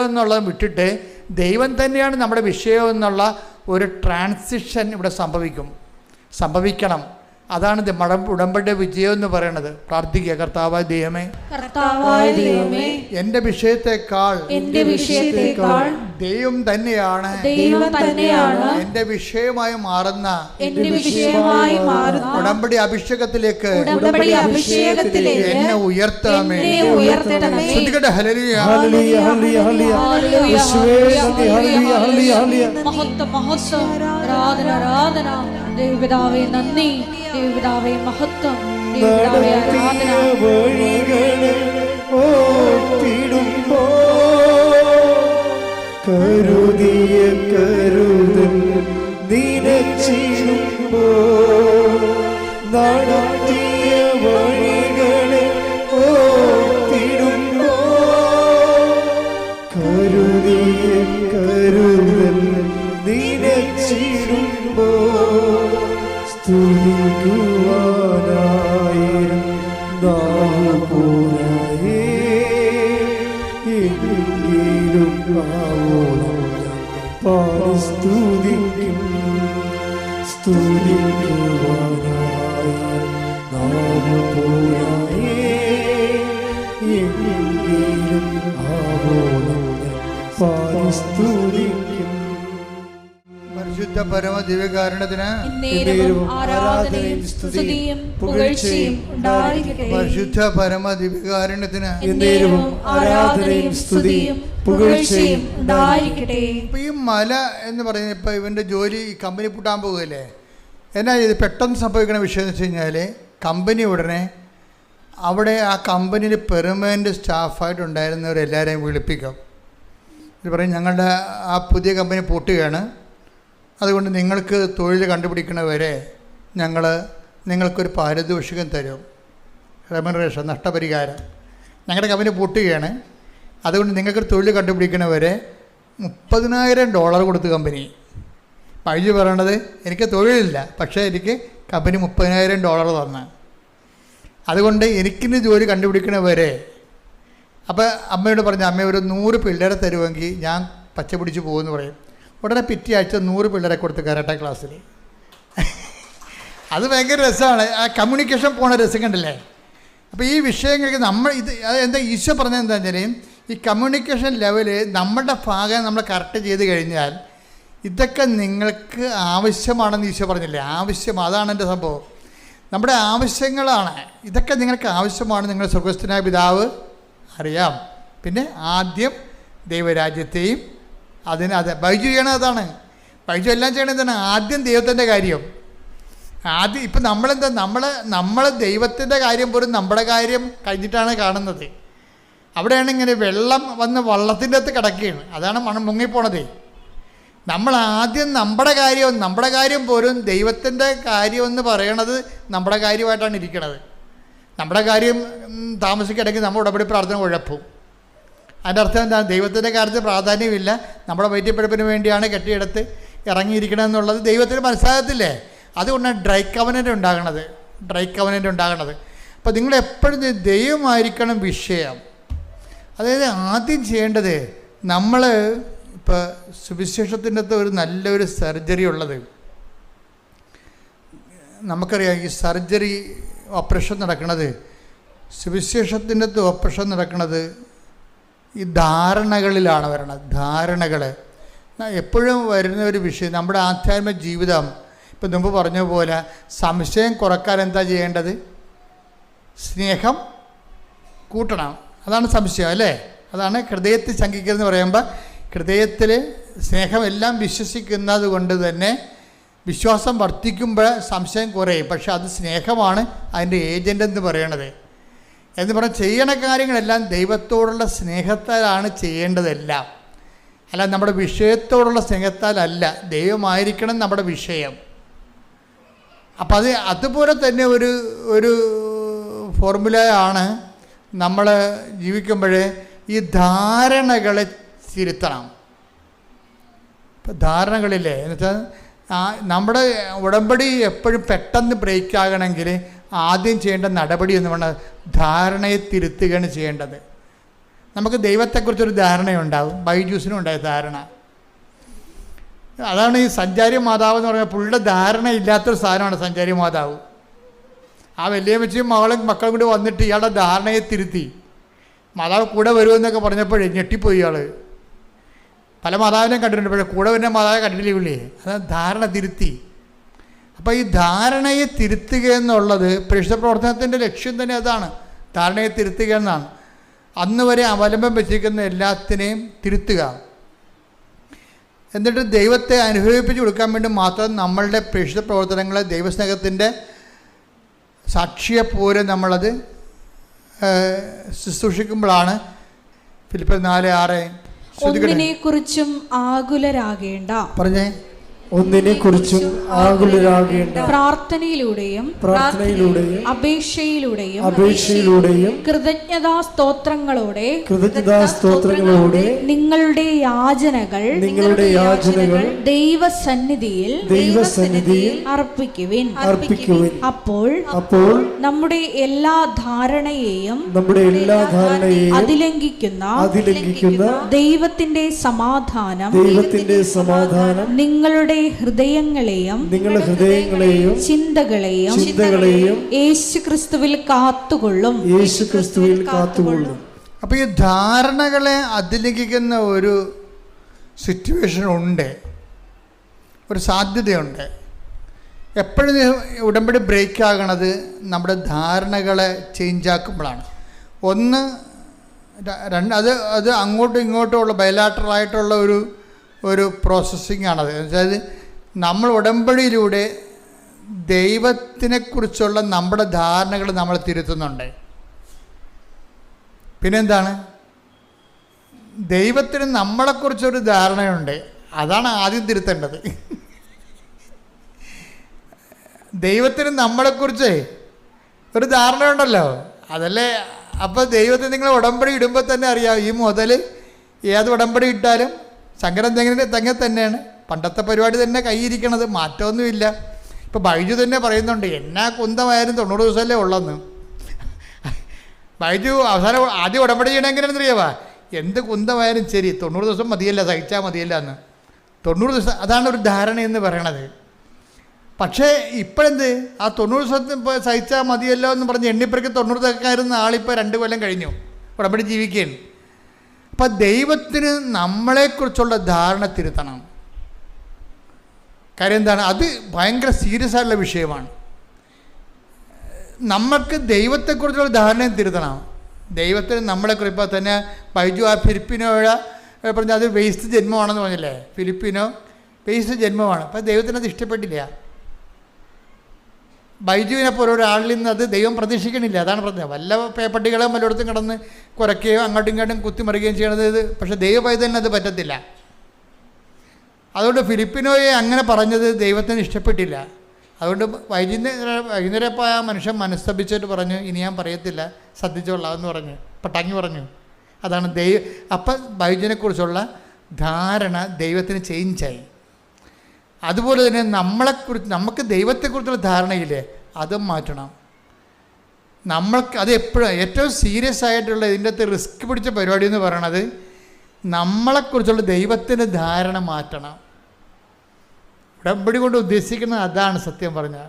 എന്നുള്ളത് വിട്ടിട്ട് ദൈവം തന്നെയാണ് നമ്മുടെ വിഷയം എന്നുള്ള ഒരു ട്രാൻസിഷൻ ഇവിടെ സംഭവിക്കണം. അതാണ് ഉടമ്പടിയുടെ വിജയം എന്ന് പറയുന്നത്. പ്രാർത്ഥിക്കുക, കർത്താവായ ദൈവമേ, എൻ്റെ വിഷയത്തെക്കാൾ ദൈവം തന്നെയാണ് എൻ്റെ വിഷയമായി മാറുന്ന ഉടമ്പടി അഭിഷേകത്തിലേക്ക് എന്നെ ഉയർത്തണമേ. ശ്രദ്ധിക്കട്ടെ. Hallelujah, hallelujah, hallelujah. ദൈവപിതാവേ നന്ദി, ദൈവപിതാവേ മഹത്വം, ദൈവപിതാവേ ആരാധന. കരുതിയ കരുതൽ നിനച്ചിടുമ്പോ നടത്തിയ വഴികളെ ഓർത്തിടുമ്പോ കരുതിയ കരുതൽ നിനച്ചിടുമ്പോ സ്തുതിക്കുവാനായിരം നാവുപോരായേ എങ്കിലും ആവോളം സ്തുതിക്കും സ്തുതിക്കുവാനായിരം നാവുപോരായേ എങ്കിലും ആവോളം സ്തുതിക്കും. പരിശുദ്ധ പരമ ദിവ്യകാരുണ്യത്തിന് ആരാധനയും സ്തുതിയും പുകഴ്ചയും ഉണ്ടായിരിക്കട്ടെ. പരിശുദ്ധ പരമ ദിവ്യകാരുണ്യത്തിന് ആരാധനയും സ്തുതിയും പുകഴ്ചയും ഉണ്ടായിരിക്കട്ടെ. ഇപ്പം ഈ മല എന്ന് പറയുന്നത്, ഇപ്പം ഇവൻ്റെ ജോലി കമ്പനി പൂട്ടാൻ പോകുകയല്ലേ. എന്നാ ഇത് പെട്ടെന്ന് സംഭവിക്കുന്ന വിഷയം എന്ന് വെച്ച് കഴിഞ്ഞാൽ, കമ്പനി ഉടനെ അവിടെ ആ കമ്പനിയിൽ പെർമനൻ്റ് സ്റ്റാഫായിട്ടുണ്ടായിരുന്നവരെല്ലാവരെയും വിളിപ്പിക്കും. ഇത് പറയും, ഞങ്ങളുടെ ആ പുതിയ കമ്പനി പൂട്ടുകയാണ്, അതുകൊണ്ട് നിങ്ങൾക്ക് തൊഴിൽ കണ്ടുപിടിക്കണവരെ നിങ്ങൾക്കൊരു പാരിതോഷികം തരും, റെമ്യൂണറേഷൻ, നഷ്ടപരിഹാരം. ഞങ്ങളുടെ കമ്പനി പൂട്ടുകയാണ്, അതുകൊണ്ട് നിങ്ങൾക്ക് തൊഴിൽ കണ്ടുപിടിക്കണവരെ $30,000 കൊടുത്തു കമ്പനി. ബൈജു പറയണത്, എനിക്ക് തൊഴിലില്ല, പക്ഷേ എനിക്ക് കമ്പനി $30,000 തന്ന്, അതുകൊണ്ട് എനിക്കിന്ന് ജോലി കണ്ടുപിടിക്കണവരെ. അപ്പോൾ അമ്മയോട് പറഞ്ഞു, അമ്മ ഒരു 100 പിള്ളേരെ തരുമെങ്കിൽ ഞാൻ പച്ച പിടിച്ച് പോകുമെന്ന് പറയും. ഉടനെ പിറ്റേ ആഴ്ച 100 പിള്ളേരെ കൊടുത്ത് കരാട്ട ക്ലാസ്സിൽ. അത് ഭയങ്കര രസമാണ്. ആ കമ്മ്യൂണിക്കേഷൻ പോണ രസം കണ്ടില്ലേ? അപ്പോൾ ഈ വിഷയങ്ങൾക്ക് എന്താ ഈശോ പറഞ്ഞത് എന്താ വെച്ചാൽ, ഈ കമ്മ്യൂണിക്കേഷൻ ലെവല് നമ്മുടെ ഭാഗം നമ്മൾ കറക്റ്റ് ചെയ്ത് കഴിഞ്ഞാൽ ഇതൊക്കെ നിങ്ങൾക്ക് ആവശ്യമാണെന്ന് ഈശോ പറഞ്ഞില്ലേ? അതാണ് എൻ്റെ സംഭവം. നമ്മുടെ ആവശ്യങ്ങളാണ് ഇതൊക്കെ. നിങ്ങൾക്ക് ആവശ്യമാണ്. നിങ്ങളുടെ സ്വർഗ്ഗസ്ഥനായ പിതാവ് അറിയാം. പിന്നെ ആദ്യം ദൈവരാജ്യത്തെയും ബൈജു ചെയ്യണത് അതാണ്. ബൈജു എല്ലാം ചെയ്യണത് എന്താണ്? ആദ്യം ദൈവത്തിൻ്റെ കാര്യം. ഇപ്പം നമ്മൾ ദൈവത്തിൻ്റെ കാര്യം പോലും നമ്മുടെ കാര്യം കഴിഞ്ഞിട്ടാണ് കാണുന്നത്. അവിടെയാണ് ഇങ്ങനെ വെള്ളം വന്ന് വള്ളത്തിൻ്റെ അകത്ത് കിടക്കുകയാണ്. അതാണ് മുങ്ങിപ്പോണത്. നമ്മൾ ആദ്യം നമ്മുടെ കാര്യം പോലും ദൈവത്തിൻ്റെ കാര്യമെന്ന് പറയണത് നമ്മുടെ കാര്യമായിട്ടാണ് ഇരിക്കുന്നത്. നമ്മുടെ കാര്യം താമസിക്കണമെങ്കിൽ നമ്മൾ ഉടമ്പടി പ്രാർത്ഥന ഉഴപ്പും. അതിൻ്റെ അർത്ഥം എന്താ? ദൈവത്തിൻ്റെ കാര്യത്തിൽ പ്രാധാന്യമില്ല, നമ്മുടെ വയറ്റിപ്പഴപ്പിന് വേണ്ടിയാണ് കെട്ടിയെടുത്ത് ഇറങ്ങിയിരിക്കണമെന്നുള്ളത് ദൈവത്തിന് മനസ്സിലാകത്തില്ലേ? അതുകൊണ്ടാണ് ഡ്രൈ കവനൻ്റ് ഉണ്ടാകണത്. അപ്പോൾ നിങ്ങളെപ്പോഴും ദൈവമായിരിക്കണം വിഷയം. അതായത് ആദ്യം ചെയ്യേണ്ടത്, നമ്മൾ ഇപ്പോൾ സുവിശേഷത്തിൻ്റെ അകത്ത് ഒരു നല്ലൊരു സർജറി ഉള്ളത് നമുക്കറിയാം. ഈ സർജറി ഓപ്പറേഷൻ നടക്കുന്നത്, സുവിശേഷത്തിൻ്റെ അകത്ത് ഓപ്പറേഷൻ നടക്കുന്നത് ഈ ധാരണകളിലാണ് വരണത്. ധാരണകൾ എപ്പോഴും വരുന്ന ഒരു വിഷയം. നമ്മുടെ ആധ്യാത്മിക ജീവിതം ഇപ്പം മുമ്പ് പറഞ്ഞ പോലെ സംശയം കുറക്കാൻ എന്താ ചെയ്യേണ്ടത്? സ്നേഹം കൂട്ടണം. അതാണ് സംശയം, അല്ലേ? അതാണ് ഹൃദയത്തിൽ ശങ്കിക്കരുതെന്ന് പറയുമ്പോൾ, ഹൃദയത്തിൽ സ്നേഹം എല്ലാം വിശ്വസിക്കുന്നത് കൊണ്ട് തന്നെ വിശ്വാസം വർദ്ധിക്കുമ്പോൾ സംശയം കുറയും. പക്ഷെ അത് സ്നേഹമാണ് അതിൻ്റെ ഏജൻ്റ് എന്ന് പറയണത്. എന്ന് പറഞ്ഞാൽ ചെയ്യണ കാര്യങ്ങളെല്ലാം ദൈവത്തോടുള്ള സ്നേഹത്താലാണ് ചെയ്യേണ്ടതെല്ലാം, അല്ല നമ്മുടെ വിഷയത്തോടുള്ള സ്നേഹത്താലല്ല. ദൈവമായിരിക്കണം നമ്മുടെ വിഷയം. അപ്പം അതുപോലെ തന്നെ ഒരു ഫോർമുലയാണ് നമ്മൾ ജീവിക്കുമ്പോൾ ഈ ധാരണകളെ തിരുത്തണം. ഇപ്പം ധാരണകളില്ലേ, എന്നുവെച്ചാൽ നമ്മുടെ ഉടമ്പടി എപ്പോഴും പെട്ടെന്ന് ബ്രേക്ക് ആകണമെങ്കിൽ ആദ്യം ചെയ്യേണ്ട നടപടി എന്ന് പറഞ്ഞാൽ ധാരണയെ തിരുത്തുകയാണ് ചെയ്യേണ്ടത്. നമുക്ക് ദൈവത്തെക്കുറിച്ചൊരു ധാരണയുണ്ടാവും. ബൈജൂസിനും ഉണ്ടായ ധാരണ. അതാണ് ഈ സഞ്ചാരി മാതാവ് എന്ന് പറഞ്ഞാൽ പുള്ളിയുടെ ധാരണ ഇല്ലാത്തൊരു സാധനമാണ് സഞ്ചാരി മാതാവ്. ആ വലിയമ്മച്ചിയും മക്കളും കൂടി വന്നിട്ട് ഇയാളുടെ ധാരണയെ തിരുത്തി. മാതാവ് കൂടെ വരുമെന്നൊക്കെ പറഞ്ഞപ്പോഴേ ഞെട്ടിപ്പോയി ഇയാൾ. പല മാതാവിനെയും കണ്ടിട്ടുണ്ട്, പക്ഷേ കൂടെ വരുന്ന മാതാവ് കണ്ടിട്ടില്ലേ പുള്ളിയെ. അത് ധാരണ തിരുത്തി. അപ്പോൾ ഈ ധാരണയെ തിരുത്തുക എന്നുള്ളത് പരിശുദ്ധ പ്രവർത്തനത്തിൻ്റെ ലക്ഷ്യം തന്നെ അതാണ്, ധാരണയെ തിരുത്തുക എന്നാണ്. അന്ന് വരെ അവലംബം വെച്ചിരിക്കുന്ന എല്ലാത്തിനെയും തിരുത്തുക. എന്നിട്ട് ദൈവത്തെ അനുഭവിപ്പിച്ച് കൊടുക്കാൻ വേണ്ടി മാത്രം നമ്മളുടെ പരിശുദ്ധ പ്രവർത്തനങ്ങളെ ദൈവസ്നേഹത്തിൻ്റെ സാക്ഷിയെപ്പോലെ നമ്മളത് ശുശ്രൂഷിക്കുമ്പോഴാണ് ഫിലിപ്പിയർ 4:6 ഒന്നിനെക്കുറിച്ചും ആകുലരാകേണ്ട. പറഞ്ഞേ. ഒന്നിനെക്കുറിച്ചും ആകുലരാകേണ്ട. പ്രാർത്ഥനയിലൂടെയും അപേക്ഷയിലൂടെയും കൃതജ്ഞതാസ്തോത്രങ്ങളോടെ നിങ്ങളുടെ യാചനകൾ ദൈവസന്നിധിയിൽ അർപ്പിക്കുവിൻ. അപ്പോൾ നമ്മുടെ എല്ലാ ധാരണയെയും അതിലംഘിക്കുന്ന ദൈവത്തിന്റെ സമാധാനം നിങ്ങളുടെ ഹൃദയങ്ങളെയും ചിന്തകളെയും യേശുക്രിസ്തുവിൽ കാത്തുകൊള്ളും. അപ്പോൾ ഈ ധാരണകളെ അതിലംഘിക്കുന്ന ഒരു സിറ്റുവേഷൻ ഉണ്ട്, ഒരു സാധ്യതയുണ്ട്. എപ്പോഴും ഉടമ്പടി ബ്രേക്ക് ആകണത് നമ്മുടെ ധാരണകളെ ചേഞ്ചാക്കുമ്പോഴാണ്. ഒന്ന് അത് അങ്ങോട്ടും ഇങ്ങോട്ടുമുള്ള ബയലാറ്ററലായിട്ടുള്ള ഒരു പ്രോസസ്സിങ് ആണത്. അതായത് നമ്മൾ ഉടമ്പടിയിലൂടെ ദൈവത്തിനെക്കുറിച്ചുള്ള നമ്മുടെ ധാരണകൾ നമ്മൾ തിരുത്തുന്നുണ്ട്. പിന്നെന്താണ്? ദൈവത്തിന് നമ്മളെക്കുറിച്ചൊരു ധാരണയുണ്ട്, അതാണ് ആദ്യം തിരുത്തേണ്ടത്. ദൈവത്തിന് നമ്മളെക്കുറിച്ച് ഒരു ധാരണയുണ്ടല്ലോ, അതല്ലേ. അപ്പോൾ ദൈവത്തിന് നിങ്ങൾ ഉടമ്പടി ഇടുമ്പോൾ തന്നെ അറിയാം, ഈ മുതൽ ഏത് ഉടമ്പടി ഇട്ടാലും ശങ്കരൻ തെങ്ങ തന്നെയാണ്. പണ്ടത്തെ പരിപാടി തന്നെ കൈയിരിക്കണത്, മാറ്റമൊന്നുമില്ല. ഇപ്പോൾ ബൈജു തന്നെ പറയുന്നുണ്ട്, എന്നാ കുന്തമായാലും 90 ദിവസമല്ലേ ഉള്ളെന്ന്. ബൈജു ആദ്യം ഉടമ്പടി ചെയ്യണം എങ്ങനെയാണെന്ന് അറിയാവാ, എന്ത് കുന്തമായാലും ശരി 90 ദിവസം മതിയല്ല, സഹിച്ചാൽ മതിയല്ല എന്ന്. 90 ദിവസം, അതാണ് ഒരു ധാരണയെന്ന് പറയണത്. പക്ഷേ ഇപ്പോഴെന്ത്, ആ 90 ദിവസത്തിന് സഹിച്ചാൽ മതിയല്ലോ എന്ന് പറഞ്ഞ് എണ്ണിപ്പറയ്ക്ക് 90 ദിവസക്കാരുന്ന ആളിപ്പോൾ 2 കൊല്ലം കഴിഞ്ഞു ഉടമ്പടി ജീവിക്കുകയാണ്. അപ്പം ദൈവത്തിന് നമ്മളെക്കുറിച്ചുള്ള ധാരണ തിരുത്തണം. കാര്യം എന്താണ്? അത് ഭയങ്കര സീരിയസ് ആയിട്ടുള്ള വിഷയമാണ്. നമുക്ക് ദൈവത്തെക്കുറിച്ചുള്ള ധാരണയും തിരുത്തണം. ദൈവത്തിന് നമ്മളെക്കുറിച്ച് ഇപ്പോൾ തന്നെ ബൈജു ആ ഫിലിപ്പിനോയുടെ പറഞ്ഞാൽ അത് വേസ്റ്റ് ജന്മമാണെന്ന് പറഞ്ഞില്ലേ, ഫിലിപ്പിനോ വേസ്റ്റ് ജന്മമാണ്. അപ്പം ദൈവത്തിനത് ഇഷ്ടപ്പെട്ടില്ല. ബൈജുവിനെ പോലെ ഒരാളിൽ നിന്ന് അത് ദൈവം പ്രതീക്ഷിക്കണില്ല. അതാണ് പറഞ്ഞത്. വല്ല പേപ്പട്ടികളെ പലയിടത്തും കിടന്ന് കുരയ്ക്കുകയോ അങ്ങോട്ടും ഇങ്ങോട്ടും കുത്തിമറിയുകയും ചെയ്യണത്. പക്ഷേ ദൈവപൈതലിന് അത് പറ്റത്തില്ല. അതുകൊണ്ട് ഫിലിപ്പിനോയെ അങ്ങനെ പറഞ്ഞത് ദൈവത്തിന് ഇഷ്ടപ്പെട്ടില്ല. അതുകൊണ്ട് വൈകുന്നേരപ്പോൾ ആ മനുഷ്യൻ മനസ്തപിച്ചിട്ട് പറഞ്ഞു, ഇനി ഞാൻ പറയത്തില്ല, ശ്രദ്ധിച്ചോളാം എന്ന് പറഞ്ഞു, പട്ടാങ്ങി പറഞ്ഞു. അതാണ് അപ്പം ബൈബിളിനെക്കുറിച്ചുള്ള ധാരണ ദൈവത്തിന് ചേഞ്ചായി. അതുപോലെ തന്നെ നമുക്ക് ദൈവത്തെക്കുറിച്ചുള്ള ധാരണയില്ലേ, അതും മാറ്റണം. അത് എപ്പോഴും ഏറ്റവും സീരിയസ് ആയിട്ടുള്ള ഇതിൻ്റെ അകത്ത് റിസ്ക് പിടിച്ച പരിപാടി എന്ന് പറയണത് നമ്മളെക്കുറിച്ചുള്ള ദൈവത്തിൻ്റെ ധാരണ മാറ്റണം. ഉടമ്പടി കൊണ്ട് ഉദ്ദേശിക്കുന്നത് അതാണ്. സത്യം പറഞ്ഞാൽ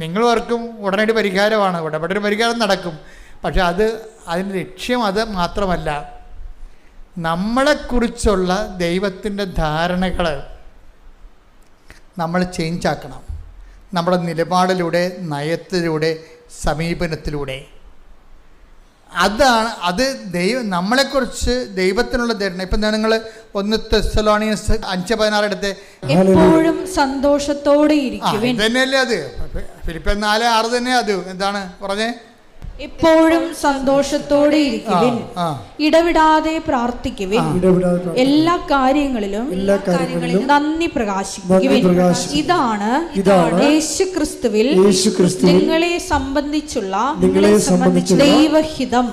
നിങ്ങൾ ഓർക്കും ഉടനടി പരിഹാരമാണ്, ഉടമ്പടി പരിഹാരം നടക്കും. പക്ഷെ അതിൻ്റെ ലക്ഷ്യം അത് മാത്രമല്ല. നമ്മളെക്കുറിച്ചുള്ള ദൈവത്തിൻ്റെ ധാരണകൾ നമ്മൾ ചേഞ്ച് ആക്കണം. നമ്മുടെ നിലപാടിലൂടെ, നയത്തിലൂടെ, സമീപനത്തിലൂടെ. അത് നമ്മളെക്കുറിച്ച് ദൈവത്തിനുള്ള ധാരണ. ഇപ്പം നിങ്ങൾ 1 തെസ്സലോനിക്കൻസ് 5:16 എടുത്ത് എപ്പോഴും സന്തോഷത്തോടെ ഇരിക്കുവിൻ. തന്നെയല്ലേ അത്. ഫിലിപ്പിയർ 4:6 തന്നെ അത് എന്താണ് പറഞ്ഞേ? എപ്പോഴും സന്തോഷത്തോടെ ഇരിക്കുവിൻ, ഇടവിടാതെ പ്രാർത്ഥിക്കുവിൻ, എല്ലാ കാര്യങ്ങളിലും നന്ദി പ്രകാശിക്കുവിൻ. ഇതാണ് യേശുക്രിസ്തുവിൽ നിങ്ങളെ സംബന്ധിച്ചുള്ള ദൈവഹിതം.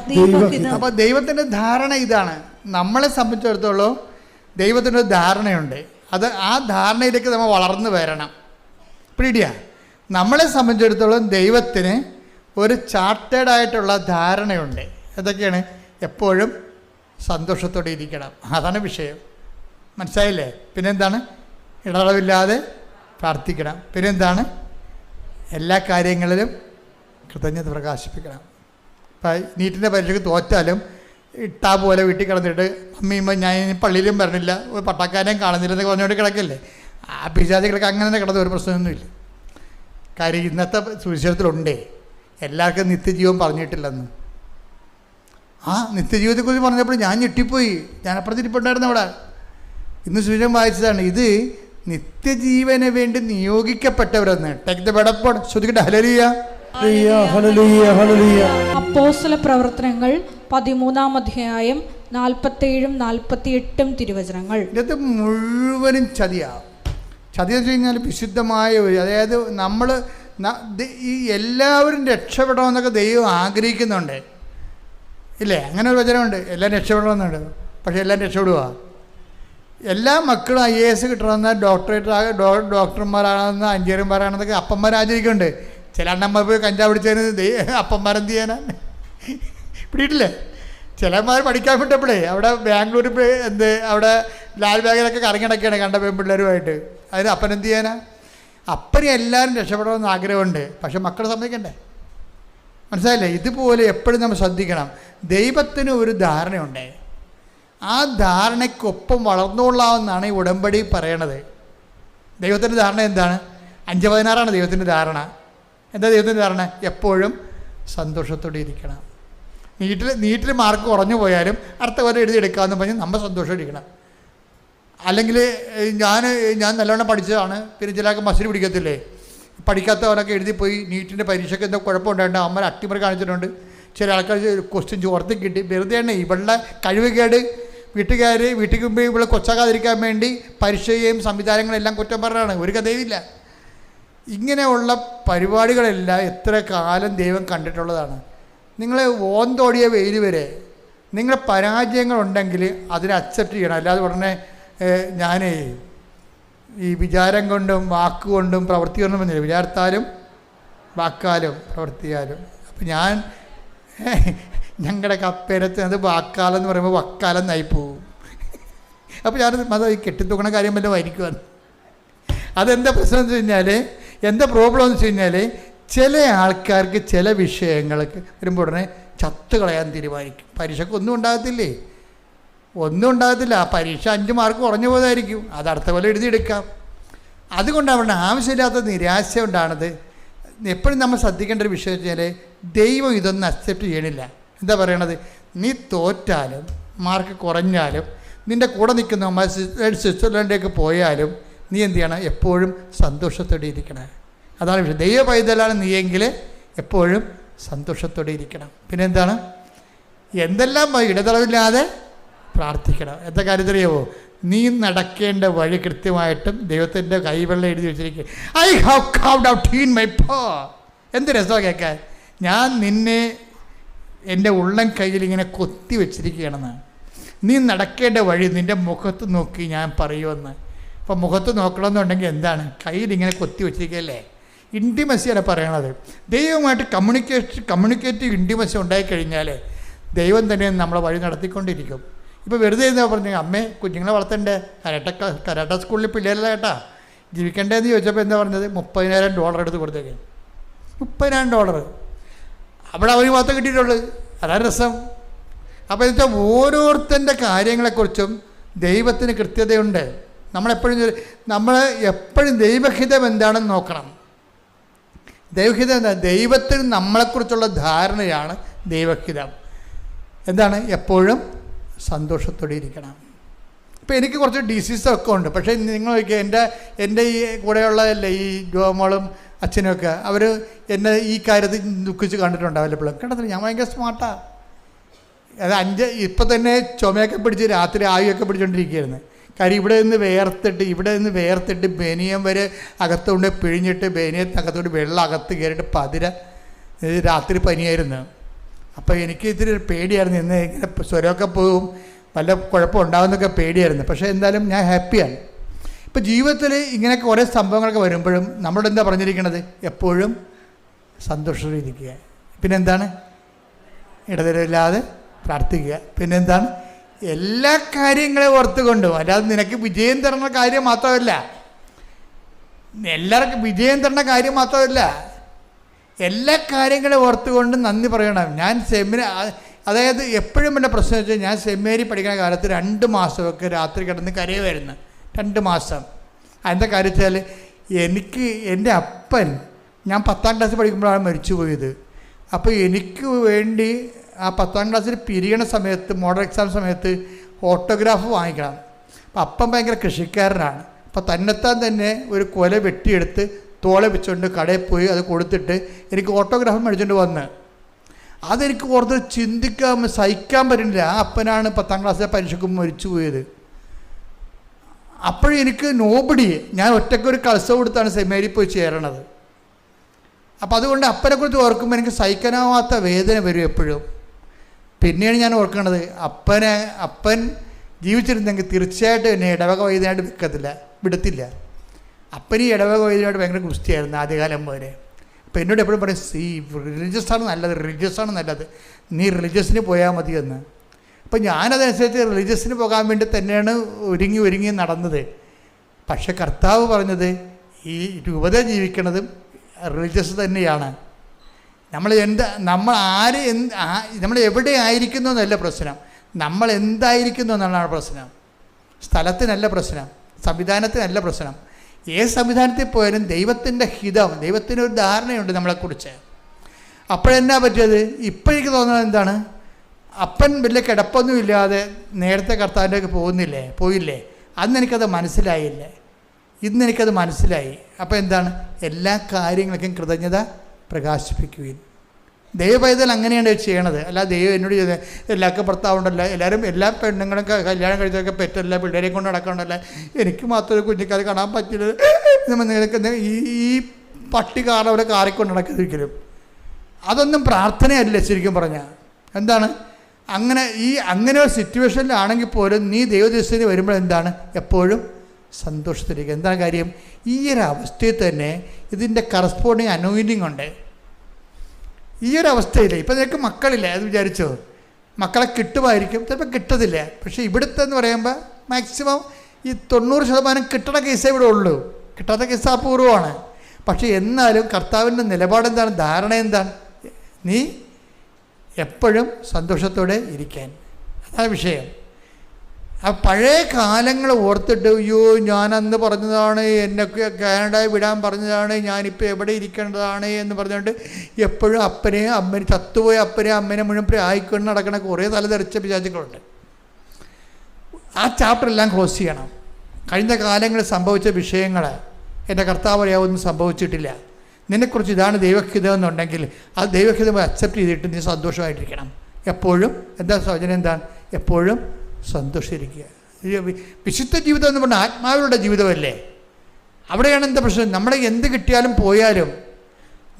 അപ്പൊ ദൈവത്തിന്റെ ധാരണ ഇതാണ്. നമ്മളെ സംബന്ധിച്ചിടത്തോളം ദൈവത്തിൻ്റെ ധാരണയുണ്ട്. ആ ധാരണയിലേക്ക് നമ്മൾ വളർന്നു വരണം. പിടിയാ. നമ്മളെ സംബന്ധിച്ചിടത്തോളം ദൈവത്തിന് ഒരു ചാർട്ടേഡ് ആയിട്ടുള്ള ധാരണയുണ്ട്. എന്തൊക്കെയാണ്? എപ്പോഴും സന്തോഷത്തോടെ ഇരിക്കണം. അതാണ് വിഷയം. മനസ്സിലായില്ലേ? പിന്നെന്താണ്? ഇടതടവില്ലാതെ പ്രാർത്ഥിക്കണം. പിന്നെന്താണ്? എല്ലാ കാര്യങ്ങളിലും കൃതജ്ഞത പ്രകാശിപ്പിക്കണം. ഇപ്പം നീറ്റിൻ്റെ പരീക്ഷയ്ക്ക് തോറ്റാലും ഇട്ടാ പോലെ വീട്ടിൽ കിടന്നിട്ട് അമ്മയുമ്പോൾ ഞാൻ പള്ളിയിലും വരണില്ല, പട്ടാക്കാരെയും കാണുന്നില്ല എന്നൊക്കെ പറഞ്ഞുകൊണ്ട് കിടക്കല്ലേ. ആ പിശാചികളൊക്കെ അങ്ങനെ തന്നെ കിടന്ന ഒരു പ്രശ്നമൊന്നുമില്ല. കാര്യം ഇന്നത്തെ സുവിശേഷത്തിലുണ്ടേ എല്ലാവർക്കും നിത്യജീവൻ പറഞ്ഞിട്ടില്ലെന്ന്. ആ നിത്യജീവിതത്തെക്കുറിച്ച് പറഞ്ഞപ്പോൾ ഞാൻ ഞെട്ടിപ്പോയി. ഞാൻ അപ്പുറത്തിരിപ്പുണ്ടായിരുന്നു അവിടെ. ഇന്ന് സുവിശേഷം വായിച്ചതാണ്. ഇത് നിത്യജീവന് വേണ്ടി നിയോഗിക്കപ്പെട്ടവരെന്ന്. ടേക്ക് ദ ബെഡപ്പോൺ ശ്രദ്ധിക്കട്ടെ. Hallelujah, hallelujah, hallelujah. അപ്പോസ്തല പ്രവർത്തനങ്ങൾ 13-ാം അധ്യായം 47-48 തിരുവചനങ്ങൾ. ഇത് മുഴുവനും ചതിയാണ്. ചതിയെന്ന് വെച്ച് കഴിഞ്ഞാൽ വിശുദ്ധമായ ഒരു, അതായത് നമ്മൾ ഈ എല്ലാവരും രക്ഷപ്പെടണമെന്നൊക്കെ ദൈവം ആഗ്രഹിക്കുന്നുണ്ട്, ഇല്ലേ? അങ്ങനെ ഒരു വചനമുണ്ട്, എല്ലാം രക്ഷപ്പെടണമെന്നുണ്ട്. പക്ഷെ എല്ലാം രക്ഷപ്പെടുക. എല്ലാ മക്കളും IAS കിട്ടണമെന്ന്, ഡോക്ടർമാരാണെന്ന്, എഞ്ചിനീയർമാരാണെന്നൊക്കെ അപ്പന്മാർ ആചരിക്കുന്നുണ്ട്. ചില അണ്ണന്മാർ പോയി കഞ്ചാവ് പിടിച്ചതിന് അപ്പന്മാരെന്ത് ചെയ്യാനാണ്? പിടിയിട്ടില്ലേ? ചിലന്മാർ പഠിക്കാൻ വിട്ടപ്പോഴേ അവിടെ ബാംഗ്ലൂരിൽ പോയി അവിടെ ലാൽ ബാഗിലൊക്കെ കറങ്ങിടക്കുകയാണ് കണ്ട പെൺപിള്ളേരുമായിട്ട്. അതിന് അപ്പനെന്ത് ചെയ്യാനാ? അപ്പനെ എല്ലാവരും രക്ഷപ്പെടണമെന്ന് ആഗ്രഹമുണ്ട്, പക്ഷെ മക്കൾ സമ്മതിക്കണ്ടേ? മനസ്സിലായില്ലേ? ഇതുപോലെ എപ്പോഴും നമ്മൾ ശ്രദ്ധിക്കണം. ദൈവത്തിന് ഒരു ധാരണയുണ്ട്. ആ ധാരണയ്ക്കൊപ്പം വളർന്നുകൊള്ളാമെന്നാണ് ഈ ഉടമ്പടി പറയണത്. ദൈവത്തിൻ്റെ ധാരണ എന്താണ്? 5:16 ദൈവത്തിൻ്റെ ധാരണ. എന്താ ദൈവത്തിൻ്റെ ധാരണ? എപ്പോഴും സന്തോഷത്തോടെ ഇരിക്കണം. നീറ്റിൽ മാർക്ക് കുറഞ്ഞു പോയാലും അടുത്ത കൊല്ലം എഴുതിയെടുക്കാമെന്ന് പറഞ്ഞ് നമ്മൾ സന്തോഷമായിരിക്കണം. അല്ലെങ്കിൽ ഞാൻ നല്ലവണ്ണം പഠിച്ചതാണ്, പിന്നെ ചിലർക്ക് മസിൽ പിടിക്കത്തില്ലേ, പഠിക്കാത്തവരൊക്കെ എഴുതിപ്പോയി നീറ്റിൻ്റെ പരീക്ഷയ്ക്ക് എന്തോ കുഴപ്പമുണ്ടായിട്ട് അമ്മ അട്ടിമറി കാണിച്ചിട്ടുണ്ട്. ചില ആൾക്കാർ ക്വസ്റ്റ്യൻ ചോർത്തി കിട്ടി. വെറുതെയാണ് ഇവളുടെ കഴിവുകേട്. വീട്ടിൽ മുമ്പ് ഇവളെ കൊച്ചാകാതിരിക്കാൻ വേണ്ടി പരീക്ഷയും സംവിധാനങ്ങളെല്ലാം കുറ്റം പറഞ്ഞാണ്. ഒരു കഥയുമില്ല. ഇങ്ങനെയുള്ള പരിപാടികളെല്ലാം എത്ര കാലം ദൈവം കണ്ടിട്ടുള്ളതാണ്. നിങ്ങളെ ഓന്തോടിയ വെയിൽ വരെ നിങ്ങളെ പരാജയങ്ങളുണ്ടെങ്കിൽ അതിനെ അക്സെപ്റ്റ് ചെയ്യണം. അല്ലാതെ ഉടനെ ഞാൻ ഈ വിചാരം കൊണ്ടും വാക്കുകൊണ്ടും പ്രവൃത്തി കൊണ്ടും വന്നില്ല. വിചാരത്താലും വാക്കാലും പ്രവർത്തിയാലും. അപ്പം ഞങ്ങളുടെ കപ്പേരത്ത് അത് വാക്കാലം എന്ന് പറയുമ്പോൾ വക്കാലം നയിപ്പോവും. അപ്പോൾ അത് ഈ കെട്ടിത്തൂക്കണ കാര്യം വല്ലതും ആയിരിക്കുവാണ്. അതെന്താ പ്രശ്നം എന്ന് വെച്ച് കഴിഞ്ഞാൽ, എന്താ പ്രോബ്ലം എന്ന് വെച്ച് കഴിഞ്ഞാൽ, ചില ആൾക്കാർക്ക് ചില വിഷയങ്ങൾക്ക് വരുമ്പോൾ ഉടനെ ചത്ത് കളയാൻ തീരുമാനിക്കും. പരീക്ഷയ്ക്ക് ഒന്നും ഉണ്ടാകത്തില്ലേ? ഒന്നും ഉണ്ടാകത്തില്ല. ആ പരീക്ഷ 5 മാർക്ക് കുറഞ്ഞു പോയതായിരിക്കും. അത് അടുത്ത പോലെ എഴുതിയെടുക്കാം. അതുകൊണ്ട് അവരുടെ ആവശ്യമില്ലാത്ത നിരാശ ഉണ്ടാണത്. എപ്പോഴും നമ്മൾ ശ്രദ്ധിക്കേണ്ട ഒരു വിഷയം വെച്ചാൽ, ദൈവം ഇതൊന്നും അക്സെപ്റ്റ് ചെയ്യണില്ല. എന്താ പറയണത്? നീ തോറ്റാലും മാർക്ക് കുറഞ്ഞാലും നിൻ്റെ കൂടെ നിൽക്കുന്ന സ്വിറ്റ്സർലൻഡിലേക്ക് പോയാലും നീ എന്ത് ചെയ്യണം? എപ്പോഴും സന്തോഷത്തോടെ ഇരിക്കണം. അതാണ് വിഷയം. ദൈവ പൈതലാണ് നീയെങ്കിൽ എപ്പോഴും സന്തോഷത്തോടെ ഇരിക്കണം. പിന്നെ എന്താണ്? എന്തെല്ലാം ഇടതടവില്ലാതെ പ്രാർത്ഥിക്കണം. എന്താ കാര്യത്തിലറിയാവോ? നീ നടക്കേണ്ട വഴി കൃത്യമായിട്ടും ദൈവത്തിൻ്റെ കൈവെള്ളം എഴുതി വെച്ചിരിക്കുക. I have carved out in my പാ. എന്ത് രസമാണ് കേൾക്കാൻ. ഞാൻ നിന്നെ എൻ്റെ ഉള്ളം കയ്യിൽ ഇങ്ങനെ കൊത്തി വെച്ചിരിക്കുകയാണെന്നാണ്. നീ നടക്കേണ്ട വഴി നിൻ്റെ മുഖത്ത് നോക്കി ഞാൻ പറയുമെന്ന്. അപ്പം മുഖത്ത് നോക്കണമെന്നുണ്ടെങ്കിൽ എന്താണ്? കയ്യിലിങ്ങനെ കൊത്തി വെച്ചിരിക്കുകയല്ലേ. ഇൻറ്റിമസിയാണ് പറയണത്. ദൈവമായിട്ട് കമ്മ്യൂണിക്കേറ്റീവ് ഇൻറ്റിമസി ഉണ്ടായിക്കഴിഞ്ഞാൽ ദൈവം തന്നെ നമ്മളെ വഴി നടത്തിക്കൊണ്ടിരിക്കും. ഇപ്പോൾ വെറുതെ എന്താ പറഞ്ഞു, അമ്മേ കുഞ്ഞുങ്ങളെ വളർത്തണ്ടേ, കരാട്ട സ്കൂളിൽ പിള്ളേരല്ല കേട്ടാ ജീവിക്കണ്ടേന്ന് ചോദിച്ചപ്പോൾ എന്താ പറഞ്ഞത്? $30,000 എടുത്ത് കൊടുത്തേക്ക്. $30,000 അവിടെ അവർ മാത്രം കിട്ടിയിട്ടുള്ളൂ. അതാണ് രസം. അപ്പോൾ എന്ന് വെച്ചാൽ ഓരോരുത്തൻ്റെ കാര്യങ്ങളെക്കുറിച്ചും ദൈവത്തിന് കൃത്യതയുണ്ട്. നമ്മളെപ്പോഴും ദൈവഹിതം എന്താണെന്ന് നോക്കണം. ദൈവഹിതം എന്താ? ദൈവത്തിന് നമ്മളെക്കുറിച്ചുള്ള ധാരണയാണ് ദൈവഹിതം. എന്താണ്? എപ്പോഴും സന്തോഷത്തോടെ ഇരിക്കണം. ഇപ്പോൾ എനിക്ക് കുറച്ച് ഡിസീസൊക്കെ ഉണ്ട്. പക്ഷേ നിങ്ങൾ എൻ്റെ ഈ കൂടെയുള്ള ഈ ജോമോളും അച്ഛനുമൊക്കെ അവർ എന്നെ ഈ കാര്യത്തിൽ ദുഃഖിച്ച് കണ്ടിട്ടുണ്ടാവില്ല. എപ്പോഴും കണ്ടത്തില്ല. ഞാൻ ഭയങ്കര സ്മാർട്ടാണ്. അത് ഇപ്പം തന്നെ ചുമയൊക്കെ പിടിച്ച് രാത്രി ആവിയൊക്കെ പിടിച്ചുകൊണ്ടിരിക്കുകയായിരുന്നു. കാര്യം ഇവിടെ നിന്ന് വേർത്തിട്ട് ബനിയം വരെ അകത്തുകൊണ്ട് പിഴിഞ്ഞിട്ട് ബനിയത്തകത്തോട്ട് വെള്ളം അകത്ത് കയറിയിട്ട് രാത്രി പനിയായിരുന്നു. അപ്പോൾ എനിക്ക് ഇത്തിരി പേടിയായിരുന്നു. ഇന്ന് ഇങ്ങനെ സ്വരമൊക്കെ പോകും, വല്ല കുഴപ്പം ഉണ്ടാകുന്നൊക്കെ പേടിയായിരുന്നു. പക്ഷേ എന്തായാലും ഞാൻ ഹാപ്പിയാണ്. ഇപ്പോൾ ജീവിതത്തിൽ ഇങ്ങനെ കുറേ സംഭവങ്ങളൊക്കെ വരുമ്പോഴും നമ്മളോട് എന്താ പറഞ്ഞിരിക്കുന്നത്? എപ്പോഴും സന്തോഷമായിരിക്കുക. പിന്നെന്താണ്? ഇടതരമില്ലാതെ പ്രാർത്ഥിക്കുക. പിന്നെന്താണ്? എല്ലാ കാര്യങ്ങളെ ഓർത്തുകൊണ്ടും. അല്ലാതെ നിനക്ക് വിജയം തരുന്ന കാര്യം മാത്രമല്ല, എല്ലാവർക്കും വിജയം തരുന്ന കാര്യം മാത്രമല്ല, എല്ലാ കാര്യങ്ങളെ ഓർത്തുകൊണ്ടും നന്ദി പറയണം. ഞാൻ അതായത് എപ്പോഴും എൻ്റെ പ്രശ്നം വെച്ചാൽ, ഞാൻ സെമിനാരി പഠിക്കുന്ന കാലത്ത് 2 മാസമൊക്കെ രാത്രി കിടന്ന് കരയുമായിരുന്നു. 2 മാസം. അതിൻ്റെ കാര്യം വെച്ചാൽ എൻ്റെ അപ്പൻ, ഞാൻ 10ാം ക്ലാസ്സിൽ പഠിക്കുമ്പോഴാണ് മരിച്ചു പോയത്. അപ്പോൾ എനിക്ക് വേണ്ടി ആ 10ാം ക്ലാസ്സിൽ പിരിയണ സമയത്ത്, മോഡൽ എക്സാം സമയത്ത് ഓട്ടോഗ്രാഫ് വാങ്ങിക്കണം. അപ്പം അപ്പം ഭയങ്കര കൃഷിക്കാരനാണ്. അപ്പോൾ തന്നെത്താൻ തന്നെ ഒരു കൊല വെട്ടിയെടുത്ത് തോളെ വെച്ചുകൊണ്ട് കടയിൽ പോയി അത് കൊടുത്തിട്ട് എനിക്ക് ഓട്ടോഗ്രാഫ് മേടിച്ചുകൊണ്ട് വന്ന്, അതെനിക്ക് ഓർത്ത് സഹിക്കാൻ പറ്റുന്നില്ല. ആ അപ്പനാണ് 10ാം ക്ലാസ്സിലെ പരീക്ഷയ്ക്ക് മരിച്ചു പോയത്. അപ്പോഴും എനിക്ക് നോബഡി, ഞാൻ ഒറ്റയ്ക്കൊരു കൾസ കൊടുത്താണ് സെമിനാരിൽ പോയി ചേരണത്. അപ്പം അതുകൊണ്ട് അപ്പനെക്കുറിച്ച് ഓർക്കുമ്പോൾ എനിക്ക് സഹിക്കാനാവാത്ത വേദന വരും എപ്പോഴും. പിന്നെയാണ് ഞാൻ ഓർക്കുന്നത്, അപ്പൻ ജീവിച്ചിരുന്നെങ്കിൽ തീർച്ചയായിട്ടും എന്നെ ഇടവക വൈദ്യനായിട്ട് വിടത്തില്ല. അപ്പന് ഈ ഇടവക വൈദ്യനായിട്ട് ഭയങ്കര ഗുസ്തിയായിരുന്നു ആദ്യകാലം പോലെ. അപ്പോൾ എന്നോട് എപ്പോഴും പറയും, റിലീജിയസാണ് നല്ലത്, നീ റിലീജിയസിന് പോയാൽ മതി എന്ന്. അപ്പോൾ ഞാനതനുസരിച്ച് റിലീജിയസിന് പോകാൻ വേണ്ടി തന്നെയാണ് ഒരുങ്ങി നടന്നത്. പക്ഷെ കർത്താവ് പറഞ്ഞത് ഈ രൂപത ജീവിക്കണതും റിലീജിയസ് തന്നെയാണ്. നമ്മൾ എവിടെ ആയിരിക്കുന്നു എന്നല്ല പ്രശ്നം, നമ്മൾ എന്തായിരിക്കുന്നു എന്നുള്ളതാണ് പ്രശ്നം. സ്ഥലത്തിനല്ല പ്രശ്നം, സംവിധാനത്തിനല്ല പ്രശ്നം. ഏത് സംവിധാനത്തിൽ പോയാലും ദൈവത്തിൻ്റെ ഹിതം, ദൈവത്തിനൊരു ധാരണയുണ്ട് നമ്മളെക്കുറിച്ച്. അപ്പോഴെന്നാ പറ്റിയത്? ഇപ്പോഴേക്ക് തോന്നുന്നത് എന്താണ്? അപ്പൻ വലിയ കിടപ്പൊന്നുമില്ലാതെ നേരത്തെ കർത്താവിൻ്റെയൊക്കെ പോയില്ലേ? അന്ന് എനിക്കത് മനസ്സിലായില്ലേ? ഇന്ന് എനിക്കത് മനസ്സിലായി. അപ്പോൾ എന്താണ്? എല്ലാ കാര്യങ്ങൾക്കും കൃതജ്ഞത പ്രകാശിപ്പിക്കുകയും. ദൈവപൈതൽ അങ്ങനെയാണ് ചെയ്യണത്. അല്ലാതെ ദൈവം എന്നോട് ചെയ്തത് എല്ലാവർക്കും ഭർത്താവുണ്ടല്ല, എല്ലാ പെണ്ണുങ്ങളും കല്യാണം കഴിച്ചതൊക്കെ പെറ്റല്ല, പിള്ളേരെ കൊണ്ട് നടക്കണ്ടല്ല, എനിക്ക് മാത്രം ഒരു കുഞ്ഞിക്കാരെ കാണാൻ പറ്റില്ല, നിങ്ങൾക്ക് ഈ പട്ടി കാറവരെ കാറിക്കൊണ്ട് നടക്കത്തിരിക്കലും. അതൊന്നും പ്രാർത്ഥനയല്ല ശരിക്കും പറഞ്ഞാൽ. എന്താണ്? അങ്ങനെ ഒരു സിറ്റുവേഷനിലാണെങ്കിൽ പോലും നീ ദൈവദൃശ്യത്തിന് വരുമ്പോൾ എന്താണ്? എപ്പോഴും സന്തോഷത്തിലേക്ക്. എന്താ കാര്യം? ഈ ഒരു അവസ്ഥയിൽ തന്നെ ഇതിൻ്റെ കറസ്പോണ്ടിങ് അനോയിൻറ്റിങ് ഉണ്ട്. ഈ ഒരു അവസ്ഥയിൽ ഇപ്പം നിനക്ക് മക്കളില്ല, അത് വിചാരിച്ചോ? മക്കളെ കിട്ടുമായിരിക്കും, ചിലപ്പോൾ കിട്ടത്തില്ല. പക്ഷേ ഇവിടുത്തെ എന്ന് പറയുമ്പോൾ മാക്സിമം ഈ 90% കിട്ടണ കേസേ ഇവിടെ ഉള്ളൂ. കിട്ടാത്ത കേസ് അപൂർവമാണ്. പക്ഷേ എന്നാലും കർത്താവിൻ്റെ നിലപാടെന്താണ്? ധാരണ എന്താണ്? നീ എപ്പോഴും സന്തോഷത്തോടെ ഇരിക്കാൻ. അതാണ് വിഷയം. ആ പഴയ കാലങ്ങൾ ഓർത്തിട്ട്, അയ്യോ ഞാനന്ന് പറഞ്ഞതാണ്, എന്നൊക്കെ കാനഡയിൽ വിടാൻ പറഞ്ഞതാണ്, ഞാനിപ്പോൾ എവിടെ ഇരിക്കേണ്ടതാണ് എന്ന് പറഞ്ഞുകൊണ്ട് എപ്പോഴും ചത്തുപോയ അപ്പനെയും അമ്മേനെ മുഴുവൻ പ്രായിക്കൊണ്ട് നടക്കണ കുറേ തലതെറിച്ച പിശാചുക്കളുണ്ട്. ആ ചാപ്റ്റർ എല്ലാം ക്ലോസ് ചെയ്യണം. കഴിഞ്ഞ കാലങ്ങളിൽ സംഭവിച്ച വിഷയങ്ങൾ എൻ്റെ കർത്താവ് ഒന്നും സംഭവിച്ചിട്ടില്ല, നിന്നെക്കുറിച്ച് ഇതാണ് ദൈവഹിതം എന്നുണ്ടെങ്കിൽ അത് ദൈവഹിതം അക്സെപ്റ്റ് ചെയ്തിട്ട് നീ സന്തോഷമായിട്ടിരിക്കണം. എപ്പോഴും എന്താ സൗജന്യം? എന്താണ്? എപ്പോഴും സന്തോഷിച്ചിരിക്കുക. വിശുദ്ധ ജീവിതം എന്ന് പറഞ്ഞാൽ ആത്മാവിലുള്ള ജീവിതമല്ലേ. അവിടെയാണ് എന്താ പ്രശ്നം? നമ്മളെ എന്ത് കിട്ടിയാലും പോയാലും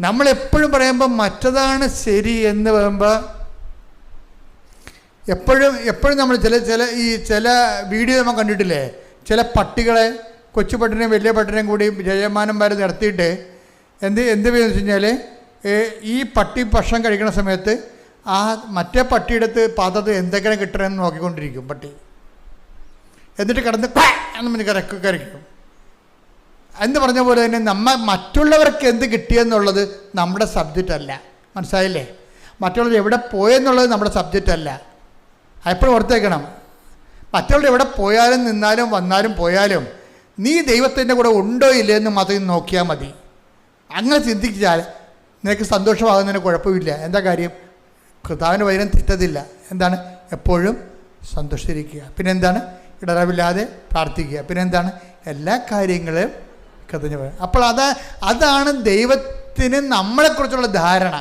നമ്മളെപ്പോഴും പറയുമ്പോൾ മറ്റതാണ് ശരി എന്ന് പറയുമ്പോൾ എപ്പോഴും നമ്മൾ ചില വീഡിയോ നമ്മൾ കണ്ടിട്ടില്ലേ, ചില പട്ടികളെ, കൊച്ചു പട്ടിനെയും വലിയ പട്ടിനെയും കൂടി ജയമാനം വരെ നിർത്തിയിട്ട് എന്ത് ചെയ്യുമെന്ന് വെച്ച് കഴിഞ്ഞാൽ ഈ പട്ടി ഭക്ഷണം കഴിക്കുന്ന സമയത്ത് ആ മറ്റേ പട്ടിയെടുത്ത് പാത്രത്തിൽ എന്തൊക്കെയാണ് കിട്ടണമെന്ന് നോക്കിക്കൊണ്ടിരിക്കും പട്ടി. എന്നിട്ട് കിടന്ന് എന്ന് കരയ്ക്കും. എന്ന് പറഞ്ഞ പോലെ തന്നെ മറ്റുള്ളവർക്ക് എന്ത് കിട്ടിയെന്നുള്ളത് നമ്മുടെ സബ്ജക്റ്റ് അല്ല. മനസ്സിലായില്ലേ? മറ്റുള്ളവർ എവിടെ പോയെന്നുള്ളത് നമ്മുടെ സബ്ജക്റ്റ് അല്ല. എപ്പോഴും ഓർത്തേക്കണം, മറ്റുള്ളവർ എവിടെ പോയാലും നിന്നാലും വന്നാലും പോയാലും നീ ദൈവത്തിൻ്റെ കൂടെ ഉണ്ടോ ഇല്ലയെന്ന് മാത്രം നോക്കിയാൽ മതി. അങ്ങനെ ചിന്തിച്ചാൽ നിനക്ക് സന്തോഷമാകുന്നതിന് കുഴപ്പമില്ല. എന്താ കാര്യം? കർത്താവിൻ്റെ വചനം തെറ്റത്തില്ല. എന്താണ്? എപ്പോഴും സന്തോഷിച്ചിരിക്കുക. പിന്നെന്താണ്? ഇടറവില്ലാതെ പ്രാർത്ഥിക്കുക. പിന്നെന്താണ്? എല്ലാ കാര്യങ്ങളും കഥഞ്ഞു പോയി. അപ്പോൾ അതാണ് ദൈവത്തിന് നമ്മളെക്കുറിച്ചുള്ള ധാരണ.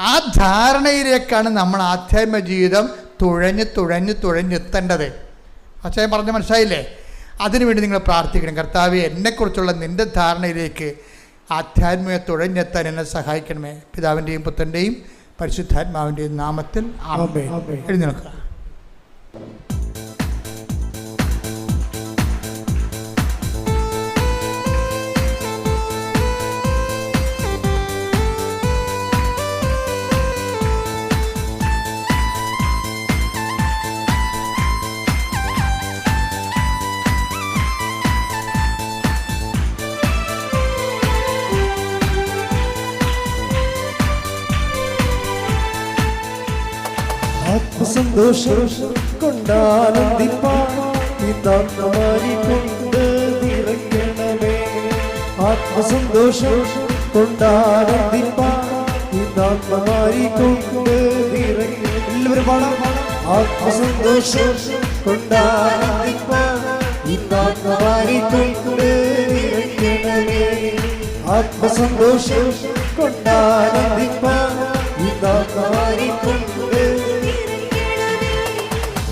ആ ധാരണയിലേക്കാണ് നമ്മൾ ആധ്യാത്മിക ജീവിതം തുഴഞ്ഞെത്തേണ്ടത്. അച്ഛൻ പറഞ്ഞ മനസ്സിലായില്ലേ? അതിനുവേണ്ടി നിങ്ങൾ പ്രാർത്ഥിക്കണം. കർത്താവേ, എന്നെക്കുറിച്ചുള്ള നിൻ്റെ ധാരണയിലേക്ക് ആധ്യാത്മിക തുഴഞ്ഞെത്താൻ എന്നെ സഹായിക്കണമേ. പിതാവിൻ്റെയും പുത്രൻ്റെയും പരിശുദ്ധാത്മാവിൻ്റെയും നാമത്തിൽ ആമേൻ. എഴുന്നേൽക്കുക. ആത്മസന്തോഷം കൊണ്ടാനന്ദിപ്പാൻ കൊണ്ട് നിറയ്ക്കണമേ. ആത്മസന്തോഷം കൊണ്ടാനന്ദിപ്പാൻ കൊണ്ട് നിറയ്ക്കണമേ. എല്ലാവരും പാടാം. ആത്മസന്തോഷം കൊണ്ടാനന്ദിപ്പാൻ കൊണ്ട് നിറയ്ക്കണമേ. ആത്മസന്തോഷം കൊണ്ടാനന്ദിപ്പാൻ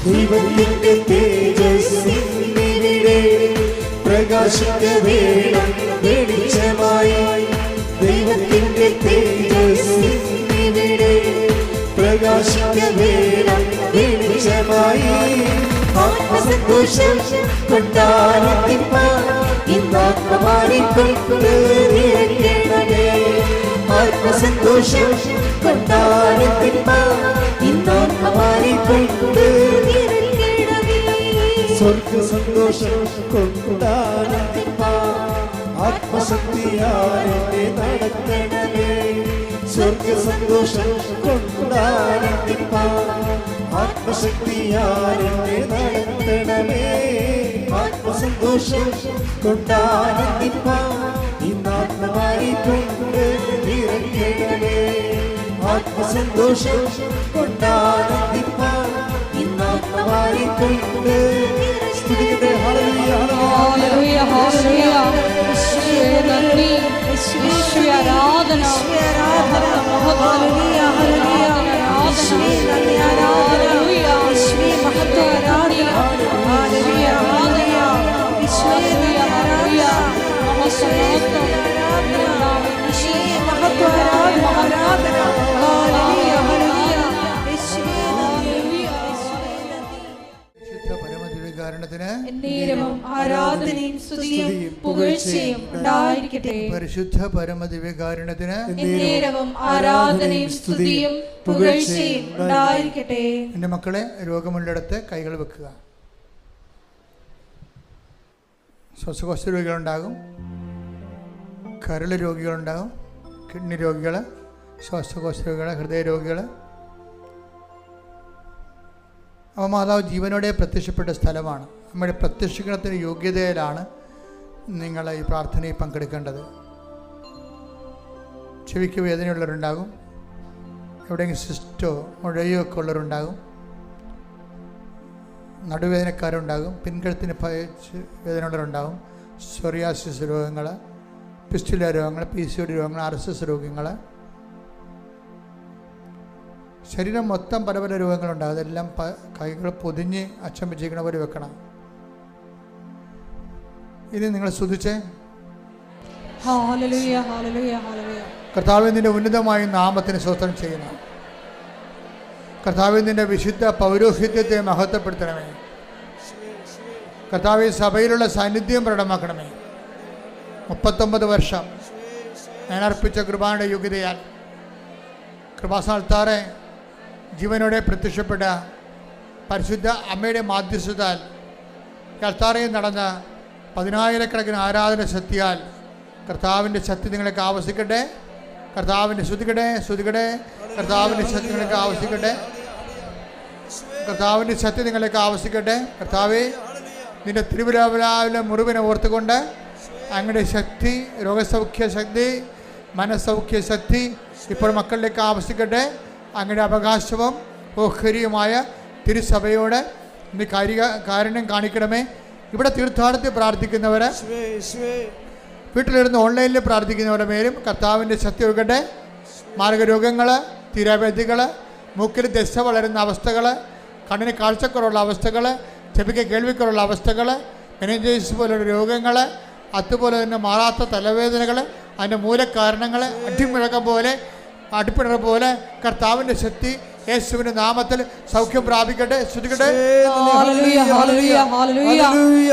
ദൈവത്തിന്റെ തേജസ്സിവിടെ പ്രകാശിക്കവേണം വെളിച്ചമായി. ദൈവത്തിന്റെ തേജസ്സിവിടെ പ്രകാശിക്കവേണം വെളിച്ചമായി. ആത്മസന്തോഷം കൊണ്ടാനന്ദിപ്പാൻ ഇന്നാത്മാരിക്കൊണ്ട് നിറയ്ക്കണമേ. ആത്മസന്തോഷം കൊണ്ടാനന്ദിപ്പാൻ ഇന്നാത്മാരിക്കൊണ്ട് നിറയ്ക്കണമേ. സ്വർഗസന്തോഷം കൊണ്ടാനന്ദിപ്പാൻ ആത്മശക്തിയാൽ എന്നെ നടത്തണമേ. സ്വർഗസന്തോഷം കൊണ്ടാനന്ദിപ്പാൻ ആത്മശക്തിയാൽ എന്നെ നടത്തണമേ. ആത്മസന്തോഷം കൊണ്ടാനന്ദിപ്പാൻ ഇന്നാത്മാരിക്കൊണ്ട് നിറയ്ക്കണമേ. ആത്മസന്തോഷം കൊണ്ടാനന്ദിപ്പാൻ ഇന്നാത്മാരിക്കൊണ്ട് സ്തുതിക്കട്ടെ. Hallelujah, hallelujah, hallelujah. യേശുവേ നന്ദി, യേശുവേ ആരാധന, ഹല്ലേലൂയ, ഹല്ലേലൂയ. യേശുവേ നന്ദി, ഹല്ലേലൂയ. യേശുവേ മഹത്വം, ആരാധന, ഹല്ലേലൂയ, ഹല്ലേലൂയ. യേശുവേ ഹല്ലേലൂയ, മഹത്വം, യേശുവേ മഹത്വം, ആരാധന, ഹല്ലേലൂയ, ഹല്ലേലൂയ. യേശുവേ ഹല്ലേലൂയ. വിശുദ്ധ പരമദിവ്യകാരുണ്യത്തിന് എന്നേരവും ആരാധനയും സ്തുതിയും പുകഴ്ചയും ഉണ്ടായിരിക്കട്ടെ. പരിശുദ്ധ പരമദിവ്യകാരുണ്യത്തിന് എന്നേരവും ആരാധനയും സ്തുതിയും പുകഴ്ചയും ഉണ്ടായിരിക്കട്ടെ. എൻ്റെ മക്കളെ, രോഗമുള്ളിടത്ത് കൈകൾ വെക്കുക. ശ്വാസകോശ രോഗികളുണ്ടാകും, കരൾ രോഗികളുണ്ടാകും, കിഡ്നി രോഗികൾ, ശ്വാസകോശ രോഗികൾ, ഹൃദയ രോഗികൾ. അപ്പോൾ മാതാവ് ജീവനോടെ പ്രത്യക്ഷപ്പെട്ട സ്ഥലമാണ്. നമ്മുടെ പ്രത്യക്ഷീകരണത്തിന് യോഗ്യതയിലാണ് നിങ്ങൾ ഈ പ്രാർത്ഥനയിൽ പങ്കെടുക്കേണ്ടത്. ചെവിക്ക് വേദനയുള്ളവരുണ്ടാകും, എവിടെയെങ്കിലും സിസ്റ്റോ മുഴയോ ഒക്കെ ഉള്ളവരുണ്ടാകും, നടുവേദനക്കാരുണ്ടാകും, പിൻകഴുത്തിന് വേദനയുള്ളവരുണ്ടാകും, സോറിയാസിസ് രോഗങ്ങൾ, പിസ്റ്റുല രോഗങ്ങൾ, PCOD രോഗങ്ങൾ, RSS രോഗങ്ങൾ, ശരീരം മൊത്തം പല പല രോഗങ്ങളുണ്ട്. അതെല്ലാം കൈകൾ പൊതിഞ്ഞ് അച്ഛൻ വെച്ചിരിക്കണ പോലെ വെക്കണം. ഇനി നിങ്ങൾ സ്തുതിച്ചേ. Hallelujah hallelujah hallelujah. കർത്താവേ, നിന്റെ ഉന്നതമായ നാമത്തിന് സ്തോത്രം ചെയ്യുന്നു. കർത്താവേ, നിന്റെ വിശുദ്ധ പൗരോഹിത്യത്തെ മഹത്വപ്പെടുത്തണമേ. കർത്താവേ, സഭയിലുള്ള സാന്നിധ്യം പ്രകടമാക്കണമേ. 39 വർഷം ഞാൻ അർപ്പിച്ച കൃപായുടെ യോഗ്യതയാൽ കൃപാസ്ഥാനത്താറെ ജീവനോടെ പ്രത്യക്ഷപ്പെട്ട പരിശുദ്ധ അമ്മയുടെ മാധ്യസ്ഥതാൽ അൾത്താറയിൽ നടന്ന 10,000-കണക്കിന് ആരാധന ശക്തിയാൽ കർത്താവിൻ്റെ ശക്തി നിങ്ങൾക്ക് ആവശ്യിക്കട്ടെ. കർത്താവിൻ്റെ സ്തുതിക്കട്ടെ, സ്തുതിക്കട്ടെ. കർത്താവിൻ്റെ ശക്തി നിങ്ങൾക്ക് ആവശ്യിക്കട്ടെ. കർത്താവിൻ്റെ ശക്തി നിങ്ങൾക്ക് ആവശ്യിക്കട്ടെ. കർത്താവേ, നിന്റെ തിരുവിലാവിലെ മുറിവിനെ ഓർത്തുകൊണ്ട് അങ്ങയുടെ ശക്തി, രോഗസൗഖ്യ ശക്തി, മനസ്സൗഖ്യ ശക്തി ഇപ്പോൾ മക്കളിലേക്ക് ആവശ്യിക്കട്ടെ. അങ്ങയുടെ അവകാശവും ഓഹരിയുമായ തിരുസഭയോട് നീ കാരുണ്യം കാണിക്കണമേ. ഇവിടെ തീർത്ഥാടനത്തിൽ പ്രാർത്ഥിക്കുന്നവർ, വീട്ടിലിരുന്ന് ഓൺലൈനിൽ പ്രാർത്ഥിക്കുന്നവരുടെ മേലും കർത്താവിൻ്റെ ശക്തി ഒഴുകട്ടെ. മാർഗരോഗങ്ങൾ, തീരാവ്യാധികൾ, മൂക്കിൽ ദശ വളരുന്ന അവസ്ഥകൾ, കണ്ണിന് കാഴ്ചക്കുറവുള്ള അവസ്ഥകൾ, ചെവിക്ക് കേൾവിക്കുറവുള്ള അവസ്ഥകൾ, മെനിഞ്ചൈറ്റിസ് പോലുള്ള രോഗങ്ങൾ, അതുപോലെ തന്നെ മാറാത്ത തലവേദനകൾ, അതിൻ്റെ മൂലകാരണങ്ങൾ, അടിമുഴക്കം പോലെ, അടിപ്പിണർ പോലെ കർത്താവിൻ്റെ ശക്തി യേശുവിന്റെ നാമത്തിൽ സൗഖ്യം പ്രാപിക്കട്ടെ. സ്തുതിക്കട്ടെ. Hallelujah hallelujah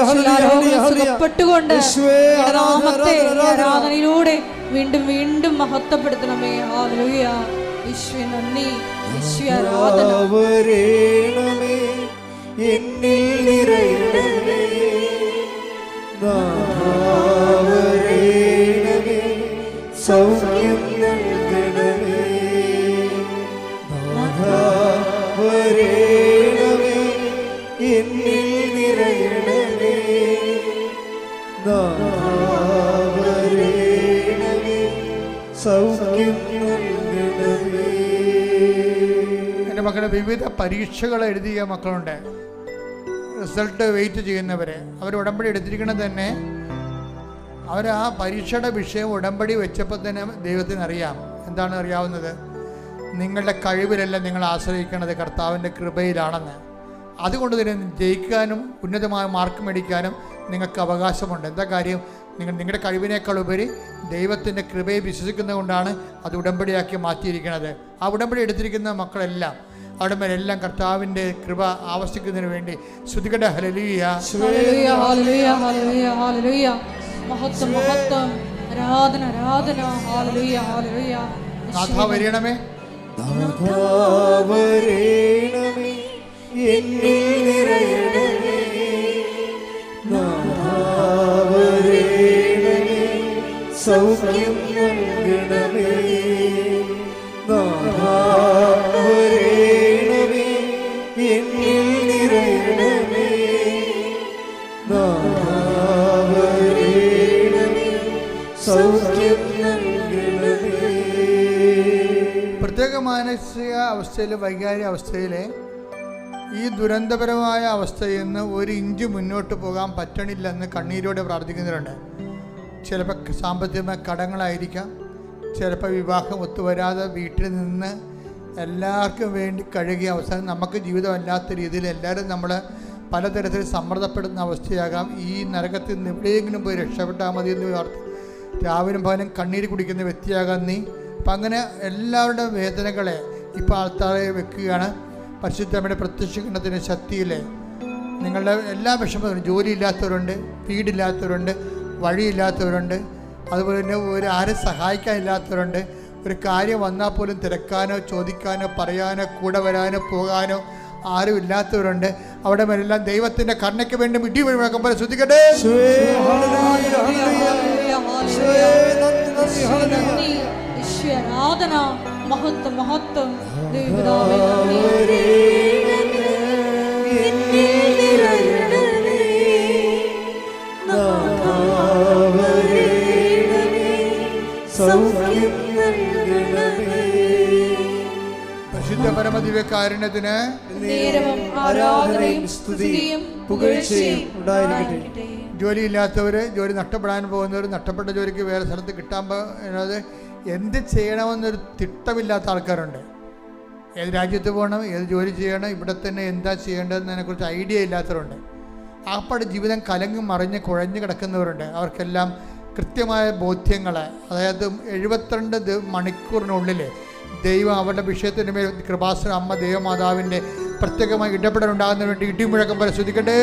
hallelujah. സുഖപ്പെട്ടുകൊണ്ട് നാമത്തെ ആരാധനയിലൂടെ വീണ്ടും വീണ്ടും മഹത്വപ്പെടുത്തണമേ. ഹല്ലേലൂയ. യേശുവേ നന്ദി, യേശുവേ ആരാധന. എന്നിൽ നിറയണമേ, നാഥാവരേണമേ, സൗഖ്യം നൽകണമേ, നാഥാവരേണമേ, എന്നിൽ നിറയണമേ, നാഥാവരേണമേ, സൗഖ്യം നൽകണമേ. എൻ്റെ മക്കളുടെ വിവിധ പരീക്ഷകൾ എഴുതിയ മക്കളുണ്ട്. റിസൾട്ട് വെയിറ്റ് ചെയ്യുന്നവർ, അവർ ഉടമ്പടി എടുത്തിരിക്കുന്നത് തന്നെ അവർ ആ പരീക്ഷയുടെ വിഷയം ഉടമ്പടി വെച്ചപ്പോൾ തന്നെ ദൈവത്തിന് അറിയാം. എന്താണ് അറിയാവുന്നത്? നിങ്ങളുടെ കഴിവിലല്ല നിങ്ങൾ ആശ്രയിക്കുന്നത്, കർത്താവിൻ്റെ കൃപയിലാണെന്ന്. അതുകൊണ്ട് തന്നെ ജയിക്കാനും ഉന്നതമായ മാർക്ക് മേടിക്കാനും നിങ്ങൾക്ക് അവകാശമുണ്ട്. എന്താ കാര്യം? നിങ്ങളുടെ കഴിവിനേക്കാൾ ഉപരി ദൈവത്തിൻ്റെ കൃപയെ വിശ്വസിക്കുന്നത് കൊണ്ടാണ് അത് ഉടമ്പടിയാക്കി മാറ്റിയിരിക്കുന്നത്. ആ ഉടമ്പടി എടുത്തിരിക്കുന്ന മക്കളെല്ലാം അവിടെ മേലെല്ലാം കർത്താവിൻ്റെ കൃപ ആവശ്യിക്കുന്നതിന് വേണ്ടി സ്തുതിക്കട്ടെ. Hallelujah hallelujah hallelujah hallelujah hallelujah. മഹത്വം മഹത്വം, ആരാധന ആരാധന. Hallelujah hallelujah. നാഥാ വരണമേ, നാഥാവരേണമേ, എന്നിൽ നിറയണമേ, നാഥാവരേണമേ, സൗഖ്യം നൽകണമേ, നാഥാവരേണമേ, എന്നിൽ നിറയണമേ, നാഥാവരേണമേ, സൗഖ്യം നൽകണമേ. പ്രത്യേക മാനസിക അവസ്ഥയിൽ, വൈകാരിക അവസ്ഥയിൽ ഈ ദുരന്തപരമായ അവസ്ഥയിൽ നിന്ന് 1 ഇഞ്ച് മുന്നോട്ട് പോകാൻ പറ്റണില്ലെന്ന് കണ്ണീരോടെ പ്രാർത്ഥിക്കുന്നവരുണ്ട്. ചിലപ്പോൾ സാമ്പത്തികമായ കടങ്ങളായിരിക്കാം, ചിലപ്പോൾ വിവാഹം ഒത്തുവരാതെ വീട്ടിൽ നിന്ന് എല്ലാവർക്കും വേണ്ടി കഴുകിയ അവസാനം നമുക്ക് ജീവിതമല്ലാത്ത രീതിയിൽ എല്ലാവരും നമ്മൾ പലതരത്തിൽ സമ്മർദ്ദപ്പെടുന്ന അവസ്ഥയാകാം. ഈ നരകത്തിൽ നിന്ന് എവിടെയെങ്കിലും പോയി രക്ഷപ്പെട്ടാൽ മതി എന്ന് ഓർത്ത് രാവിലും പകലും കണ്ണീര് കുടിക്കുന്ന വ്യക്തിയാകാൻ നീ. അപ്പം അങ്ങനെ എല്ലാവരുടെ വേദനകളെ ഇപ്പോൾ ആൾത്താറെ വെക്കുകയാണ്. പരിശുദ്ധമ്മയുടെ പ്രത്യക്ഷീകരണത്തിൻ്റെ ശക്തിയിൽ നിങ്ങളുടെ എല്ലാ വിഷമങ്ങളും, ജോലിയില്ലാത്തവരുണ്ട്, വീടില്ലാത്തവരുണ്ട്, വഴിയില്ലാത്തവരുണ്ട്, അതുപോലെ തന്നെ ആരും സഹായിക്കാനില്ലാത്തവരുണ്ട്. ഒരു കാര്യം വന്നാൽ പോലും തിരക്കാനോ ചോദിക്കാനോ പറയാനോ കൂടെ വരാനോ പോകാനോ ആരും ഇല്ലാത്തവരുണ്ട്. അവിടെ മേലെല്ലാം ദൈവത്തിൻ്റെ കരുണയ്ക്ക് വേണ്ടി ഇടി മുഴക്കം പോലെ ശ്രദ്ധിക്കട്ടെ. ആരാധന മഹത്വം മഹത്വം. പരിശുദ്ധ പരമദിവ്യകാരുണ്യത്തിന് നേരവും ആരാധനയും സ്തുതിയും പുകഴ്ചയും ഉണ്ടായിരിക്കട്ടെ. ജോലിയില്ലാത്തവർ, ജോലി നഷ്ടപ്പെടാൻ പോകുന്നവർ, നഷ്ടപ്പെട്ട ജോലിക്ക് വേറെ സ്ഥലത്ത് കിട്ടാൻ പോകുന്നത് എന്ത് ചെയ്യണമെന്നൊരു തിട്ടമില്ലാത്ത ആൾക്കാരുണ്ട്. ഏത് രാജ്യത്ത് പോകണം, ഏത് ജോലി ചെയ്യണം, ഇവിടെ തന്നെ എന്താ ചെയ്യേണ്ടതെന്നതിനെക്കുറിച്ച് ഐഡിയ ഇല്ലാത്തവരുണ്ട്. ആപ്പാട് ജീവിതം കലങ്ങി മറിഞ്ഞ് കുഴഞ്ഞു കിടക്കുന്നവരുണ്ട്. അവർക്കെല്ലാം കൃത്യമായ ബോധ്യങ്ങൾ, അതായത് 72 മണിക്കൂറിനുള്ളിൽ ദൈവം അവരുടെ വിഷയത്തിന് മേൽ കൃപാസന അമ്മ ദൈവമാതാവിൻ്റെ പ്രത്യേകമായി ഇടപെടൽ ഉണ്ടാകുന്നതിന് വേണ്ടി ഇടിമുഴക്കം പോലെ ശ്രദ്ധിക്കട്ടെ.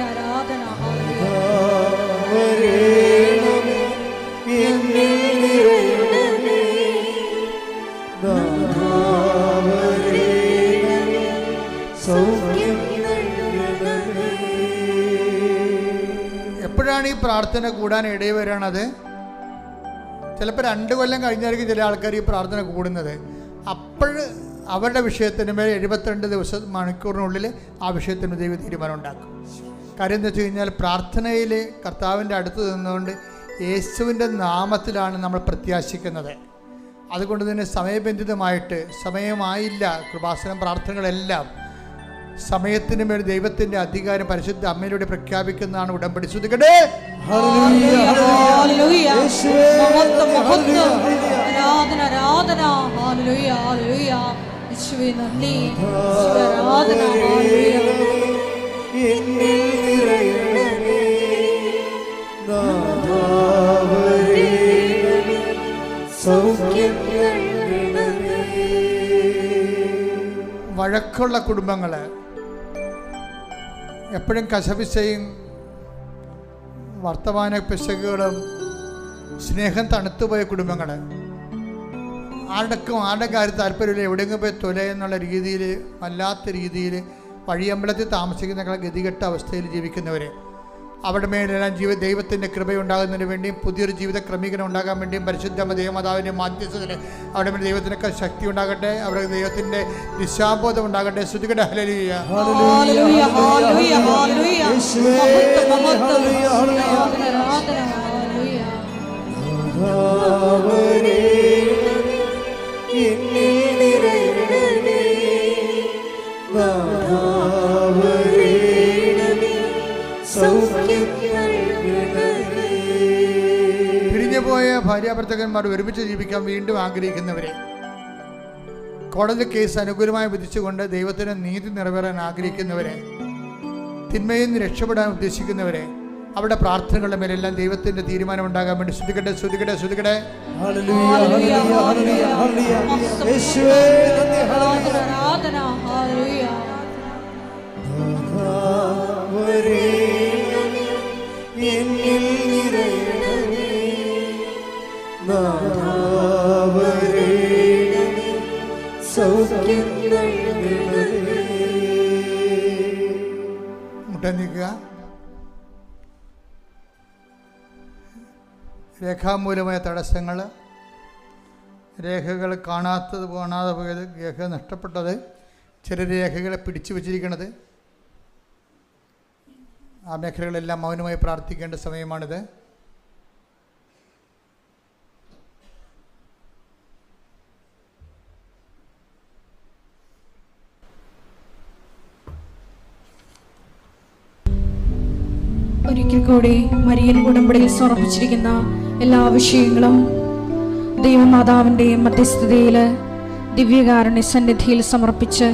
ആരാധന. എപ്പോഴാണ് ഈ പ്രാർത്ഥന കൂടാൻ ഇടവരണത്? ചിലപ്പോൾ 2 കൊല്ലം കഴിഞ്ഞായിരിക്കും ചില ആൾക്കാർ ഈ പ്രാർത്ഥന കൂടുന്നത്. അപ്പോൾ അവരുടെ വിഷയത്തിന് മേൽ 72 മണിക്കൂറിനുള്ളിൽ ആ വിഷയത്തിന് ദൈവ തീരുമാനം ഉണ്ടാക്കും. കാര്യം എന്താ വെച്ച് കഴിഞ്ഞാൽ, പ്രാർത്ഥനയിൽ കർത്താവിൻ്റെ അടുത്ത് നിന്നുകൊണ്ട് യേശുവിൻ്റെ നാമത്തിലാണ് നമ്മൾ പ്രത്യാശിക്കുന്നത്. അതുകൊണ്ട് തന്നെ സമയബന്ധിതമായിട്ട്, സമയമായില്ല കൃപാസനം പ്രാർത്ഥനകളെല്ലാം സമയത്തിന് മേൽ ദൈവത്തിൻ്റെ അധികാരം പരിശുദ്ധ അമ്മയിലൂടെ പ്രഖ്യാപിക്കുന്നതാണ് ഉടമ്പടി. ശ്രദ്ധിക്കട്ടെ. വഴക്കുള്ള കുടുംബങ്ങൾ, എപ്പോഴും കശപിശയും വർത്തമാന പിശകുകളും, സ്നേഹം തണുത്തുപോയ കുടുംബങ്ങൾ, ആരുടെ കാര്യം താല്പര്യമില്ല, എവിടെയെങ്കിലും പോയി തൊലയെന്നുള്ള രീതിയിൽ, വല്ലാത്ത രീതിയിൽ വഴിയമ്പലത്തിൽ താമസിക്കുന്ന ഗതികെട്ട അവസ്ഥയിൽ ജീവിക്കുന്നവർ, അവരുടെ മേലെല്ലാം ദൈവത്തിൻ്റെ കൃപയുണ്ടാകുന്നതിന് വേണ്ടിയും പുതിയൊരു ജീവിത ക്രമീകരണം ഉണ്ടാകാൻ വേണ്ടിയും പരിശുദ്ധ ദൈവമാതാവിൻ്റെ മാധ്യസ്ഥത്തിന് അവരുടെ മേൽ ദൈവത്തിനൊക്കെ ശക്തി ഉണ്ടാകട്ടെ, അവരുടെ ദൈവത്തിൻ്റെ ദിശാബോധം ഉണ്ടാകട്ടെ. ശ്രുതികട്ടെ. ഹല്ലേലൂയ. പിരിഞ്ഞുപോയ ഭാര്യാഭർത്തകന്മാർ ഒരുമിച്ച് ജീവിക്കാൻ വീണ്ടും ആഗ്രഹിക്കുന്നവരെ, കോടതി കേസ് അനുകൂലമായി വിധിച്ചുകൊണ്ട് ദൈവത്തിന് നീതി നിറവേറാൻ ആഗ്രഹിക്കുന്നവരെ, തിന്മയിൽ നിന്ന് രക്ഷപ്പെടാൻ ഉദ്ദേശിക്കുന്നവരെ, അവരുടെ പ്രാർത്ഥനകളുടെ മേലെല്ലാം ദൈവത്തിന്റെ തീരുമാനം ഉണ്ടാകാൻ വേണ്ടി ശ്രദ്ധിക്കട്ടെ. ശ്രദ്ധിക്കട്ടെ. ശ്രദ്ധിക്കട്ടെ. മുട്ടനിക്കുക. രേഖാമൂലമായ തടസ്സങ്ങൾ, രേഖകൾ കാണാതെ പോയത്, രേഖ നഷ്ടപ്പെട്ടത്, ചില രേഖകളെ പിടിച്ചു വച്ചിരിക്കുന്നത്, ആ മേഖലകളെല്ലാം മൗനമായി പ്രാർത്ഥിക്കേണ്ട സമയമാണിത്. ഒരിക്കൽ കൂടി മരിയൻ ഉടമ്പടിയിൽ സമർപ്പിച്ചിരിക്കുന്ന എല്ലാ വിഷയങ്ങളും ദൈവമാതാവിൻ്റെ മധ്യസ്ഥതയിൽ ദിവ്യകാരുണ്യ സന്നിധിയിൽ സമർപ്പിച്ച്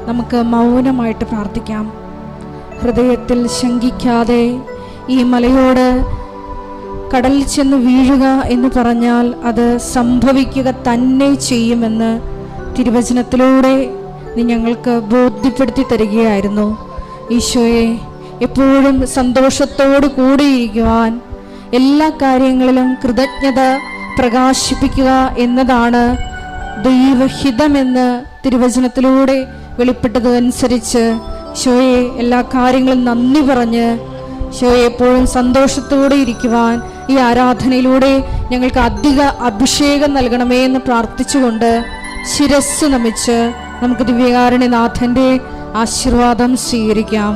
നമുക്ക് മൗനമായിട്ട് പ്രാർത്ഥിക്കാം. ഹൃദയത്തിൽ ശങ്കിക്കാതെ ഈ മലയോട് കടലിൽ ചെന്ന് വീഴുക എന്ന് പറഞ്ഞാൽ അത് സംഭവിക്കുക തന്നെ ചെയ്യുമെന്ന് തിരുവചനത്തിലൂടെ നീ ഞങ്ങൾക്ക് ബോധ്യപ്പെടുത്തി തരികയായിരുന്നു. ഈശോയെ, എപ്പോഴും സന്തോഷത്തോടു കൂടിയിരിക്കുവാൻ, എല്ലാ കാര്യങ്ങളിലും കൃതജ്ഞത പ്രകാശിപ്പിക്കുക എന്നതാണ് ദൈവഹിതമെന്ന് തിരുവചനത്തിലൂടെ വെളിപ്പെട്ടതനുസരിച്ച് ഈശോയെ എല്ലാ കാര്യങ്ങളും നന്ദി പറഞ്ഞ് ഈശോയെ എപ്പോഴും സന്തോഷത്തോടെ ഇരിക്കുവാൻ ഈ ആരാധനയിലൂടെ ഞങ്ങൾക്ക് അധിക അഭിഷേകം നൽകണമേ എന്ന് പ്രാർത്ഥിച്ചുകൊണ്ട് ശിരസ്സ് നമിച്ച് നമുക്ക് ദിവ്യകാരുണ്യനാഥൻ്റെ ആശീർവാദം സ്വീകരിക്കാം.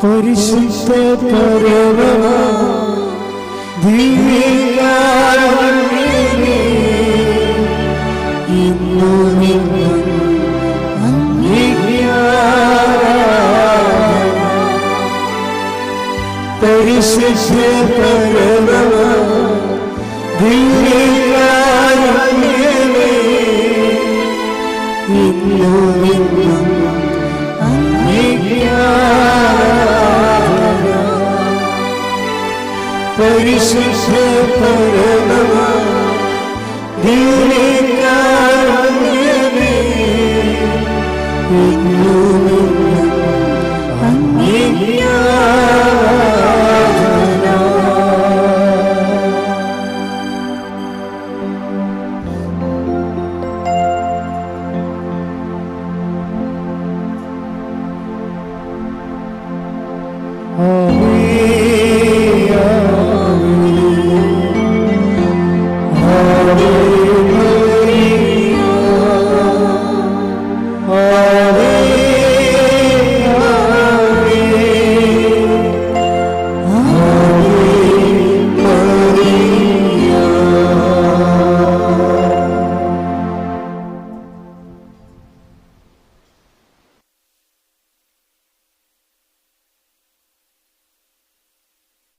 പരിശുദ്ധ പരമമാ ദിവ്യകാരുണ്യമേ, ഇന്നും എന്നും അങ്ങേക്ക് ആരാധന. പരിശുദ്ധ പരമമാ ദിവ്യകാരുണ്യമേ, ഇന്നും എന്നും അങ്ങേക്ക് ആരാധന. പരിശുദ്ധ പരമമാ ദിവ്യകാരുണ്യമേ, ഇന്നും